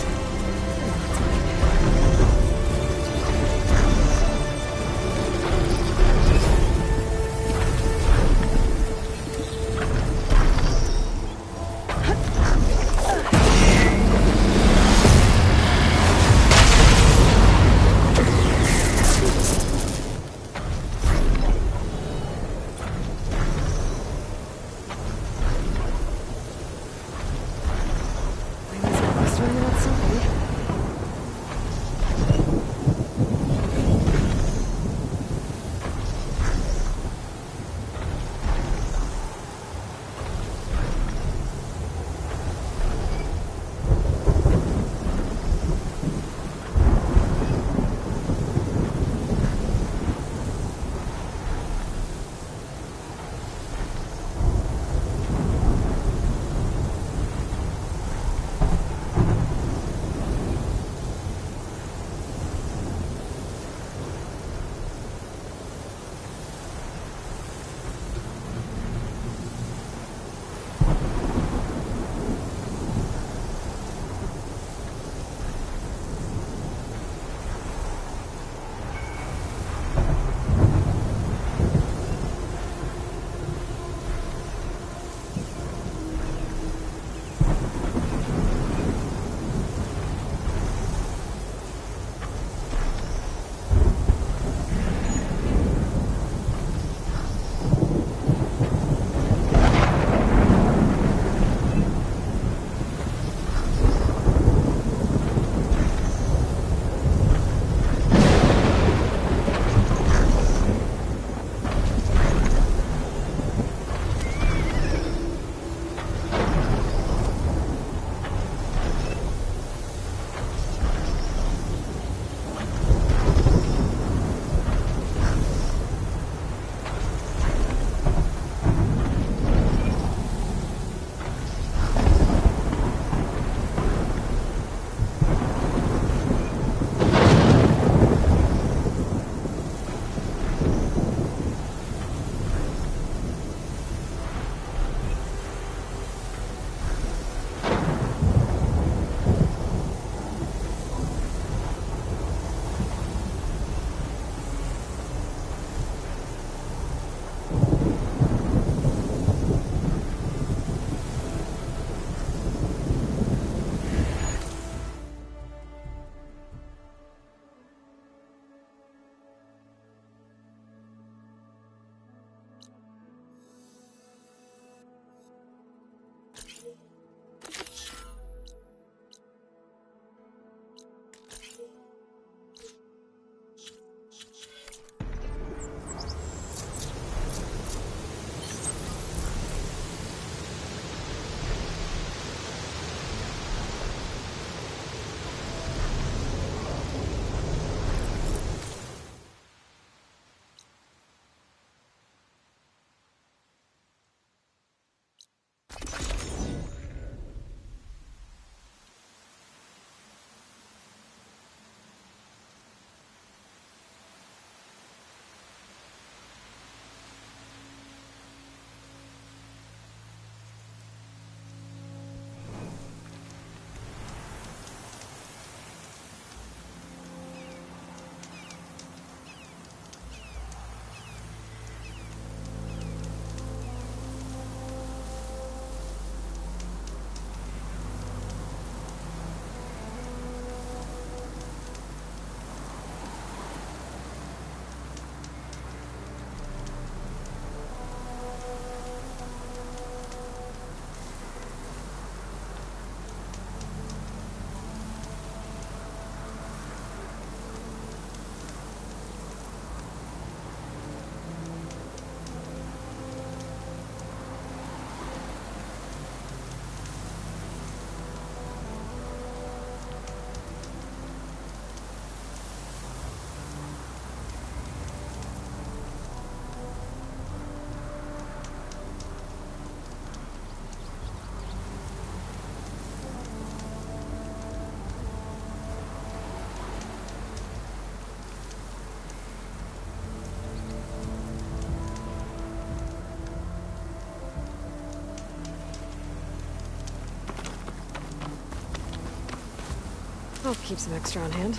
I'll keep some extra on hand.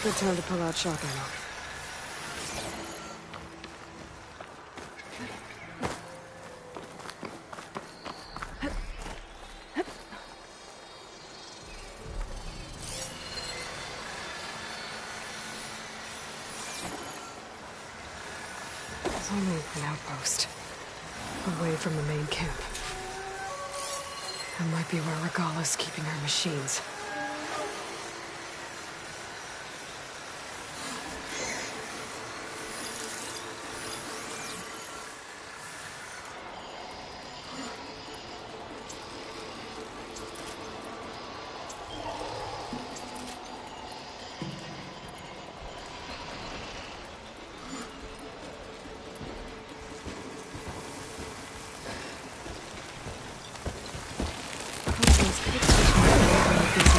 Good time to pull out shock ammo. It's only an outpost, away from the main camp. That might be where Regala's keeping her machines. These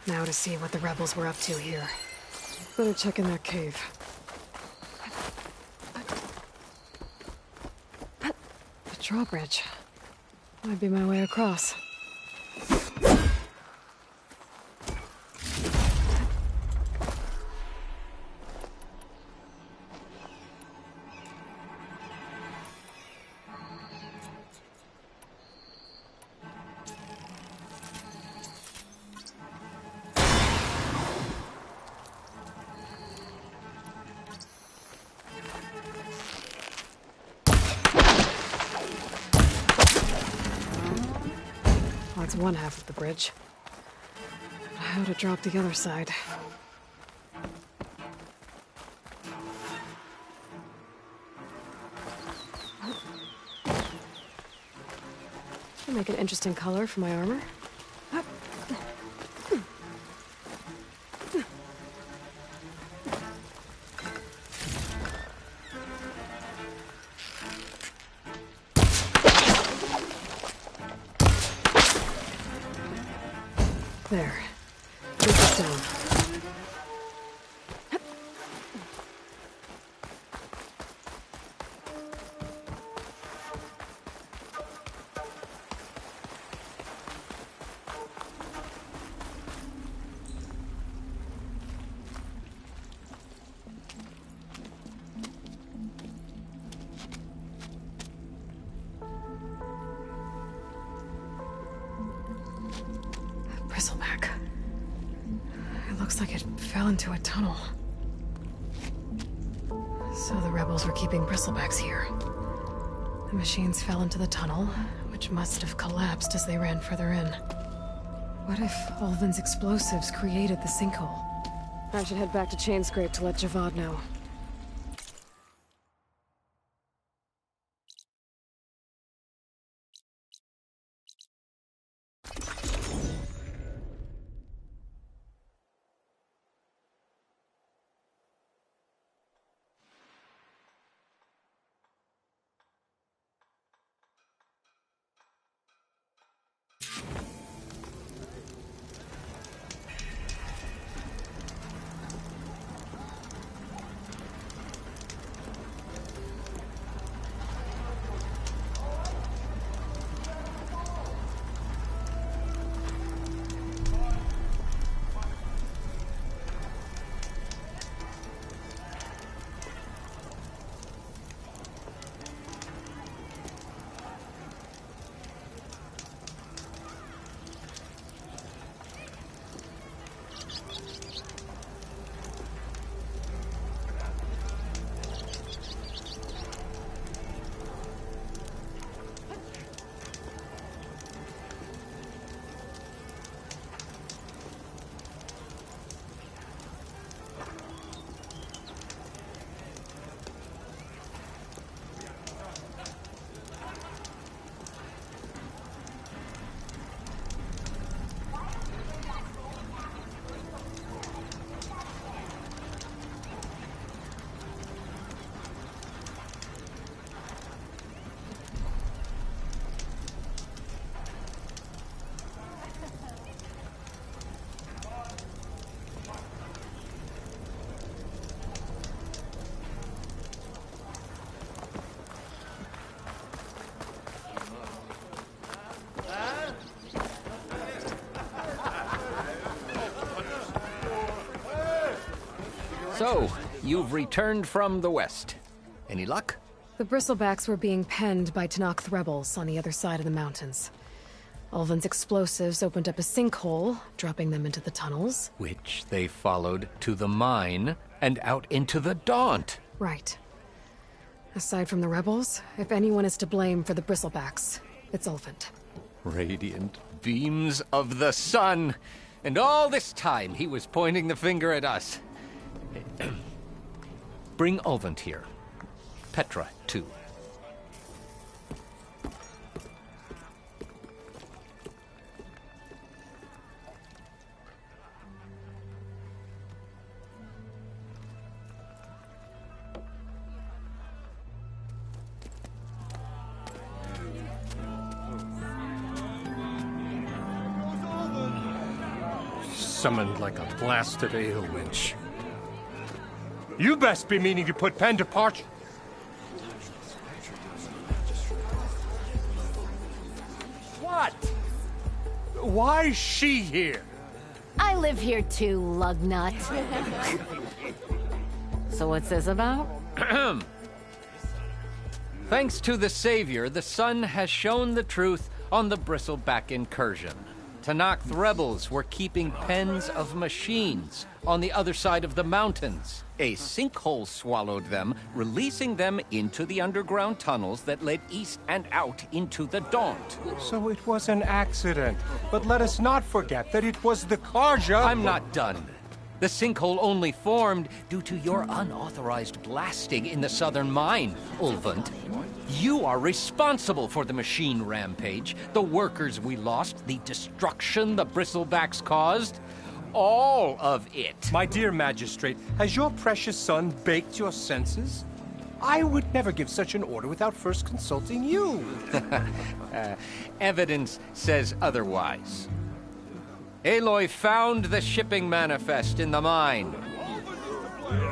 Now to see what the rebels were up to here. Better check in that cave. The drawbridge. Might be my way across. That's one half of the bridge. How to drop the other side? That'll make an interesting color for my armor. There. Keep it down. Bristleback. It looks like it fell into a tunnel. So the rebels were keeping bristlebacks here. The machines fell into the tunnel, which must have collapsed as they ran further in. What if Ulvin's explosives created the sinkhole? I should head back to Chainscrape to let Javad know. So, you've returned from the west. Any luck? The bristlebacks were being penned by Tenakth rebels on the other side of the mountains. Ulvin's explosives opened up a sinkhole, dropping them into the tunnels. Which they followed to the mine and out into the Daunt. Right. Aside from the rebels, if anyone is to blame for the bristlebacks, it's Ulvin. Radiant beams of the sun. And all this time he was pointing the finger at us. Bring Ulvin here. Petra, too. summoned like a blasted ale winch. You best be meaning to put pen to parchment. What? Why is she here? I live here too, lugnut. So what's this about? Thanks to the Savior, the sun has shown the truth on the Bristleback incursion. Tenakth rebels were keeping pens of machines on the other side of the mountains. A sinkhole swallowed them, releasing them into the underground tunnels that led east and out into the Daunt. So it was an accident. But let us not forget that it was the Carja... I'm not done. The sinkhole only formed due to your unauthorized blasting in the southern mine, Ulvund. You are responsible for the machine rampage, the workers we lost, the destruction the Bristlebacks caused. All of it. My dear magistrate, has your precious son baked your senses? I would never give such an order without first consulting you. Evidence says otherwise. Aloy found the shipping manifest in the mine.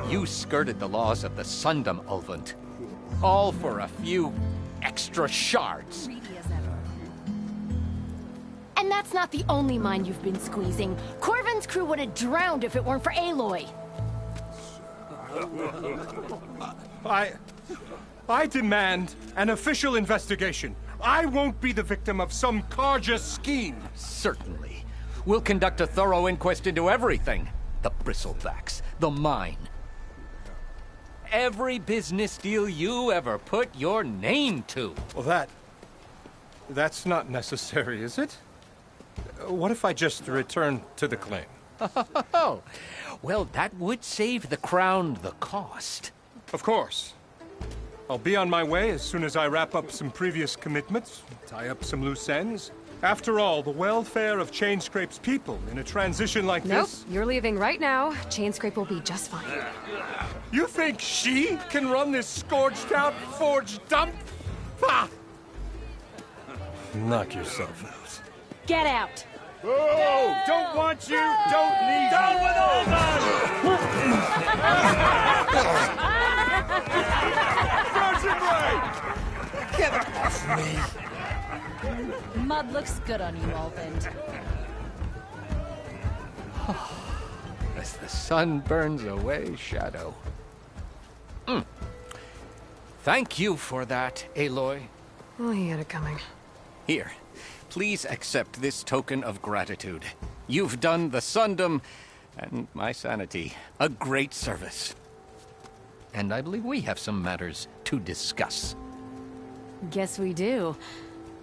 You skirted the laws of the Sundom, Ulvund. All for a few extra shards. And that's not the only mine you've been squeezing. Corvin's crew would have drowned if it weren't for Aloy. I demand an official investigation. I won't be the victim of some Carja scheme. Certainly. We'll conduct a thorough inquest into everything. The Bristlebacks, the mine. Every business deal you ever put your name to. Well, that's not necessary, is it? What if I just return to the claim? Oh, well, that would save the Crown the cost. Of course. I'll be on my way as soon as I wrap up some previous commitments, tie up some loose ends. After all, the welfare of Chainscrape's people in a transition like this... Nope, you're leaving right now. Chainscrape will be just fine. You think she can run this scorched-out forged dump? Ha! Knock yourself out. Get out! Oh, don't want you, don't need you. Down with all that! Get off me! Mud looks good on you, Ulvund. As the sun burns away shadow. Thank you for that, Aloy. Oh, he had it coming. Here, please accept this token of gratitude. You've done the Sundom and my sanity a great service. And I believe we have some matters to discuss. Guess we do.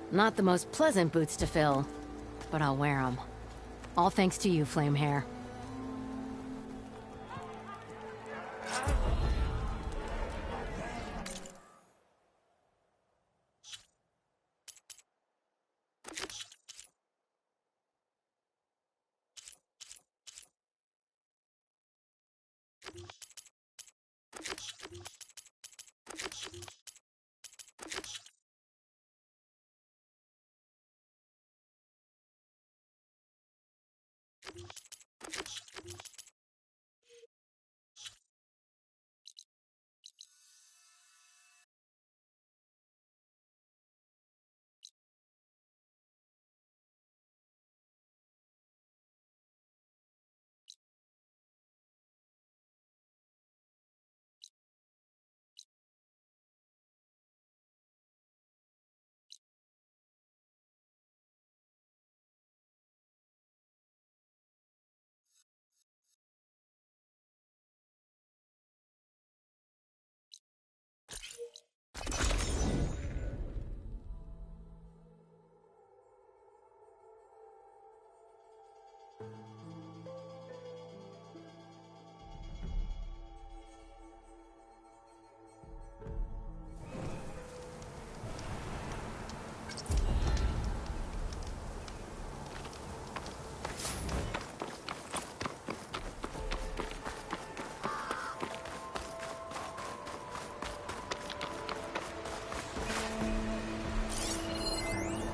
Not the most pleasant boots to fill, but I'll wear them. All thanks to you, Flamehair.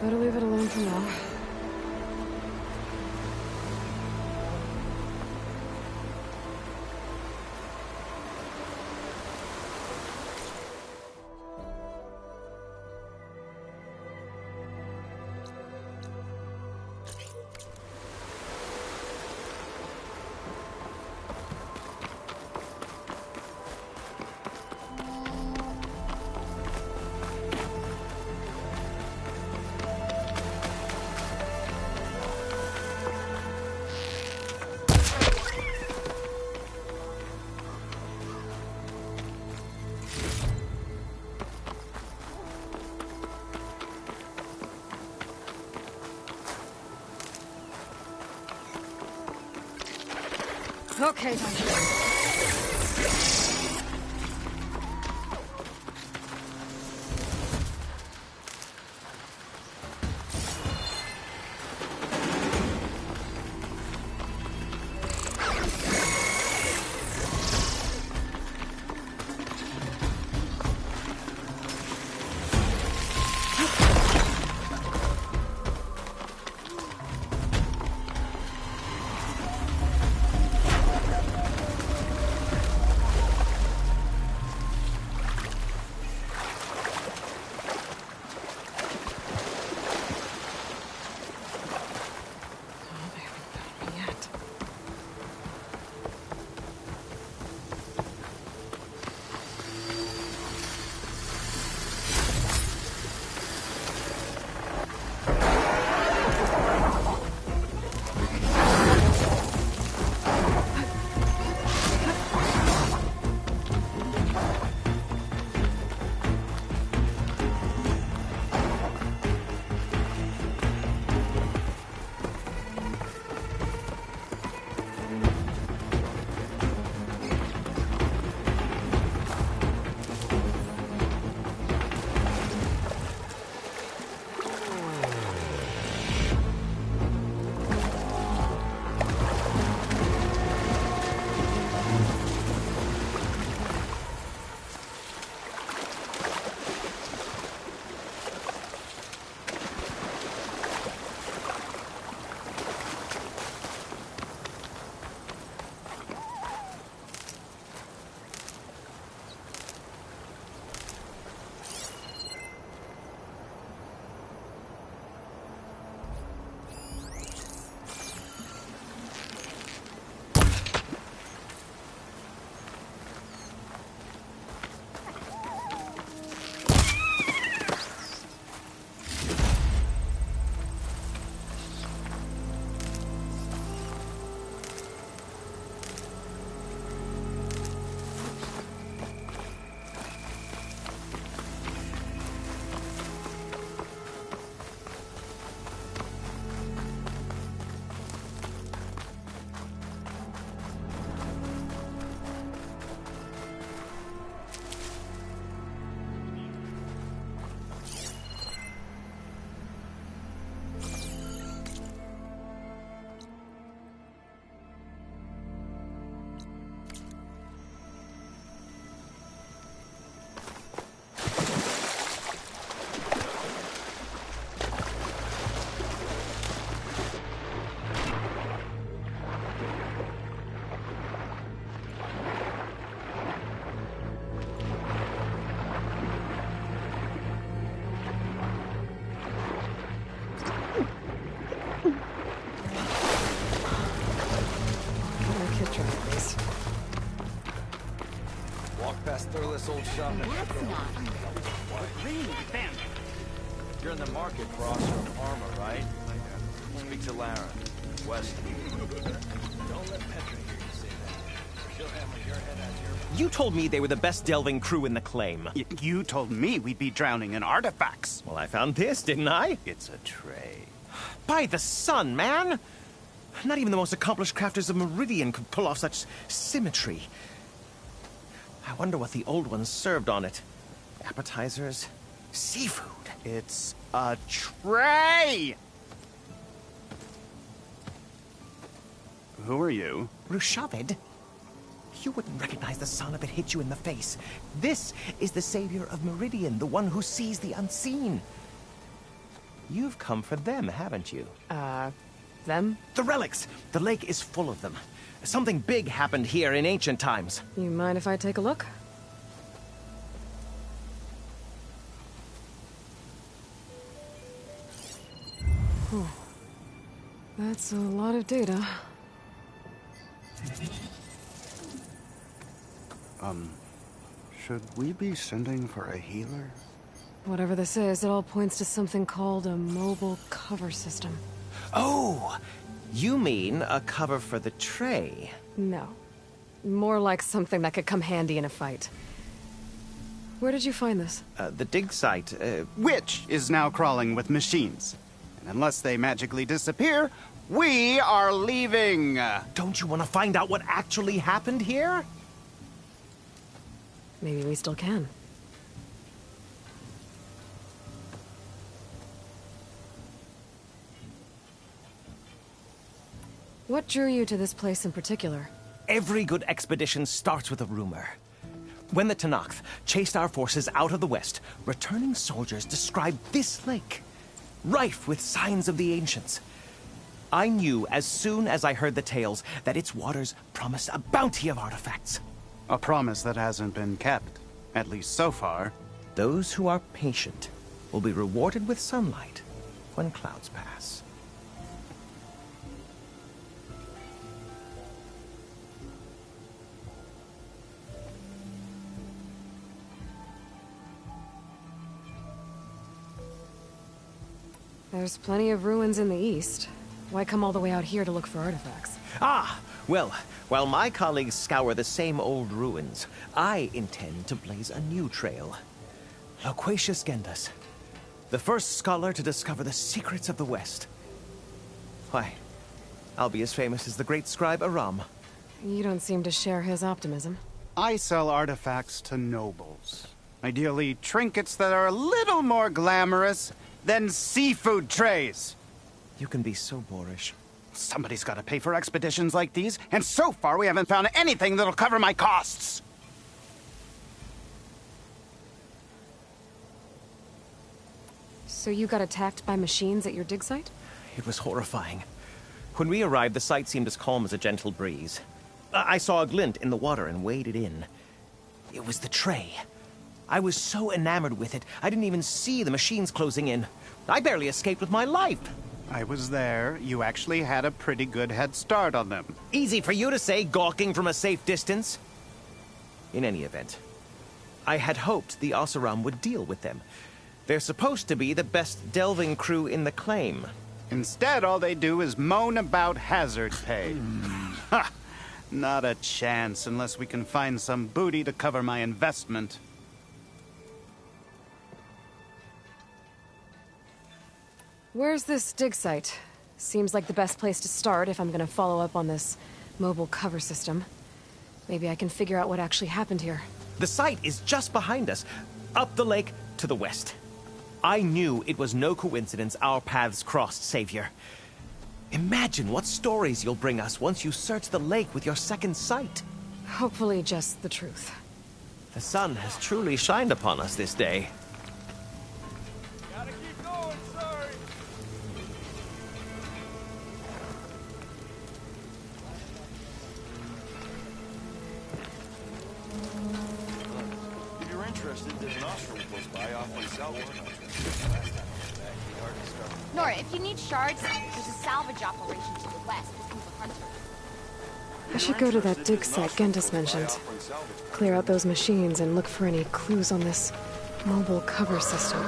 Better leave it alone for now. Okay, then. This old shop. That's not. Really? Bam. You're in the market for Oseram armor, right? Speak to Lara. West. Don't let Petra hear you say that. She'll hammer your head out your... You told me they were the best delving crew in the claim. You told me we'd be drowning in artifacts. Well, I found this, didn't I? It's a tray. By the sun, man! Not even the most accomplished crafters of Meridian could pull off such symmetry. I wonder what the old ones served on it. Appetizers? Seafood? It's a tray! Who are you? Rushavid? You wouldn't recognize the sun if it hit you in the face. This is the savior of Meridian, the one who sees the unseen. You've come for them, haven't you? Them? The relics! The lake is full of them. Something big happened here in ancient times. You mind if I take a look? Whew. That's a lot of data. Should we be sending for a healer? Whatever this is, it all points to something called a mobile cover system. Oh! You mean a cover for the tray? No. More like something that could come handy in a fight. Where did you find this? The dig site, Which is now crawling with machines. And unless they magically disappear, We are leaving! Don't you want to find out what actually happened here? Maybe we still can. What drew you to this place in particular? Every good expedition starts with a rumor. When the Tenakth chased our forces out of the west, returning soldiers described this lake, rife with signs of the ancients. I knew as soon as I heard the tales that its waters promised a bounty of artifacts. A promise that hasn't been kept, at least so far. Those who are patient will be rewarded with sunlight when clouds pass. There's plenty of ruins in the east. Why come all the way out here to look for artifacts? Ah! Well, while my colleagues scour the same old ruins, I intend to blaze a new trail. Loquacious Gendas, the first scholar to discover the secrets of the West. Why, I'll be as famous as the great scribe Aram. You don't seem to share his optimism. I sell artifacts to nobles. Ideally, trinkets that are a little more glamorous than seafood trays. You can be so boorish. Somebody's got to pay for expeditions like these, and so far we haven't found anything that'll cover my costs. So you got attacked by machines at your dig site? It was horrifying. When we arrived, the site seemed as calm as a gentle breeze. I saw a glint in the water and waded in. It was the tray. I was so enamored with it, I didn't even see the machines closing in. I barely escaped with my life. I was there. You actually had a pretty good head start on them. Easy for you to say, gawking from a safe distance. In any event, I had hoped the Oseram would deal with them. They're supposed to be the best delving crew in the claim. Instead, all they do is moan about hazard pay. Ha! Not a chance unless we can find some booty to cover my investment. Where's this dig site? Seems like the best place to start if I'm gonna follow up on this mobile cover system. Maybe I can figure out what actually happened here. The site is just behind us, up the lake to the west. I knew it was no coincidence our paths crossed, Savior. Imagine what stories you'll bring us once you search the lake with your second sight. Hopefully just the truth. The sun has truly shined upon us this day. Gotta keep going, sorry. If you're interested, there's an ostrom close by off my salvage. Nora, if you need shards, there's a salvage operation to the west with the hunter. I should go to that dig site Gendas mentioned. Clear out those machines and look for any clues on this mobile cover system.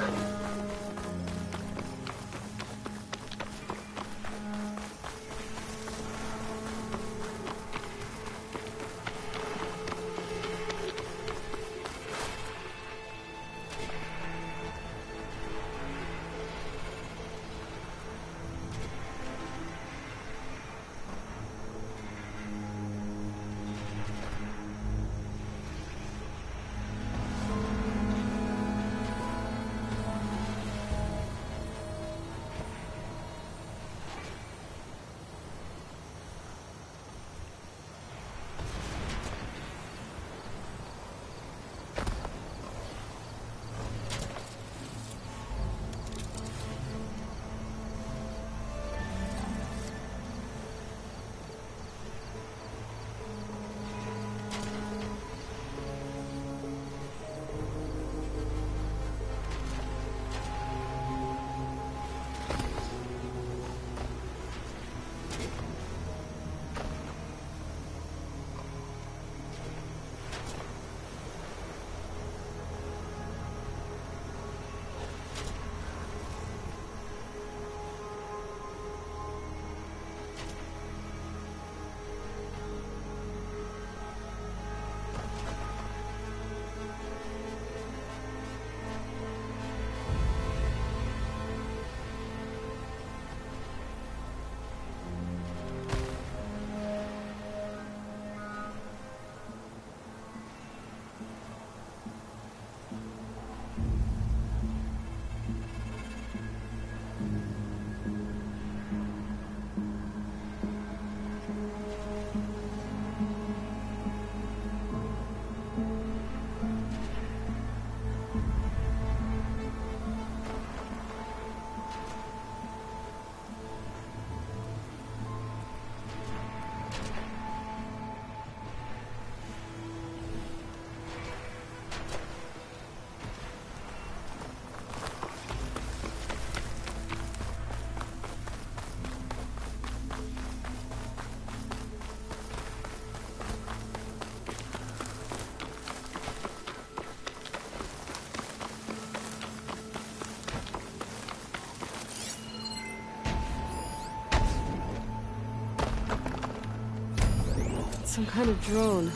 Some kind of drone.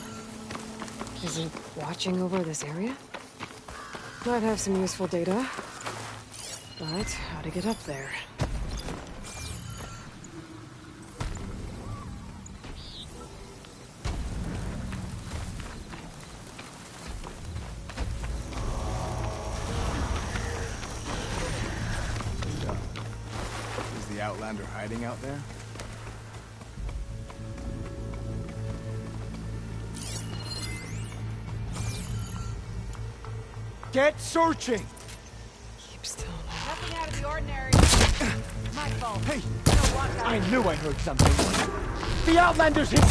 Is it watching over this area? Might have some useful data. But how to get up there? Is the Outlander hiding out there? Get searching! Keep still. Nothing out of the ordinary. My fault. Hey! I knew I heard something. The Outlander's here! The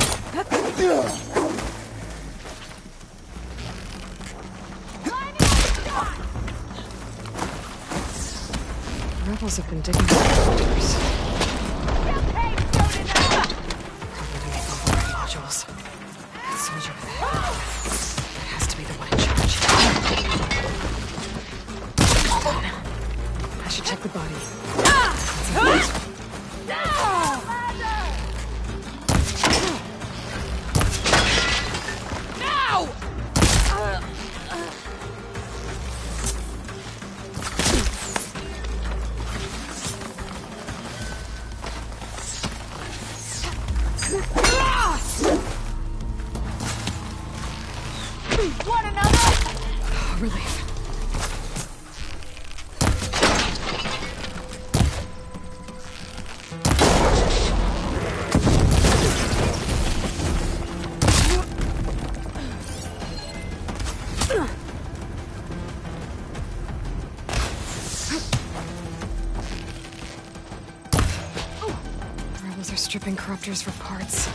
rebels have been digging shelters. Probably to make override modules. That soldier with the head. That has to be the one in charge. I should check the body. One another! Relief. The rebels are stripping corruptors for parts.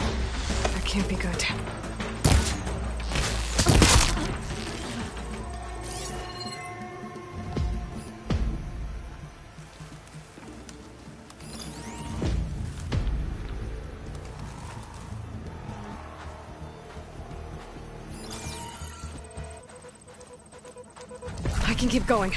That can't be good. I can keep going.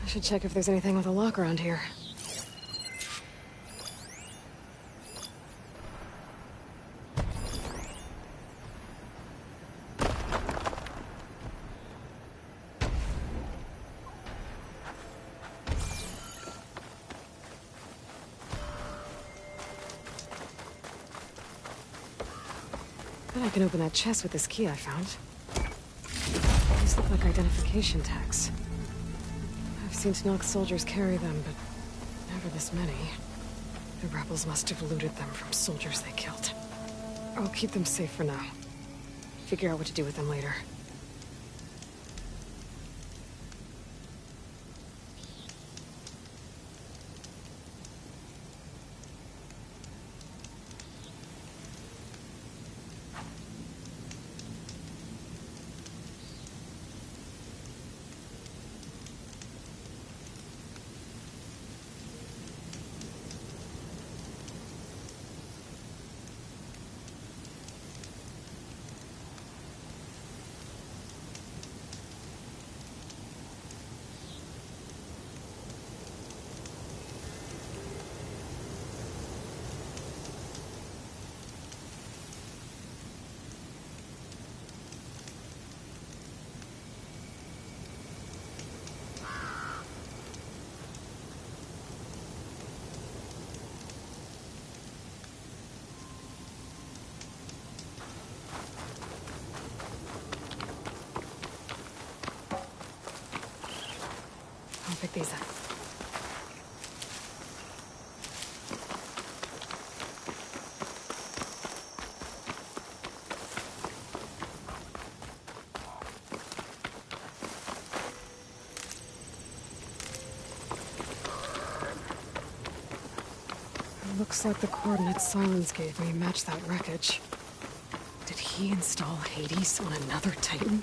I should check if there's anything with a lock around here. Bet I can open that chest with this key I found. These look like identification tags. I've seen Tenakth soldiers carry them, but never this many. The rebels must have looted them from soldiers they killed. I'll keep them safe for now. Figure out what to do with them later. these in. Looks like the coordinates Silence gave me match that wreckage. Did he install Hades on another Titan?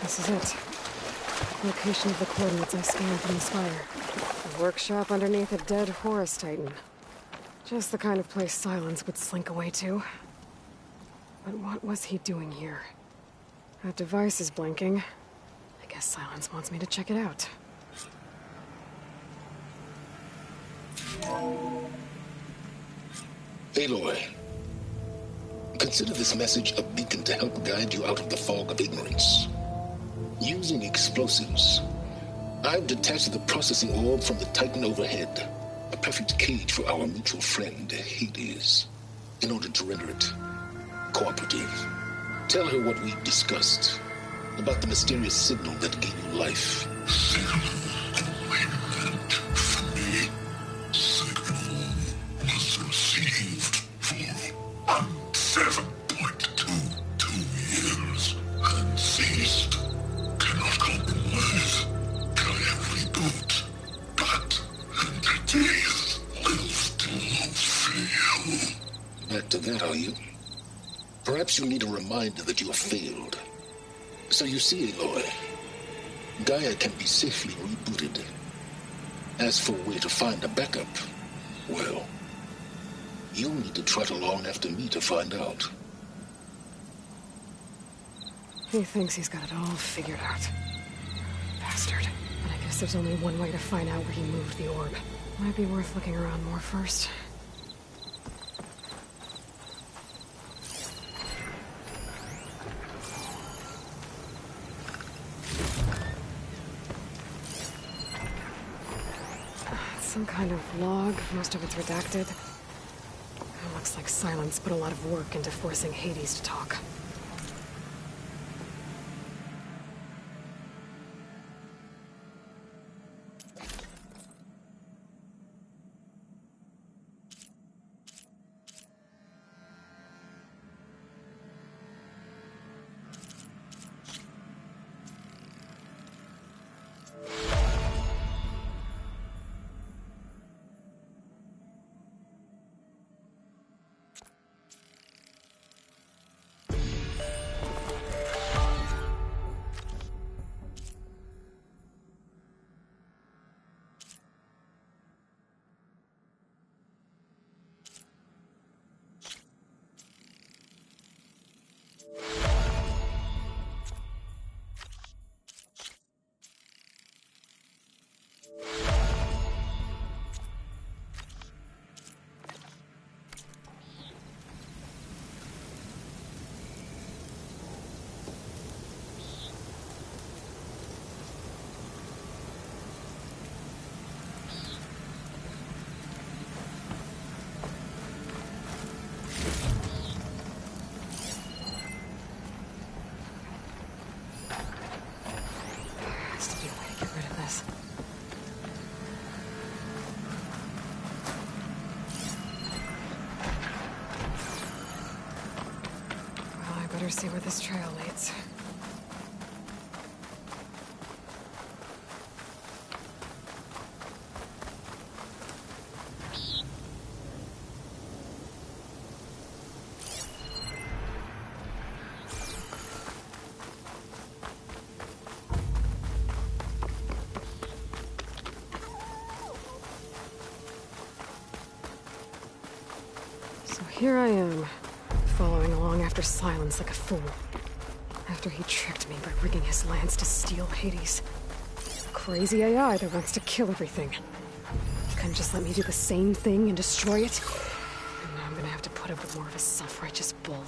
This is it. Location of the coordinates I scanned from the spire. A workshop underneath a dead Horus Titan. Just the kind of place Silence would slink away to. But what was he doing here? That device is blinking. I guess Silence wants me to check it out. Aloy, consider this message a beacon to help guide you out of the fog of ignorance. Using explosives, I've detached the processing orb from the Titan overhead, a perfect cage for our mutual friend, Hades, in order to render it cooperative. Tell her what we've discussed about the mysterious signal that gave you life. Back to that, are you? Perhaps you need a reminder that you have failed. So you see, Aloy, Gaia can be safely rebooted. As for where to find a backup, well, you'll need to trot along after me to find out. He thinks he's got it all figured out. Bastard. But I guess there's only one way to find out where he moved the orb. Might be worth looking around more first. Some kind of log, most of it's redacted. It looks like Silence put a lot of work into forcing Hades to talk. See where this trail leads. here I am, following along after Silence like a fool. After he tricked me by rigging his lance to steal Hades. Crazy AI that wants to kill everything. Couldn't just let me do the same thing and destroy it? And now I'm gonna have to put up with more of his self-righteous bull.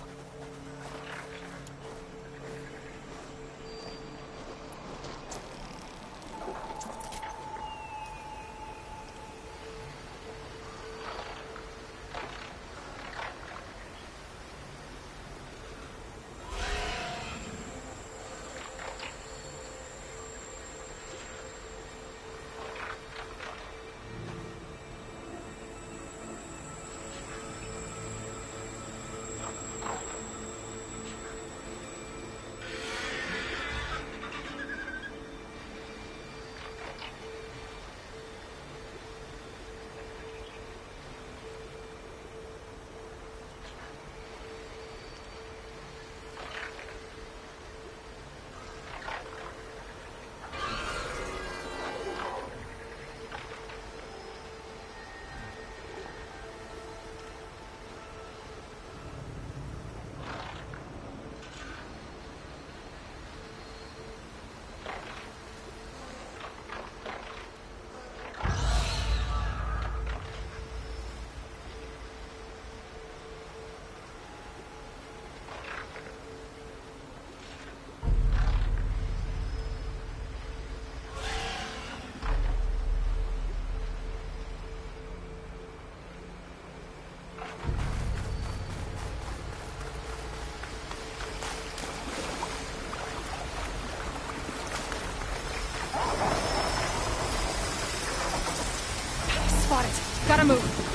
Gotta move.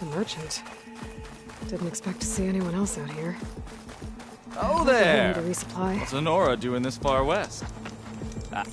The merchant. Didn't expect to see anyone else out here. Oh They're there! willing to resupply. What's Honora doing this far west? Ah.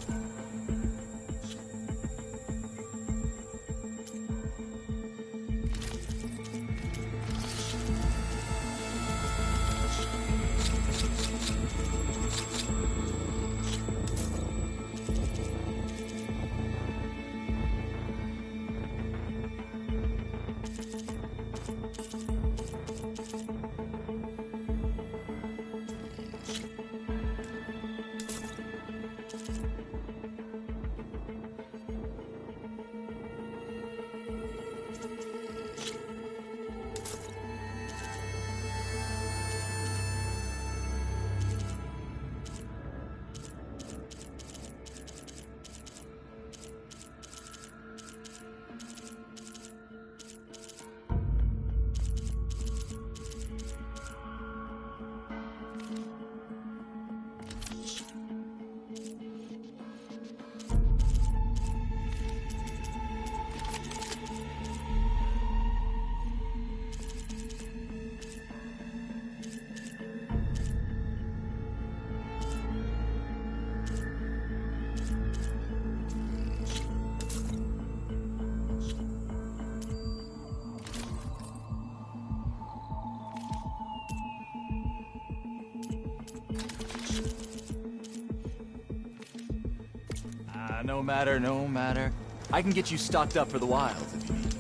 No matter. I can get you stocked up for the wilds if you need.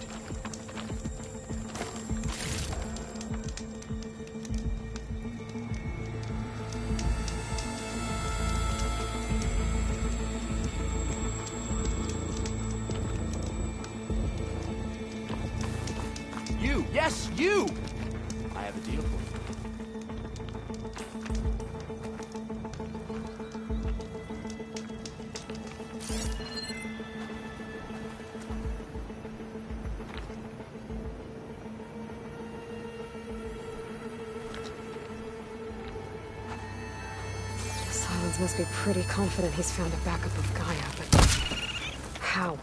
You! Yes, you! I have a deal for you. Silence must be pretty confident he's found a backup of Gaia, but how?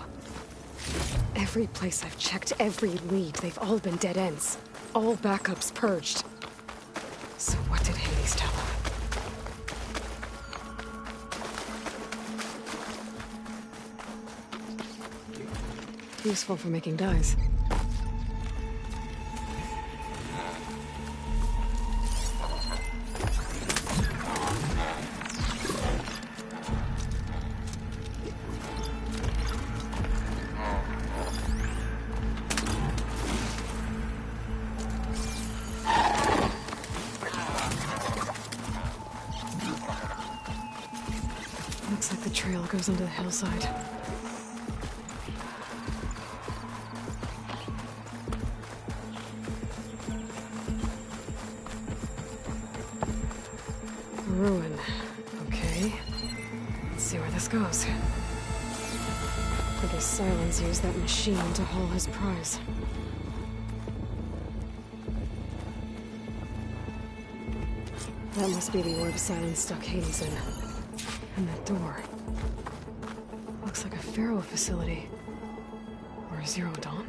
Every place I've checked, every lead, they've all been dead ends. All backups purged. So what did Hades tell him? Useful for making dyes. Looks like the trail goes into the hillside. A ruin. Okay. Let's see where this goes. I guess Silence used that machine to haul his prize. That must be the orb Silence stuck Hades in. And that door. Looks like a Pharaoh facility. Or a Zero Dawn?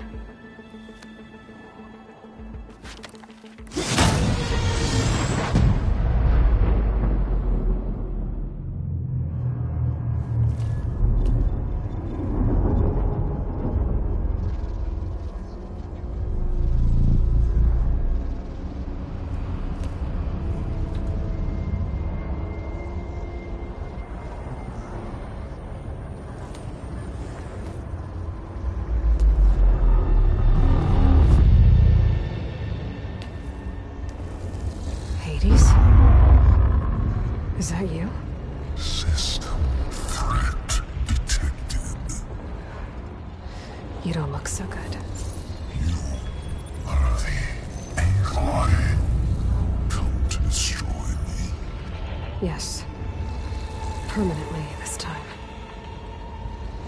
Is that you? System threat detected. You don't look so good. You are the Aloy. Come to destroy me. Yes. Permanently this time.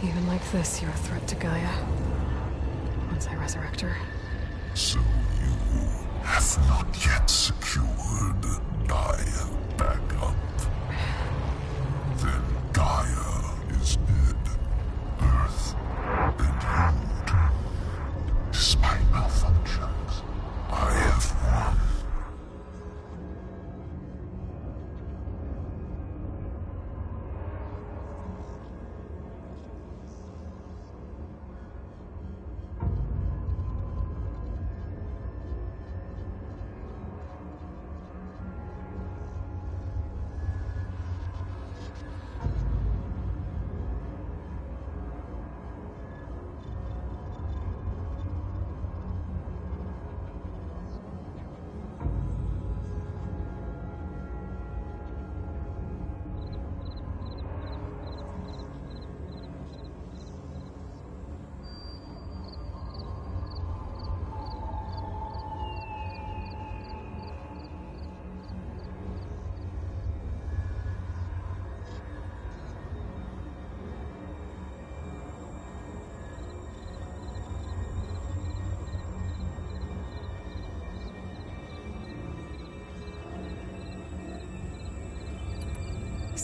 Even like this, you're a threat to Gaia. Once I resurrect her. So you have not yet secured Gaia back up. Then Gaia is dead. Earth and you, despite malfunction,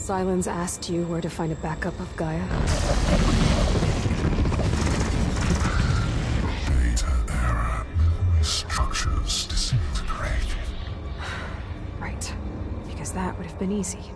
Sylens asked you where to find a backup of Gaia? Data error. Structures disintegrate. Right. Because that would have been easy.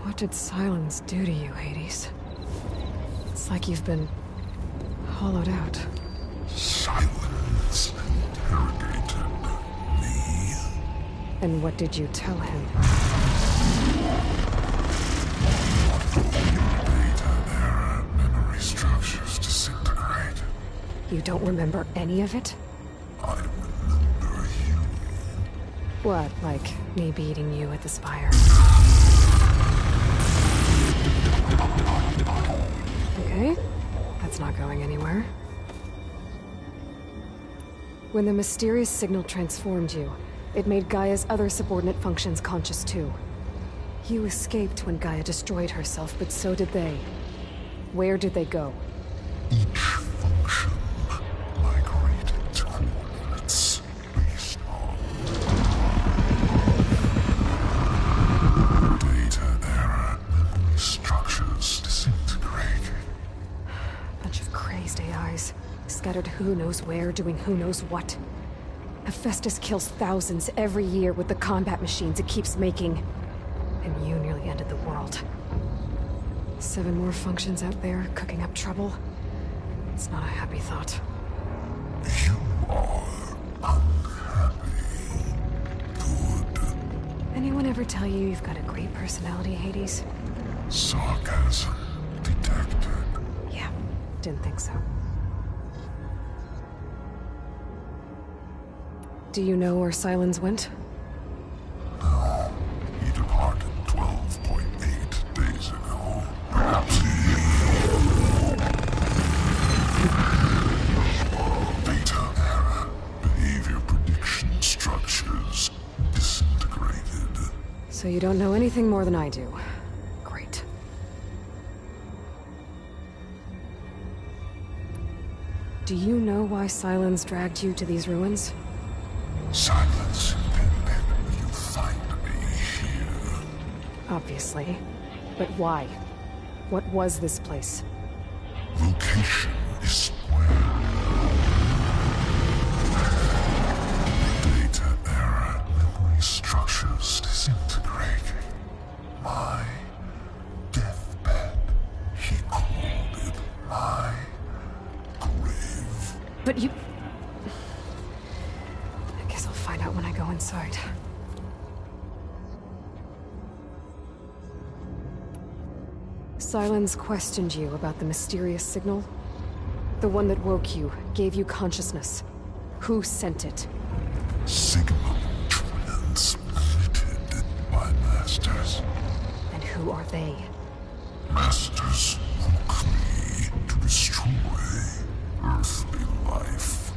What did Sylens do to you, Hades? It's like you've been hollowed out. Sylens interrogated me. And what did you tell him? Data error. Memory structures disintegrate. You don't remember any of it? I remember you. What, like me beating you at the Spire? Okay, that's not going anywhere. When the mysterious signal transformed you, it made Gaia's other subordinate functions conscious too. You escaped when Gaia destroyed herself, but so did they. Where did they go? Each function migrated to coordinates based on data error. Memory structures disintegrate. Bunch of crazed AIs, scattered who knows where, doing who knows what. Hephaestus kills thousands every year with the combat machines it keeps making. And you nearly ended the world. 7 more functions out there, cooking up trouble. It's not a happy thought. You are unhappy. Good. Anyone ever tell you you've got a great personality, Hades? Sarcasm detected. Yeah, didn't think so. Do you know where Sylens went? No. He departed 12.8 days ago. Perhaps Data error. Behavior prediction structures disintegrated. So you don't know anything more than I do. Great. Do you know why Sylens dragged you to these ruins? Silence intended you find me here. Obviously. But why? What was this place? Location is square. Data error. Memory structures disintegrating. My deathbed. He called it my grave. But you... I guess I'll find out when I go inside. Sylens questioned you about the mysterious signal? The one that woke you, gave you consciousness. Who sent it? Signal transmitted by masters. And who are they? Masters woke me to destroy earthly life.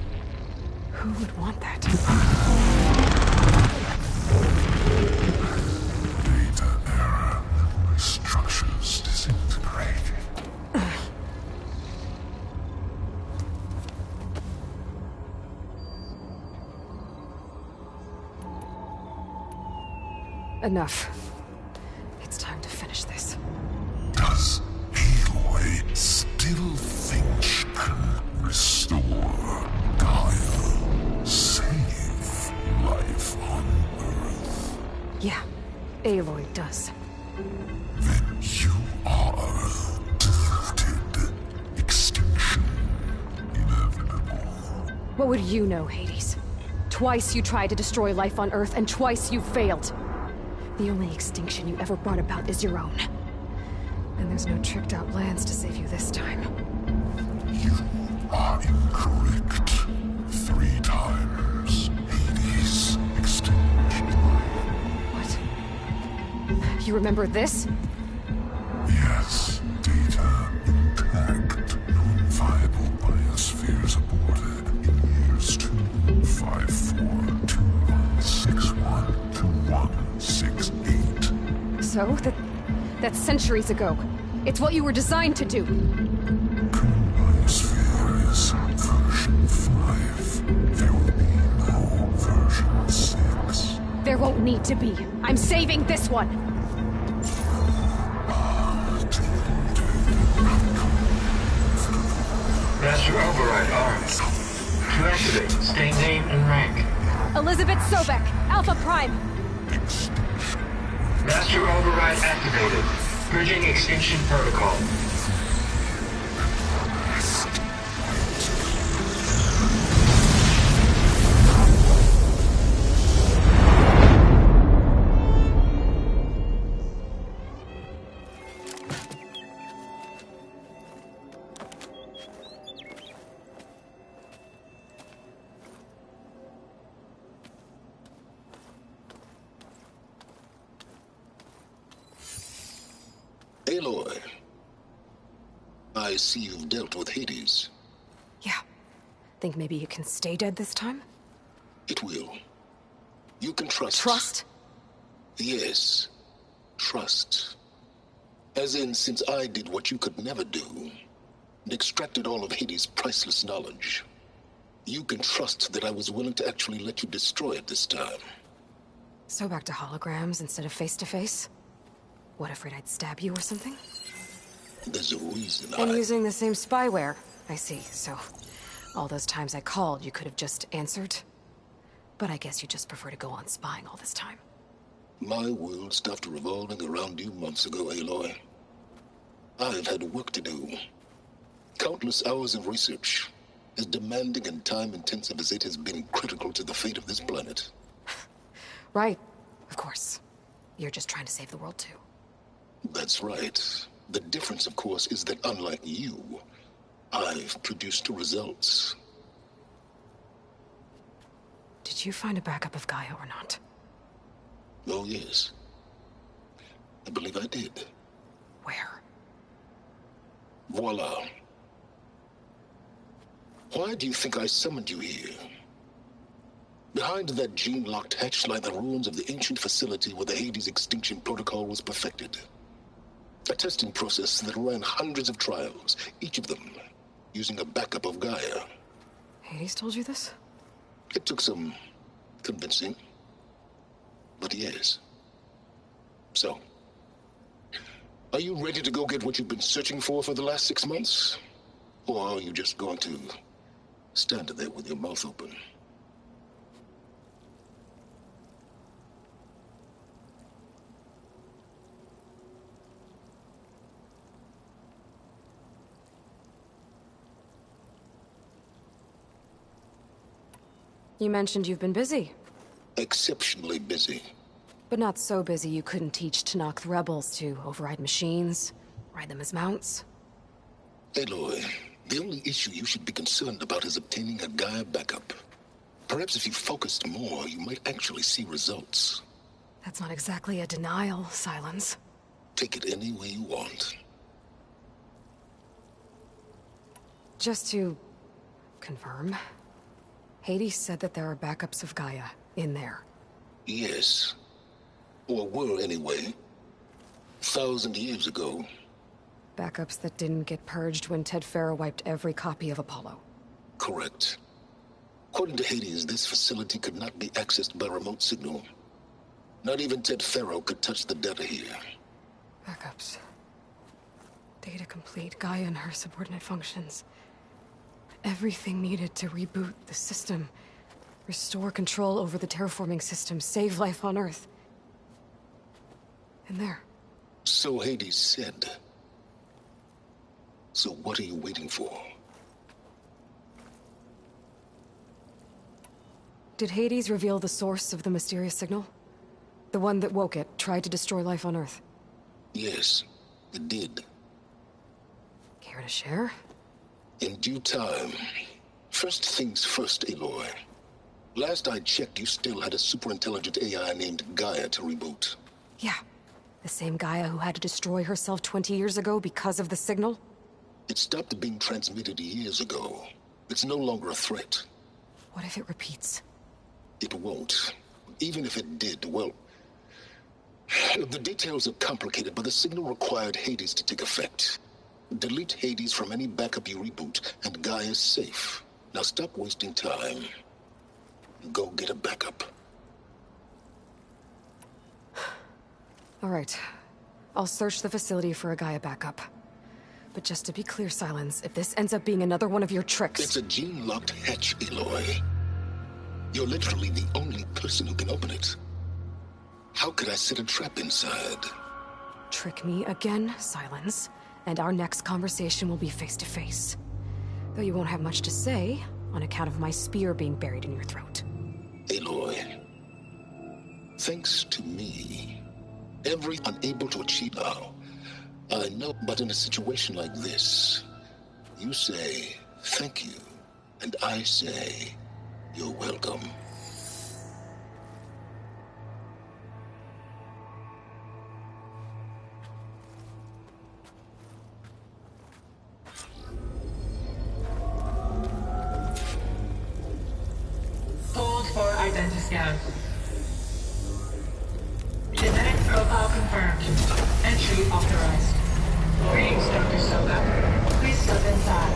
Who would want that? Data error. Memory structures disintegrating. Enough. It's time to finish this. Does Aloy still think she can restore Gaia? Save life on Earth? Yeah, Aloy does. Then you are defeated. Extinction inevitable. What would you know, Hades? Twice you tried to destroy life on Earth, and twice you failed. The only extinction you ever brought about is your own. And there's no tricked-out plans to save you this time. You are incorrect. 3 times. Hades extinct. What? You remember this? Yes. Data intact. Non-viable biospheres aborted in years 25421612168. So? That's centuries ago. It's what you were designed to do. Biosphere is version 5. There will be no version 6. There won't need to be. I'm saving this one. Master Override armed. To activate, state name and rank. Elizabeth Sobek, Alpha Prime. Master Override activated. Bridging extinction protocol. Aloy, I see you've dealt with Hades. Yeah. Think maybe you can stay dead this time? It will. You can trust. Trust? Yes. Trust. As in, since I did what you could never do, and extracted all of Hades' priceless knowledge, you can trust that I was willing to actually let you destroy it this time. So back to holograms instead of face-to-face? What, afraid I'd stab you or something? There's a reason And using the same spyware. I see, so... all those times I called, you could have just answered? But I guess you just prefer to go on spying all this time. My world stopped revolving around you months ago, Aloy. I've had work to do. Countless hours of research, as demanding and time-intensive as it has been critical to the fate of this planet. Right, of course. You're just trying to save the world, too. That's right. The difference, of course, is that unlike you, I've produced results. Did you find a backup of Gaia or not? Oh, yes. I believe I did. Where? Voila. Why do you think I summoned you here? Behind that gene-locked hatch lie the ruins of the ancient facility where the Hades extinction protocol was perfected. A testing process that ran hundreds of trials, each of them using a backup of Gaia. Hades told you this? It took some convincing, but yes. So, are you ready to go get what you've been searching for the last 6 months? Or are you just going to stand there with your mouth open? You mentioned you've been busy. Exceptionally busy. But not so busy you couldn't teach Tenakth rebels to override machines, ride them as mounts. Aloy, the only issue you should be concerned about is obtaining a Gaia backup. Perhaps if you focused more, you might actually see results. That's not exactly a denial, Silence. Take it any way you want. Just to confirm, Hades said that there are backups of Gaia in there. Yes. Or were, anyway. 1,000 years ago. Backups that didn't get purged when Ted Faro wiped every copy of Apollo. Correct. According to Hades, this facility could not be accessed by remote signal. Not even Ted Faro could touch the data here. Backups. Data complete, Gaia and her subordinate functions. Everything needed to reboot the system. Restore control over the terraforming system, save life on Earth. And there. So Hades said. So what are you waiting for? Did Hades reveal the source of the mysterious signal? The one that woke it, tried to destroy life on Earth? Yes, it did. Care to share? In due time. First things first, Aloy. Last I checked, you still had a superintelligent AI named Gaia to reboot. Yeah. The same Gaia who had to destroy herself 20 years ago because of the signal? It stopped being transmitted years ago. It's no longer a threat. What if it repeats? It won't. Even if it did, well... The details are complicated, but the signal required Hades to take effect. Delete Hades from any backup you reboot, and Gaia's safe. Now stop wasting time. Go get a backup. All right. I'll search the facility for a Gaia backup. But just to be clear, Silence, if this ends up being another one of your tricks... It's a gene-locked hatch, Aloy. You're literally the only person who can open it. How could I set a trap inside? Trick me again, Silence, and our next conversation will be face-to-face. Though you won't have much to say, on account of my spear being buried in your throat. Aloy, thanks to me, every unable to achieve now. I know, but in a situation like this, you say thank you, and I say you're welcome. Hold for identiscan. Genetic profile confirmed. Entry authorized. Greetings, Dr. Soga. Please step inside.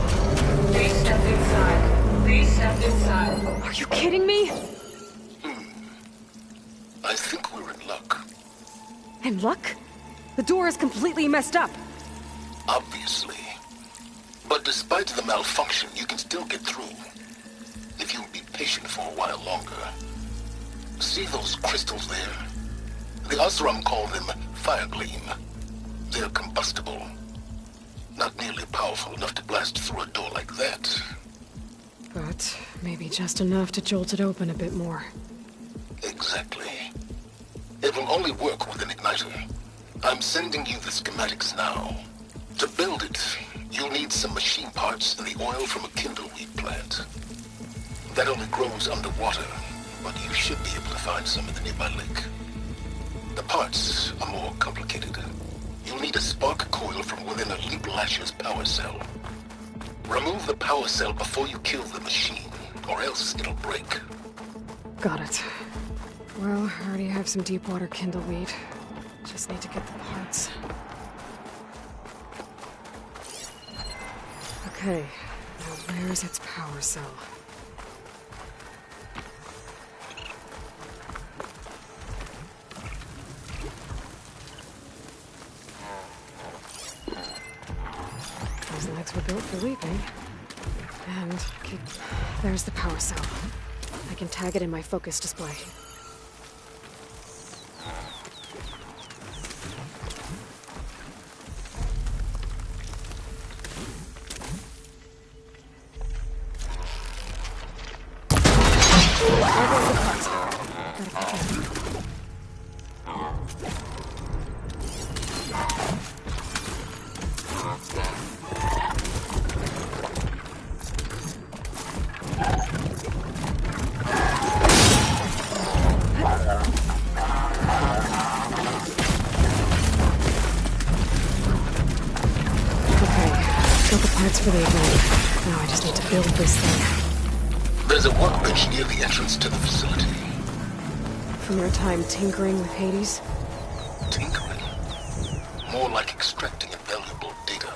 Please step inside. Please step inside. Are you kidding me? I think we're in luck. In luck? The door is completely messed up. Obviously. But despite the malfunction, you can still get through. If you'll be patient for a while longer. See those crystals there? The Oseram call them fire gleam. They're combustible. Not nearly powerful enough to blast through a door like that. But maybe just enough to jolt it open a bit more. Exactly. It will only work with an igniter. I'm sending you the schematics now. To build it, you'll need some machine parts and the oil from a kindleweed plant. That only grows underwater, but you should be able to find some in the nearby lake. The parts are more complicated. You'll need a spark coil from within a Leap Lasher's power cell. Remove the power cell before you kill the machine, or else it'll break. Got it. Well, I already have some deep water kindleweed. Just need to get the parts. Okay, now where's its power cell? Those legs were built for leaping. And there's the power cell. I can tag it in my focus display. For the igniter. Now I just need to build this thing. There's a workbench near the entrance to the facility. From your time tinkering with Hades? Tinkering? More like extracting invaluable data.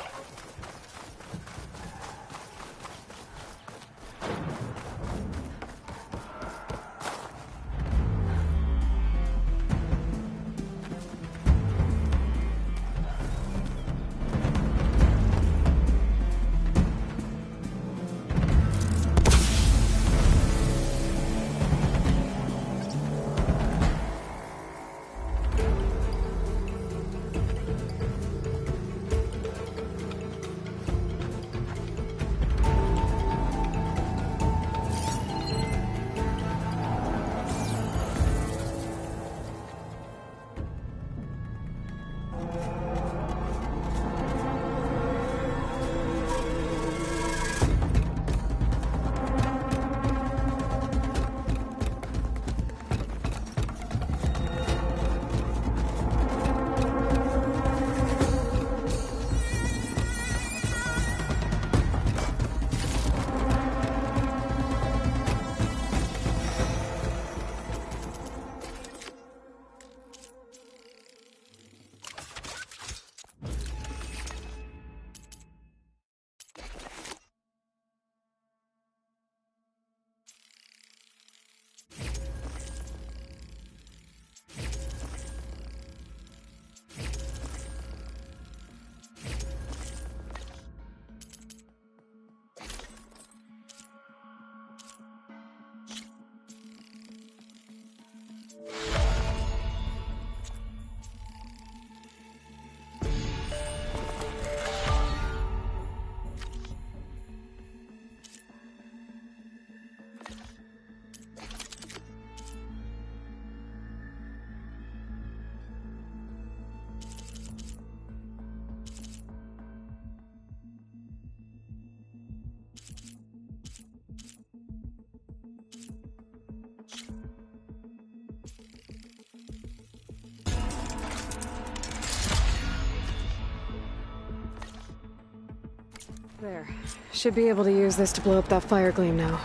There. Should be able to use this to blow up that fire gleam now.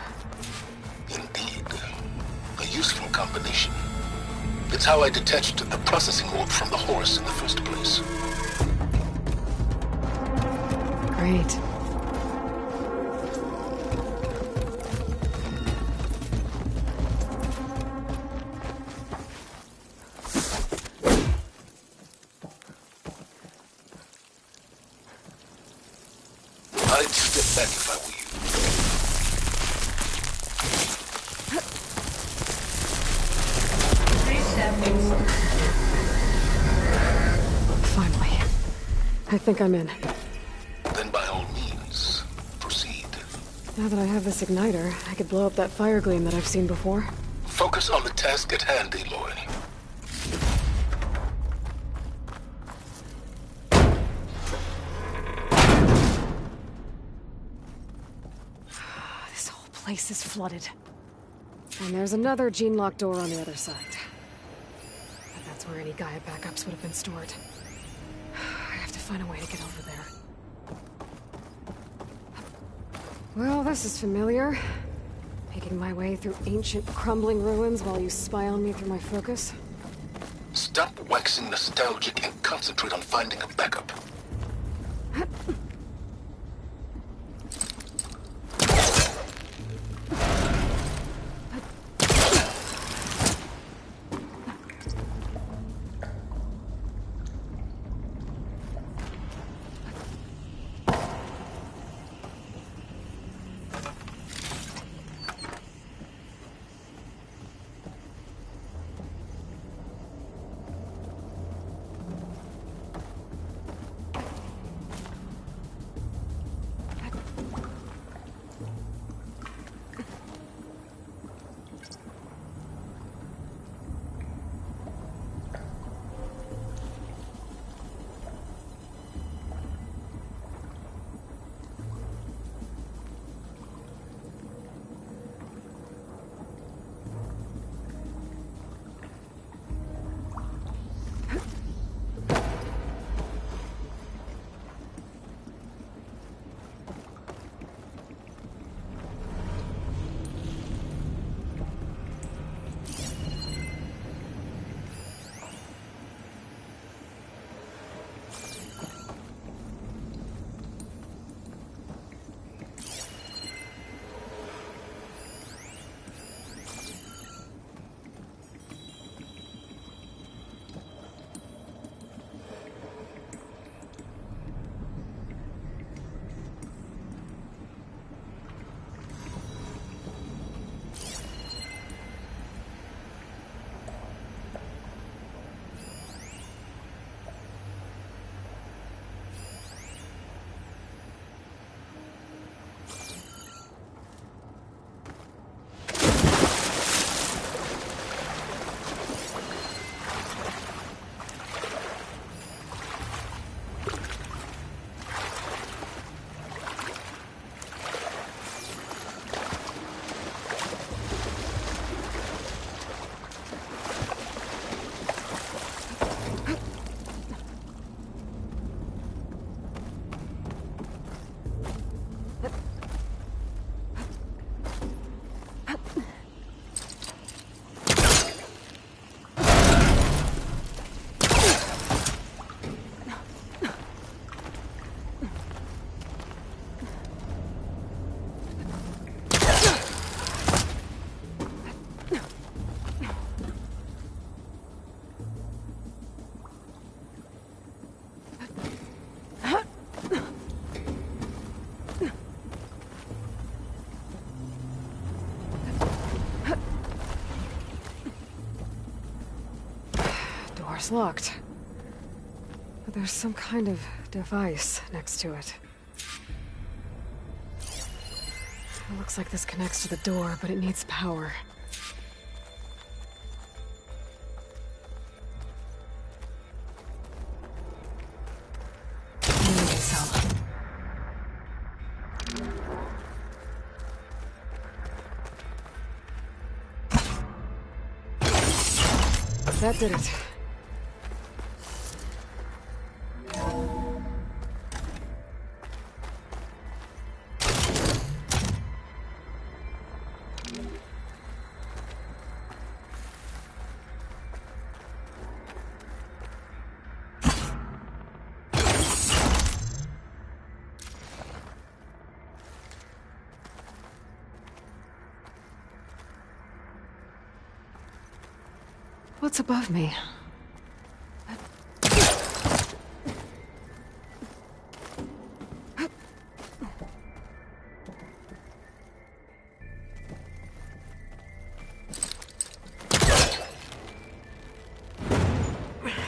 Indeed. A useful combination. It's how I detached the processing orb from the horse in the first place. Great. I'd step back if I were you. Finally. I think I'm in. Then by all means, proceed. Now that I have this igniter, I could blow up that fire gleam that I've seen before. Focus on the task at hand, Aloy. This whole place is flooded. And there's another gene-locked door on the other side. But that's where any Gaia backups would have been stored. I have to find a way to get over there. Well, this is familiar. Making my way through ancient, crumbling ruins while you spy on me through my focus. Stop waxing nostalgic and concentrate on finding a backup. Door's locked. But there's some kind of device next to it. It looks like this connects to the door, but it needs power. Energy cell. That did it. What's above me? I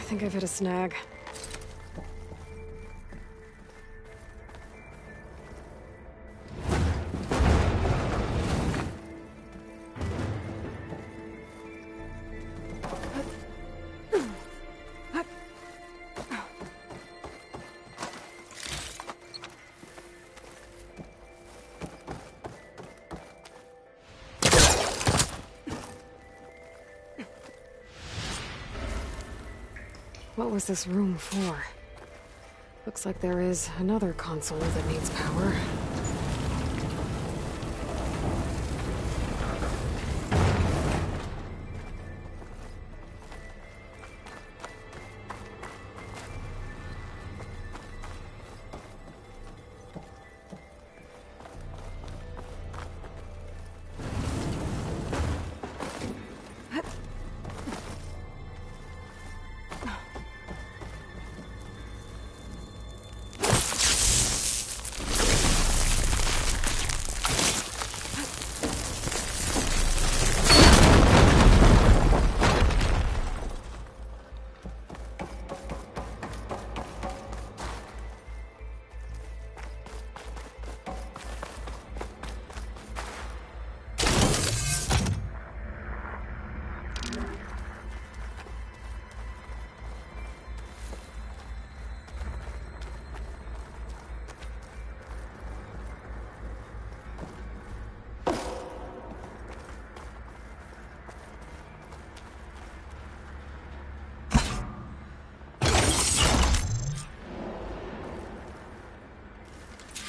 think I've hit a snag. What was this room for? Looks like there is another console that needs power.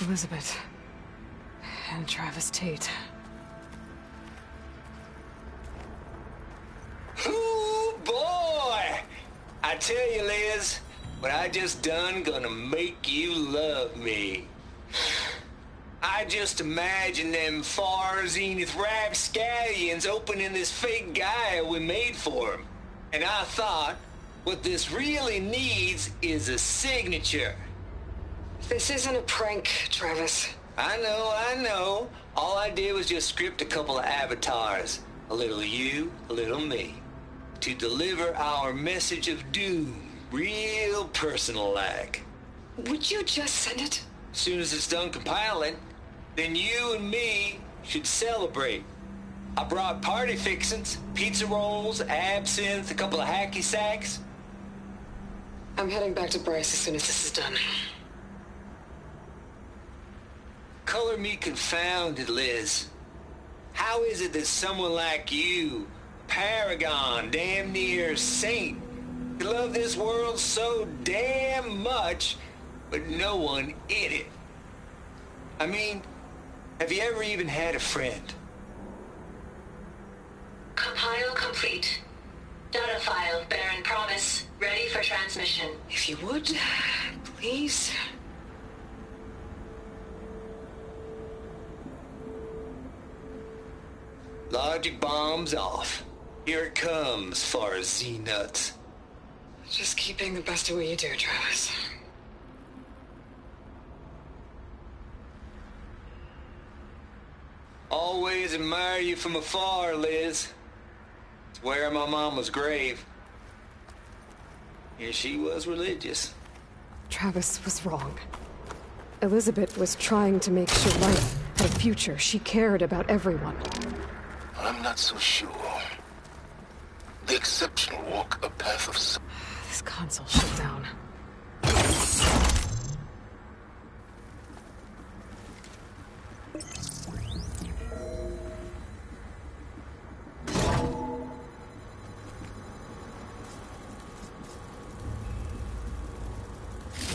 Elizabeth. And Travis Tate. Ooh, boy! I tell you, Liz, what I just done gonna make you love me. I just imagine them far zenith rapscallions opening this fake guy we made for him. And I thought, what this really needs is a signature. This isn't a prank, Travis. I know. All I did was just script a couple of avatars. A little you, a little me. To deliver our message of doom, real personal-like. Would you just send it? As soon as it's done compiling, then you and me should celebrate. I brought party fixins, pizza rolls, absinthe, a couple of hacky sacks. I'm heading back to Bryce as soon as this is done. Color me confounded, Liz. How is it that someone like you, paragon, damn near saint, can love this world so damn much, but no one in it? I mean, have you ever even had a friend? Compile complete. Data file, Baron Promise, ready for transmission. If you would, please. Logic bombs off. Here it comes, far as Z-nuts. Just keep being the best at what you do, Travis. Always admire you from afar, Liz. Swear on my mama's grave. Yeah, she was religious. Travis was wrong. Elizabeth was trying to make sure life had a future. She cared about everyone. I'm not so sure. The exceptional walk a path of... This console shut down.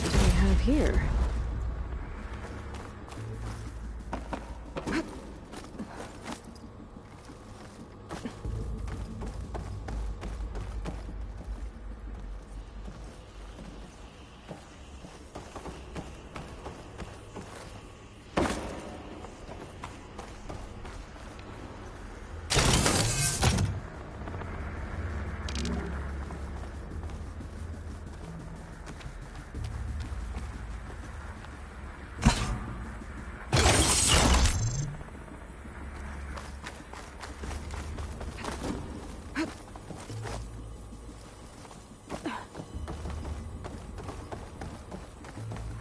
What do we have here?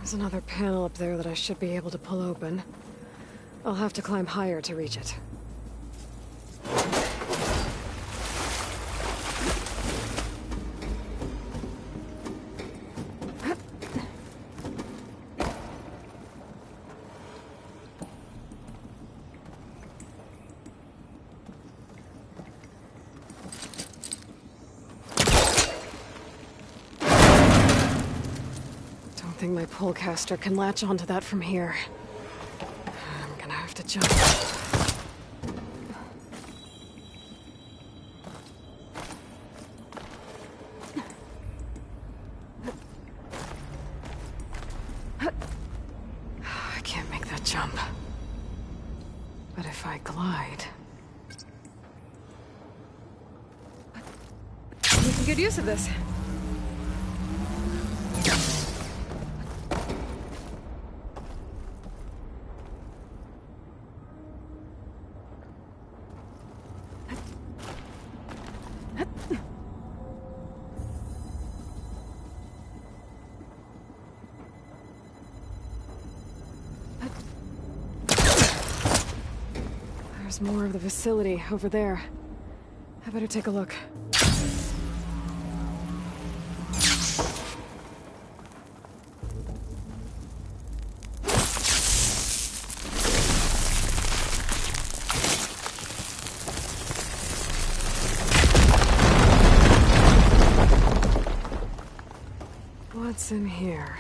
There's another panel up there that I should be able to pull open. I'll have to climb higher to reach it. I think my polecaster can latch onto that from here. I'm gonna have to jump. I can't make that jump. But if I glide... We can get use of this. There's more of the facility over there. I better take a look. What's in here?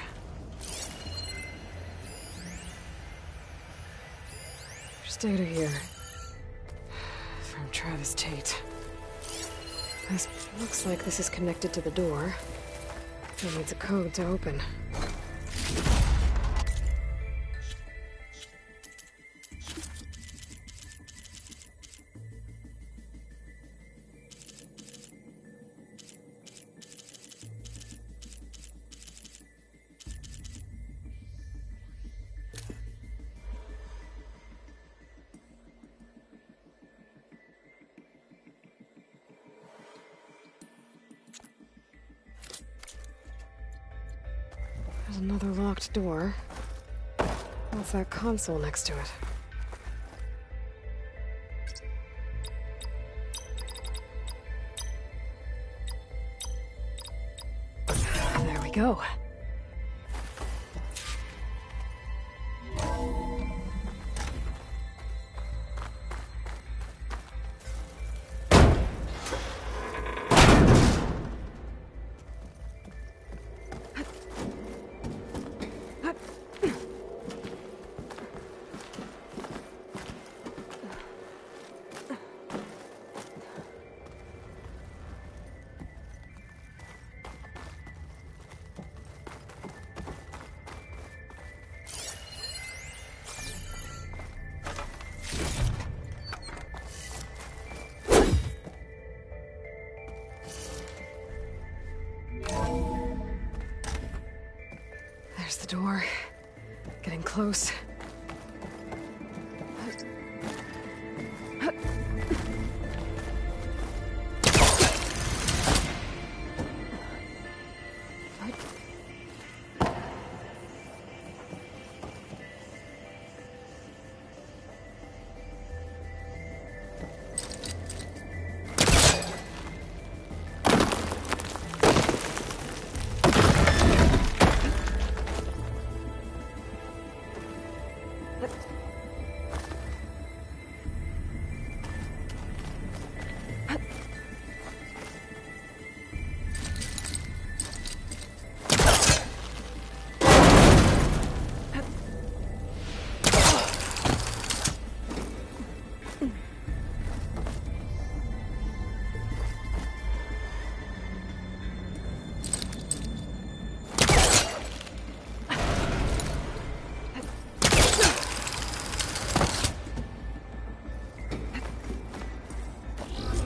There's data here. From Travis Tate. This looks like this is connected to the door. It needs a code to open. There's another locked door. What's that console next to it? There we go. There's the door. Getting close.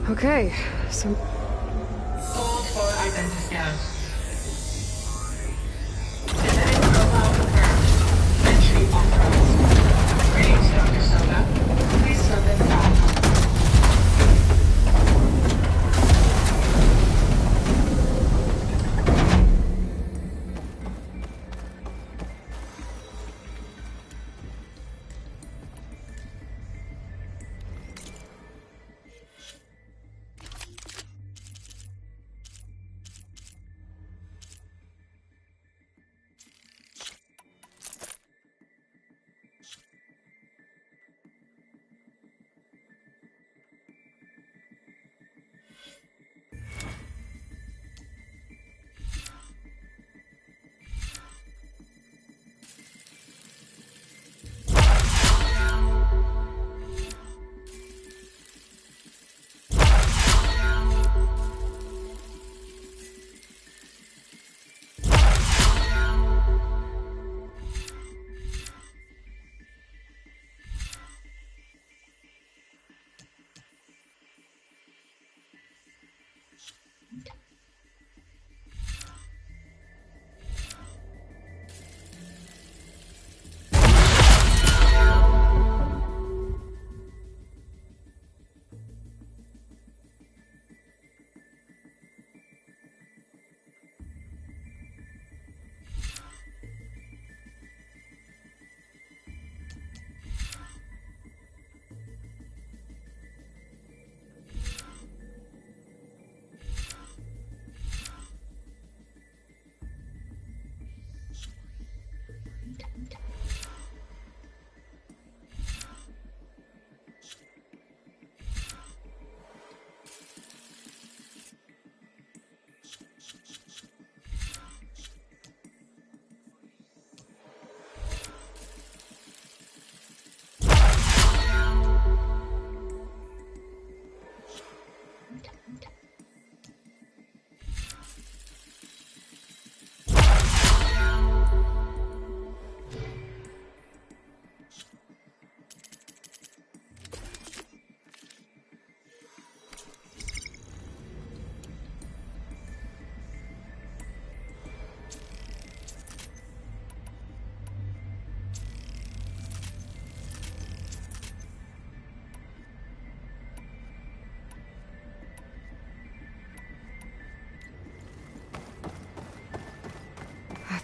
Okay, so... Hold for identity scan. Identity profile confirmed. Entry authorized. Greetings, Dr. Soda. Please step inside.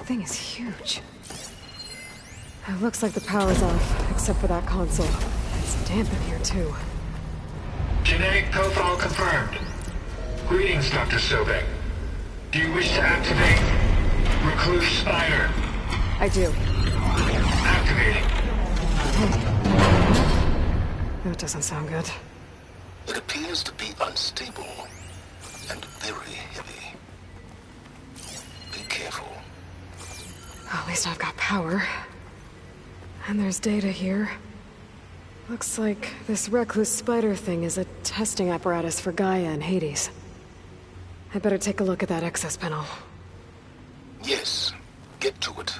thing is huge. It looks like the power's off, except for that console. It's damp in here, too. Genetic profile confirmed. Greetings, Dr. Sobek. Do you wish to activate Recluse Spider? I do. Activating. That doesn't sound good. It appears to be unstable and very heavy. Be careful. At least I've got power. And there's data here. Looks like this Recluse Spider thing is a testing apparatus for Gaia and Hades. I better take a look at that access panel. Yes, get to it.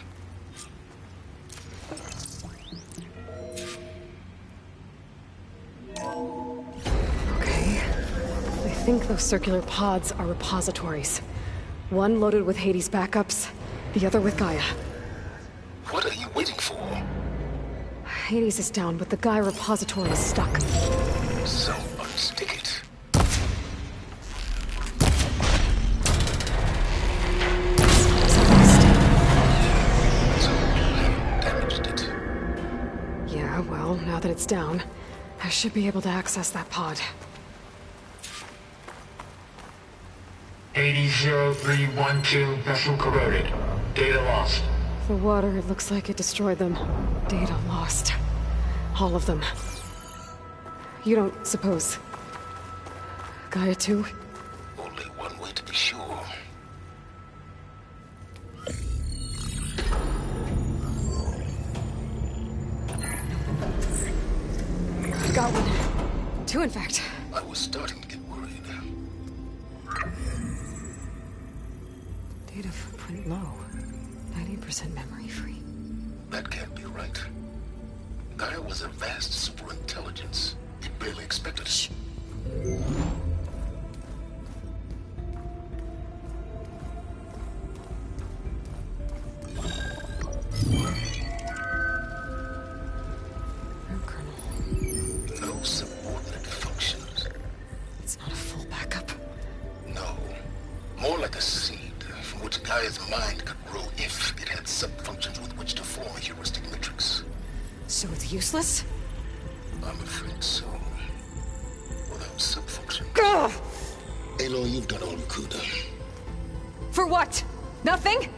Okay. I think those circular pods are repositories. One loaded with Hades backups, the other with Gaia. What are you waiting for? Hades is down, but the Gaia repository is stuck. So unstick it. Yeah, well, now that it's down, I should be able to access that pod. 80-0312 vessel corroded. Data lost. The water, it looks like it destroyed them. Data lost. All of them. You don't suppose... Gaia too? Only one way to be sure. I got one. Two, in fact. I was starting to get worried. Data footprint low. 90% memory free. That can't be right. Gaia was a vast superintelligence. It barely expected it. No subordinate functions. It's not a full backup. No. More like a seed from which Gaia's mind could grow if it had sub-functions with which to form a heuristic matrix. So it's useless? I'm afraid so. Without sub-function. Ugh! Aloy, you've done all you could. For what? Nothing?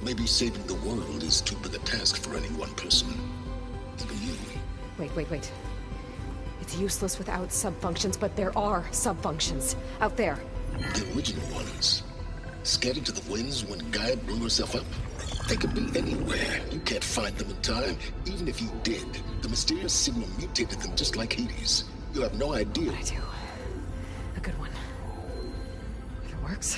Maybe saving the world is too big a task for any one person. Even you. Wait. It's useless without sub-functions, but there are sub-functions out there. The original ones. Scattered to the winds when Gaia blew herself up. They could be anywhere. You can't find them in time. Even if you did, the mysterious signal mutated them just like Hades. You have no idea. I do. A good one. If it works.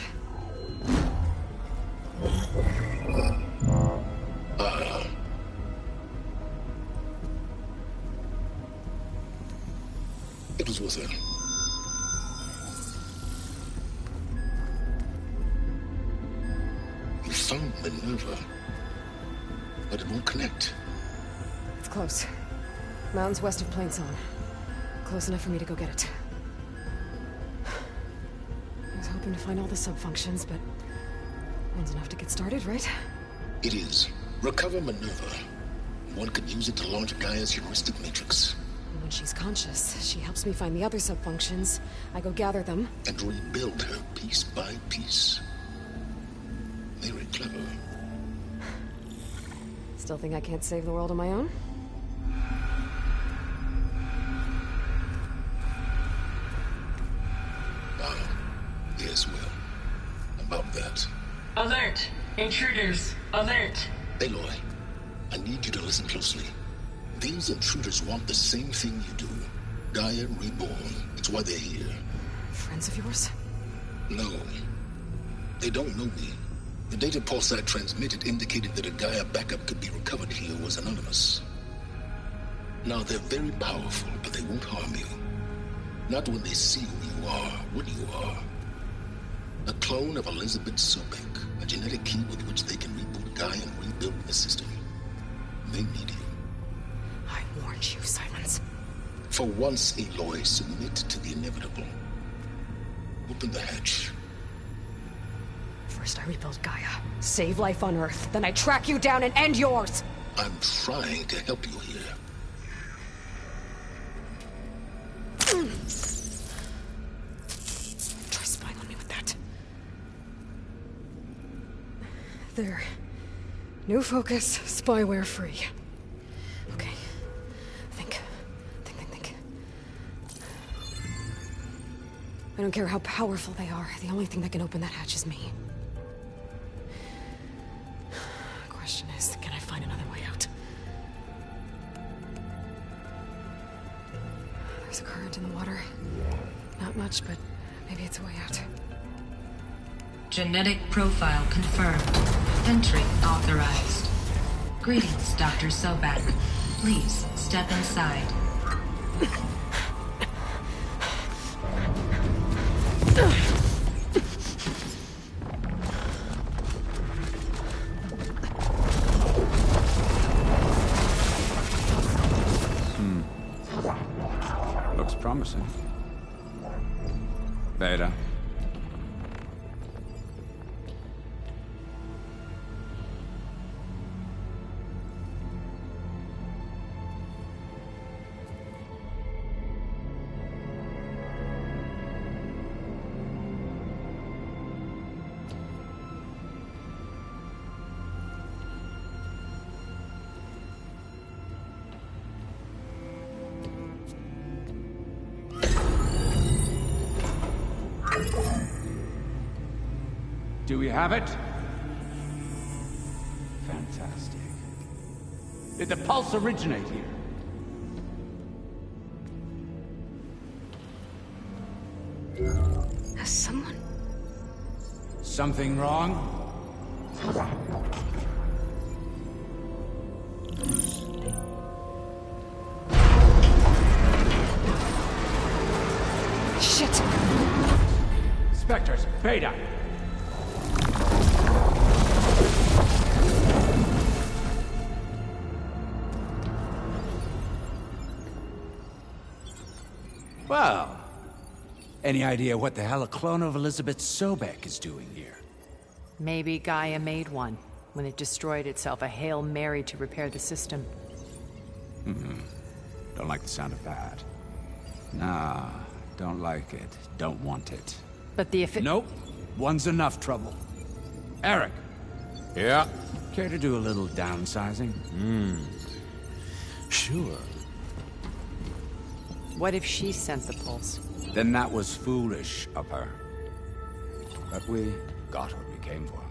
It was worth it. You found Minerva, but it won't connect. It's close. Mountains west of Plainsong. Close enough for me to go get it. I was hoping to find all the sub-functions, but one's enough to get started, right? It is. Recover Minerva. One could use it to launch Gaia's heuristic matrix. And when she's conscious, she helps me find the other sub-functions. I go gather them. And rebuild her piece by piece. Very clever. Still think I can't save the world on my own? Yes, well. About that. Alert! Intruders! Alert! Aloy, I need you to listen closely. These intruders want the same thing you do. Gaia reborn. It's why they're here. Friends of yours? No. They don't know me. The data pulse I transmitted indicated that a Gaia backup could be recovered here was anonymous. Now, they're very powerful, but they won't harm you. Not when they see who you are, what you are. A clone of Elizabeth Sobek, a genetic key with which they can reboot Gaia and rebuild the system. They need you. I warned you, Silence. For once, Aloy, submit to the inevitable. Open the hatch. First I rebuild Gaia, save life on Earth, then I track you down and end yours! I'm trying to help you here. Try spying on me with that. There. New focus, spyware free. Okay. Think. I don't care how powerful they are. The only thing that can open that hatch is me. Question is, can I find another way out? There's a current in the water. Not much, but maybe it's a way out. Genetic profile confirmed. Entry authorized. Greetings, Dr. Sobek. Please step inside. Looks promising. Beta. Do we have it? Fantastic. Did the pulse originate here? Has someone... Something wrong? Shit! Spectres, Beta! Well, any idea what the hell a clone of Elizabeth Sobek is doing here? Maybe Gaia made one, when it destroyed itself, a Hail Mary to repair the system. Don't like the sound of that. Nah, don't like it. Don't want it. But the Nope. One's enough trouble. Eric! Yeah? Care to do a little downsizing? Sure. What if she sent the pulse? Then that was foolish of her. But we got what we came for.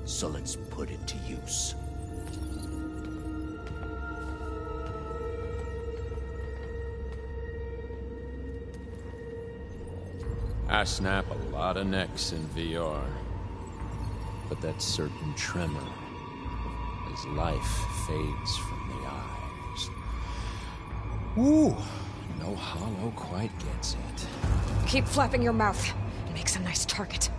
So let's put it to use. I snap a lot of necks in VR. But that certain tremor as life fades from the eyes. Woo! No hollow quite gets it. Keep flapping your mouth. It makes a nice target.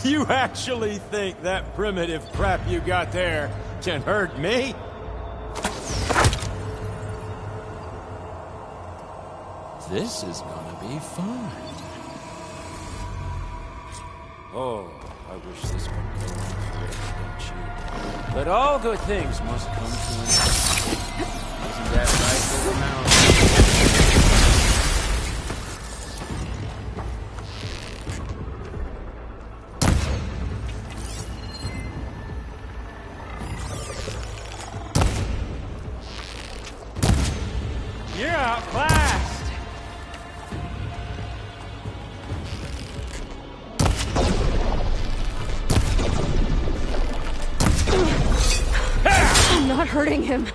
You actually think that primitive crap you got there can hurt me? This is gonna be fun. Oh, I wish this would go on forever, don't you? But all good things must come to an end. Isn't that right, little mouse? You're outclassed! I'm not hurting him.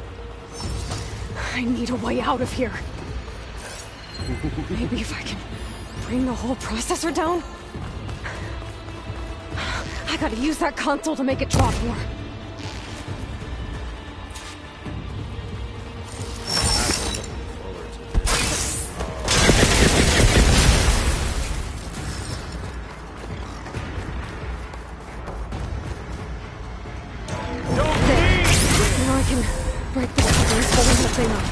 I need a way out of here. Maybe if I can bring the whole processor down? I gotta use that console to make it drop more. Now I can break the covers holding the thing up.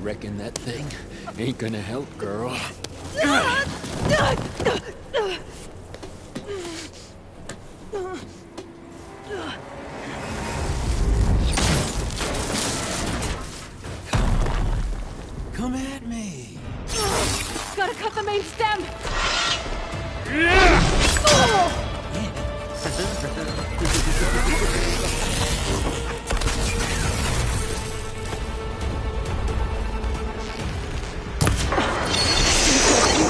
Reckon that thing ain't gonna help, girl. Come at me. Gotta cut the main stem!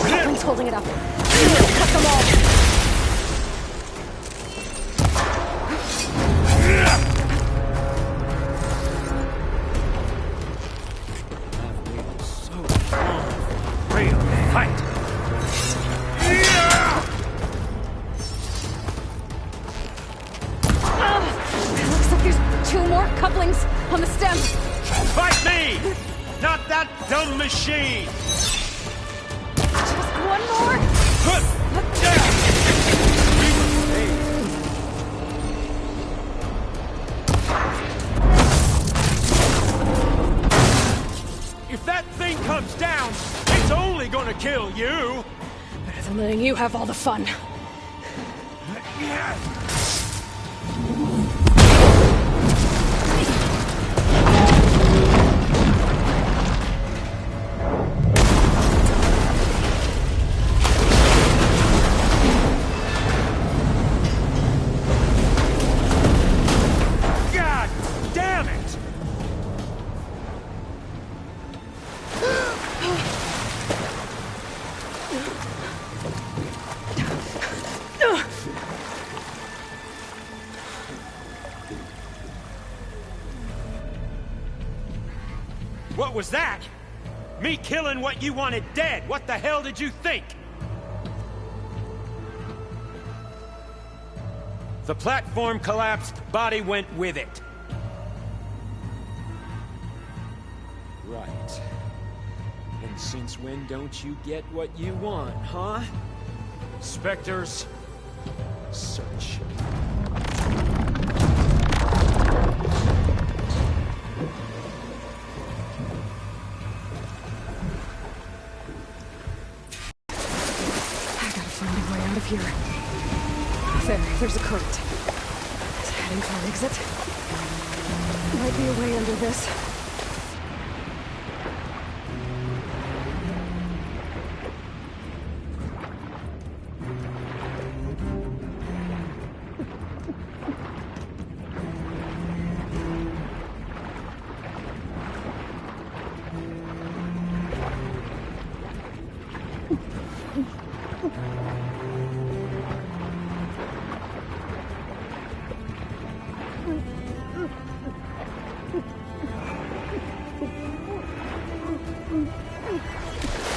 Coupling's holding it up. Cut them all! Real fight. Looks like there's 2 more couplings on the stem. Fight me! Not that dumb machine! Just one more. If that thing comes down, it's only gonna kill you! Better than letting you have all the fun. God damn it! What was that? Me killing what you wanted dead. What the hell did you think? The platform collapsed, body went with it. Right. And since when don't you get what you want, huh? Spectres, search. I gotta find a way out of here. There's a current. It's heading for an exit. Might be a way under this.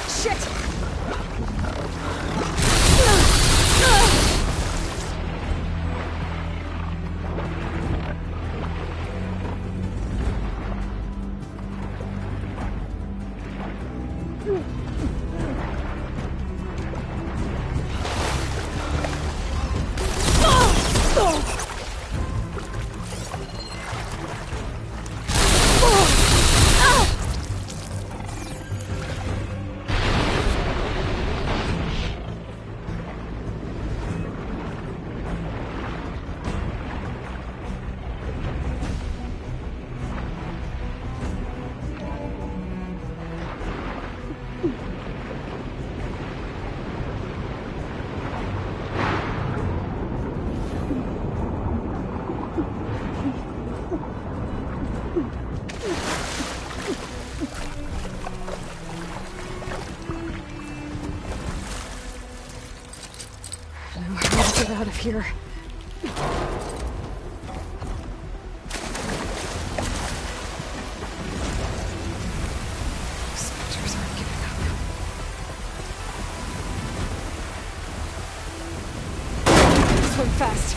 Shit! Get out of here. Spectres aren't giving up. Swim fast.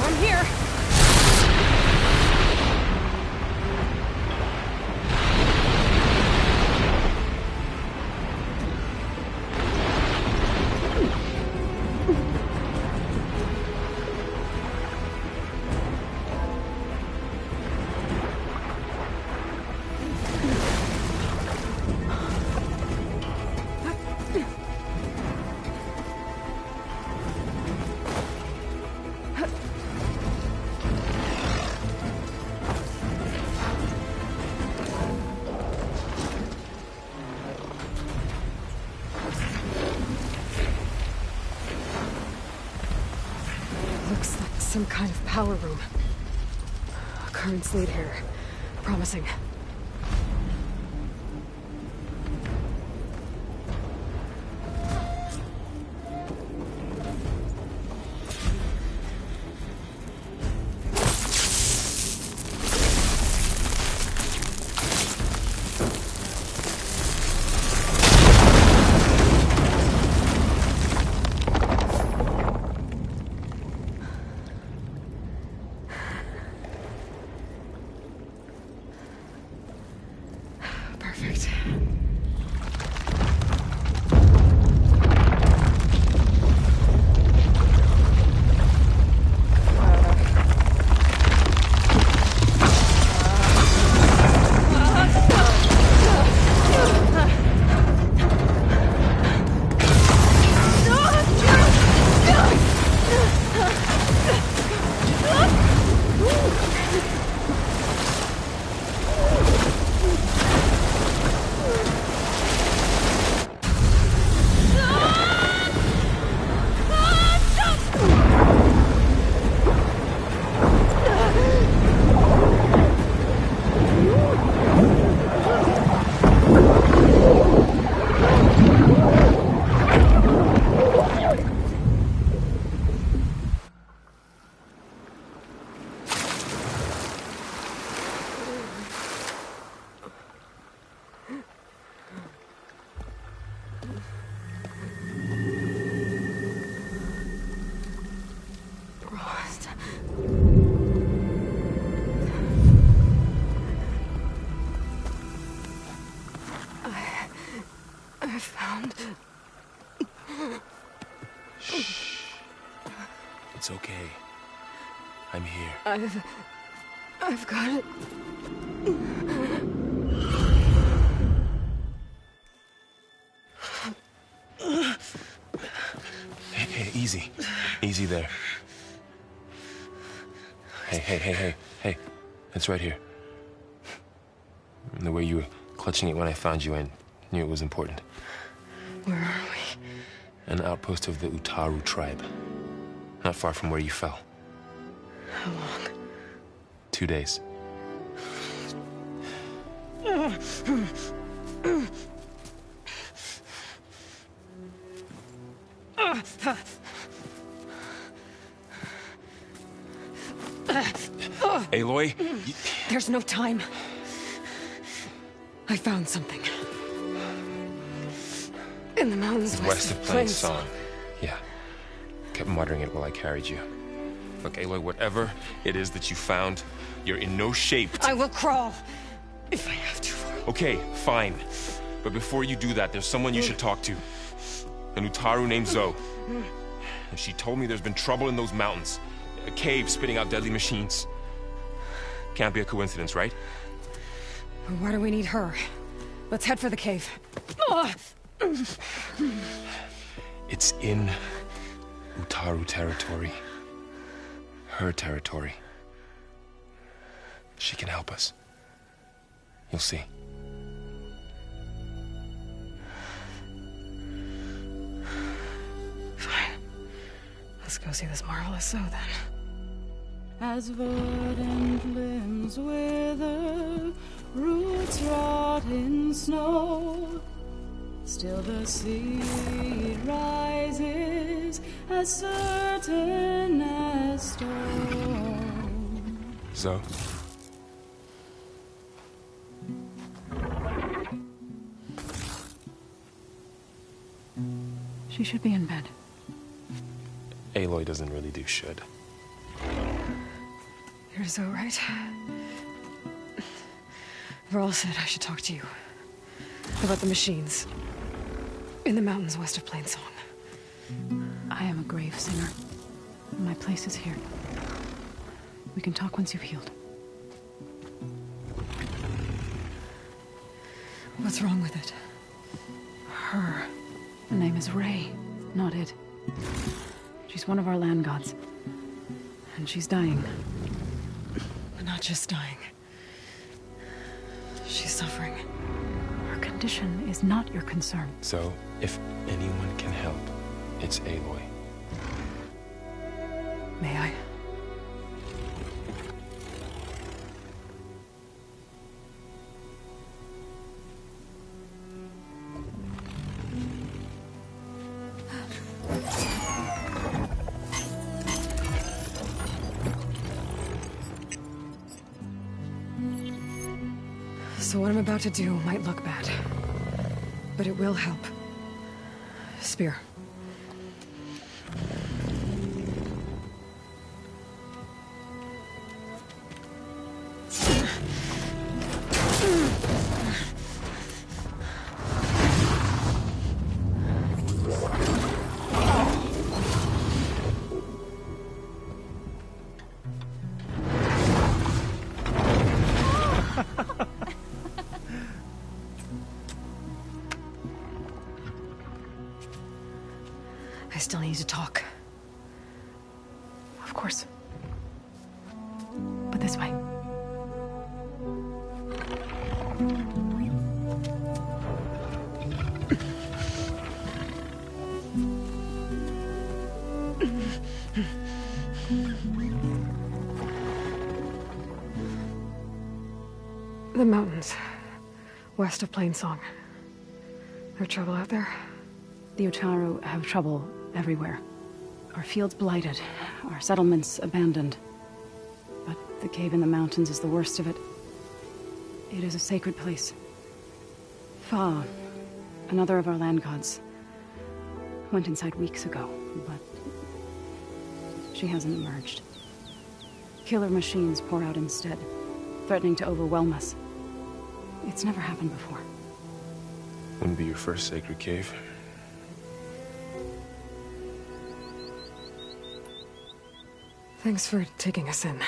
I'm here. Some kind of power room. Currents lead here. Promising. Perfect. I found... Shh. It's okay. I'm here. I've got it. Hey, easy. Easy there. Hey. It's right here. The way you were clutching it when I found you, I knew it was important. Where are we? An outpost of the Utaru tribe. Not far from where you fell. How long? 2 days. Aloy? There's no time. I found something. In the mountains west of Plainsong. Yeah. Kept muttering it while I carried you. Look, Aloy, whatever it is that you found, you're in no shape to... I will crawl. If I have to. Okay, fine. But before you do that, there's someone you should talk to. An Utaru named Zoe. And she told me there's been trouble in those mountains. A cave spitting out deadly machines. Can't be a coincidence, right? Why do we need her? Let's head for the cave. It's in Utaru territory. Her territory. She can help us. You'll see. Fine. Let's go see this marvelous Zoe then. As verdant limbs wither, roots rot in snow, still the seed rises as certain as stone. Zoe? She should be in bed. Aloy doesn't really do should. You're Zoe, right? Varl said I should talk to you. About the machines. In the mountains west of Plainsong. I am a grave singer. My place is here. We can talk once you've healed. What's wrong with it? Her. The name is Ray, not it. She's one of our land gods. And she's dying. Not just dying. She's suffering. Her condition is not your concern. So, if anyone can help, it's Aloy. May I? So what I'm about to do might look bad. But it will help. Spear. I still need to talk. Of course. But this way. The mountains, west of Plainsong. There trouble out there? The Utaru have trouble everywhere. Our fields blighted, our settlements abandoned. But the cave in the mountains is the worst of it. It is a sacred place. Fa, another of our land gods, went inside weeks ago, but she hasn't emerged. Killer machines pour out instead, threatening to overwhelm us. It's never happened before. Wouldn't be your first sacred cave. Thanks for taking us in.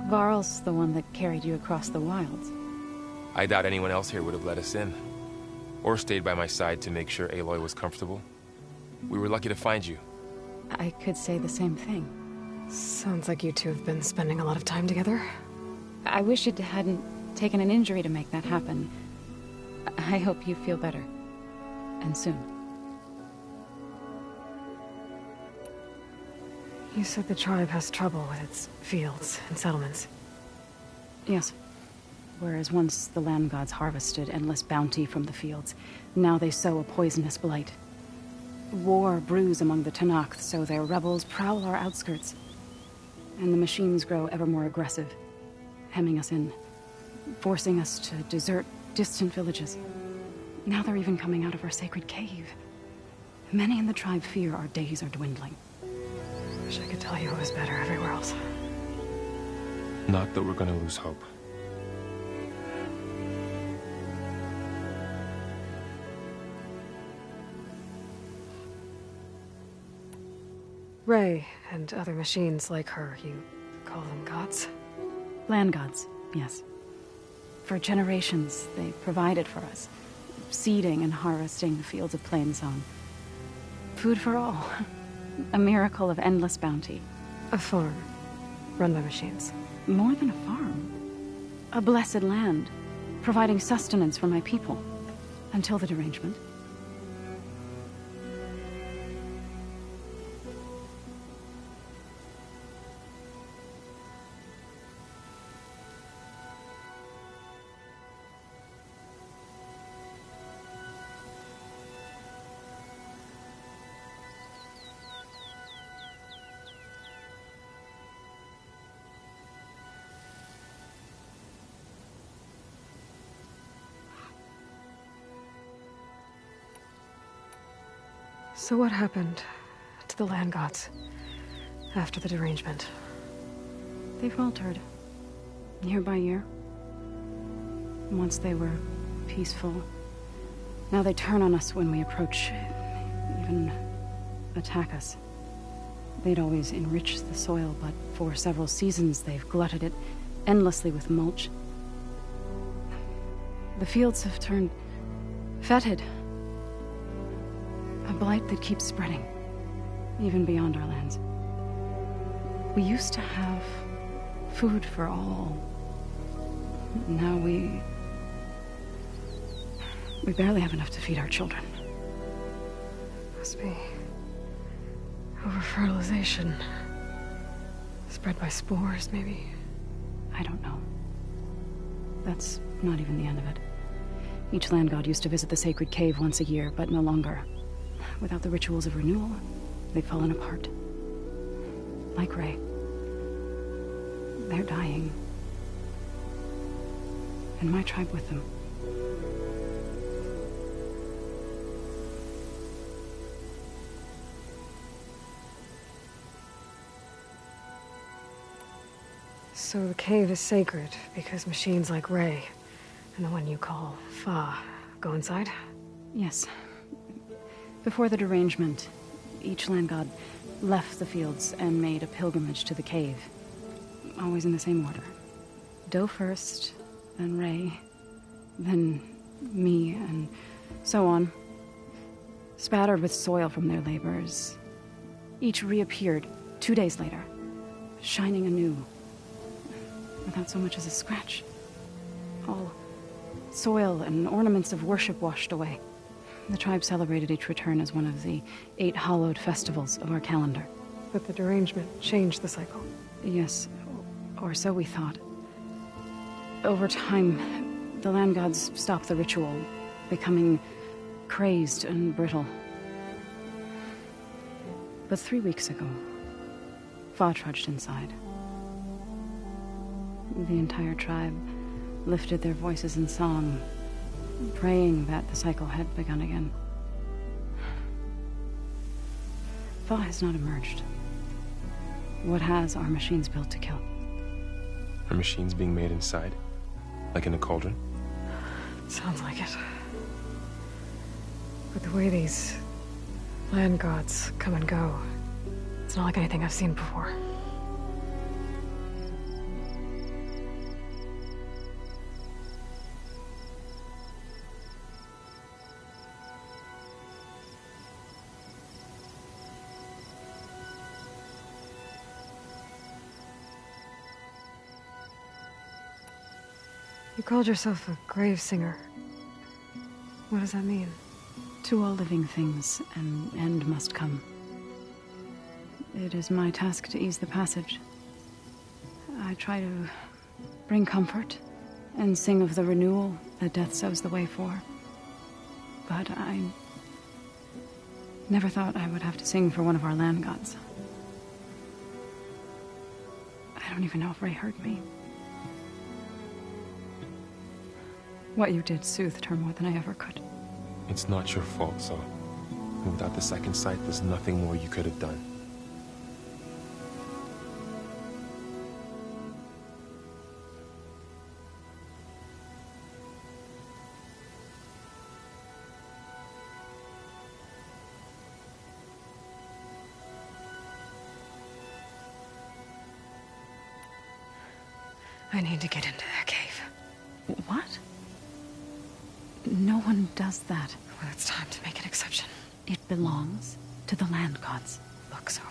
Varl's the one that carried you across the wilds. I doubt anyone else here would have let us in. Or stayed by my side to make sure Aloy was comfortable. We were lucky to find you. I could say the same thing. Sounds like you two have been spending a lot of time together. I wish it hadn't taken an injury to make that happen. I hope you feel better. And soon. You said the tribe has trouble with its fields and settlements. Yes. Whereas once the land gods harvested endless bounty from the fields, now they sow a poisonous blight. War brews among the Tenakth, so their rebels prowl our outskirts. And the machines grow ever more aggressive, hemming us in, forcing us to desert distant villages. Now they're even coming out of our sacred cave. Many in the tribe fear our days are dwindling. Wish I could tell you it was better everywhere else. Not that we're gonna lose hope. Ray and other machines like her, you call them gods? Land gods, yes. For generations, they provided for us, seeding and harvesting the fields of Plainsong. Food for all. A miracle of endless bounty. A farm, run by machines. More than a farm. A blessed land, providing sustenance for my people. Until the derangement. So what happened to the land gods after the derangement? They faltered, year by year. Once they were peaceful. Now they turn on us when we approach, even attack us. They'd always enriched the soil, but for several seasons they've glutted it endlessly with mulch. The fields have turned fetid. A blight that keeps spreading, even beyond our lands. We used to have food for all. Now we barely have enough to feed our children. Must be over-fertilization. Spread by spores, maybe? I don't know. That's not even the end of it. Each land god used to visit the sacred cave once a year, but no longer. Without the rituals of renewal, they've fallen apart. Like Ray. They're dying. and my tribe with them. So the cave is sacred because machines like Ray and the one you call Fa go inside? Yes. Before the derangement, each land god left the fields and made a pilgrimage to the cave. Always in the same order. Do first, then Ray, then me, and so on. Spattered with soil from their labors, each reappeared 2 days later, shining anew, without so much as a scratch. All soil and ornaments of worship washed away. The tribe celebrated each return as one of the 8 hallowed festivals of our calendar. But the derangement changed the cycle. Yes, or so we thought. Over time, the land gods stopped the ritual, becoming crazed and brittle. But 3 weeks ago, Fa trudged inside. The entire tribe lifted their voices in song, praying that the cycle had begun again. Fa has not emerged. What has are machines built to kill. Are machines being made inside? Like in a cauldron? Sounds like it. But the way these land gods come and go, it's not like anything I've seen before. You called yourself a grave singer. What does that mean? To all living things, an end must come. It is my task to ease the passage. I try to bring comfort and sing of the renewal that death sows the way for. But I never thought I would have to sing for one of our land gods. I don't even know if Ray heard me. What you did soothed her more than I ever could. It's not your fault, so without the second sight, there's nothing more you could have done. I need to get into that cave. What? No one does that. Well, it's time to make an exception. It belongs to the land gods. Look, so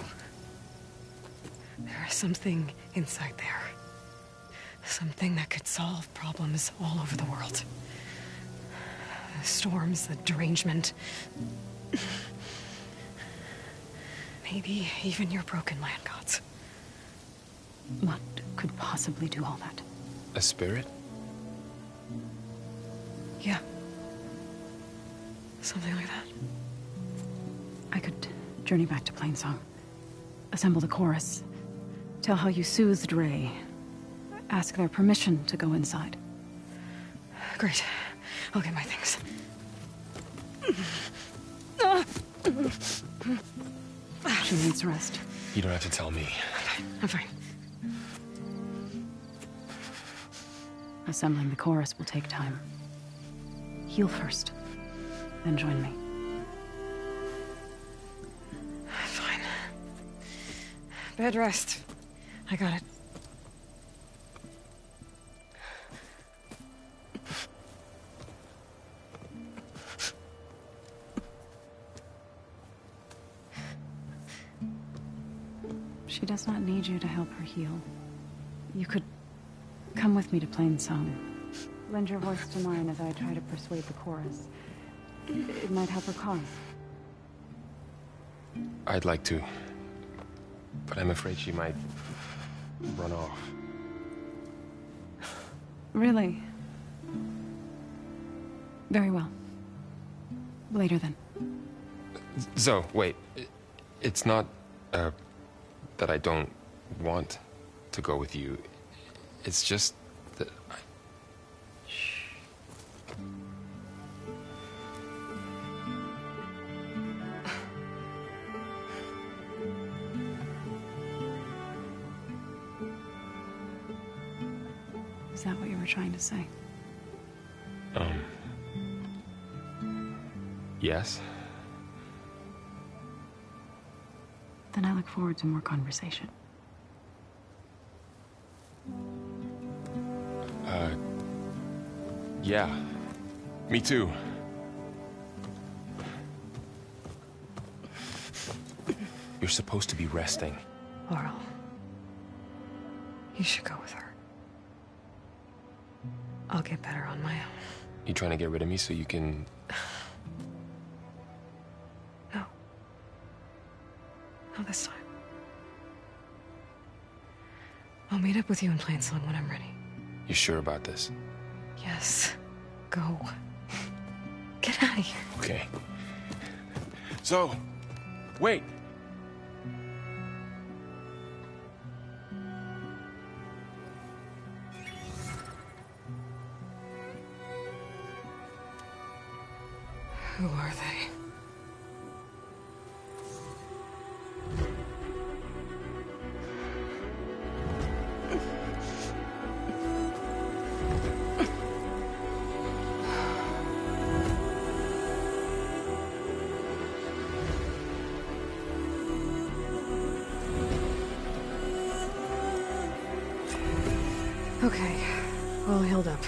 there is something inside there. Something that could solve problems all over the world. The storms, the derangement. Maybe even your broken land gods. What could possibly do all that? A spirit? Yeah. Something like that. I could journey back to Plainsong. Assemble the chorus. Tell how you soothed Ray. Ask their permission to go inside. Great. I'll get my things. She needs rest. You don't have to tell me. I'm fine. Assembling the chorus will take time. Heal first, then join me. Fine. Bed rest. I got it. She does not need you to help her heal. You could come with me to Plainsong. Lend your voice to mine as I try to persuade the chorus. It might help her cause. I'd like to, but I'm afraid she might run off. Really? Very well. Later then. Zoe, wait. It's not, that I don't want to go with you. It's just that I... Shh. Is that what you were trying to say? Yes? Then I look forward to more conversation. Yeah. Me too. You're supposed to be resting. Laurel, you should go with her. I'll get better on my own. You trying to get rid of me so you can... No. Not this time. I'll meet up with you in Plainsong when I'm ready. You sure about this? Yes. Go. Get out of here. Okay. So, wait. Who are they? Okay, all healed up.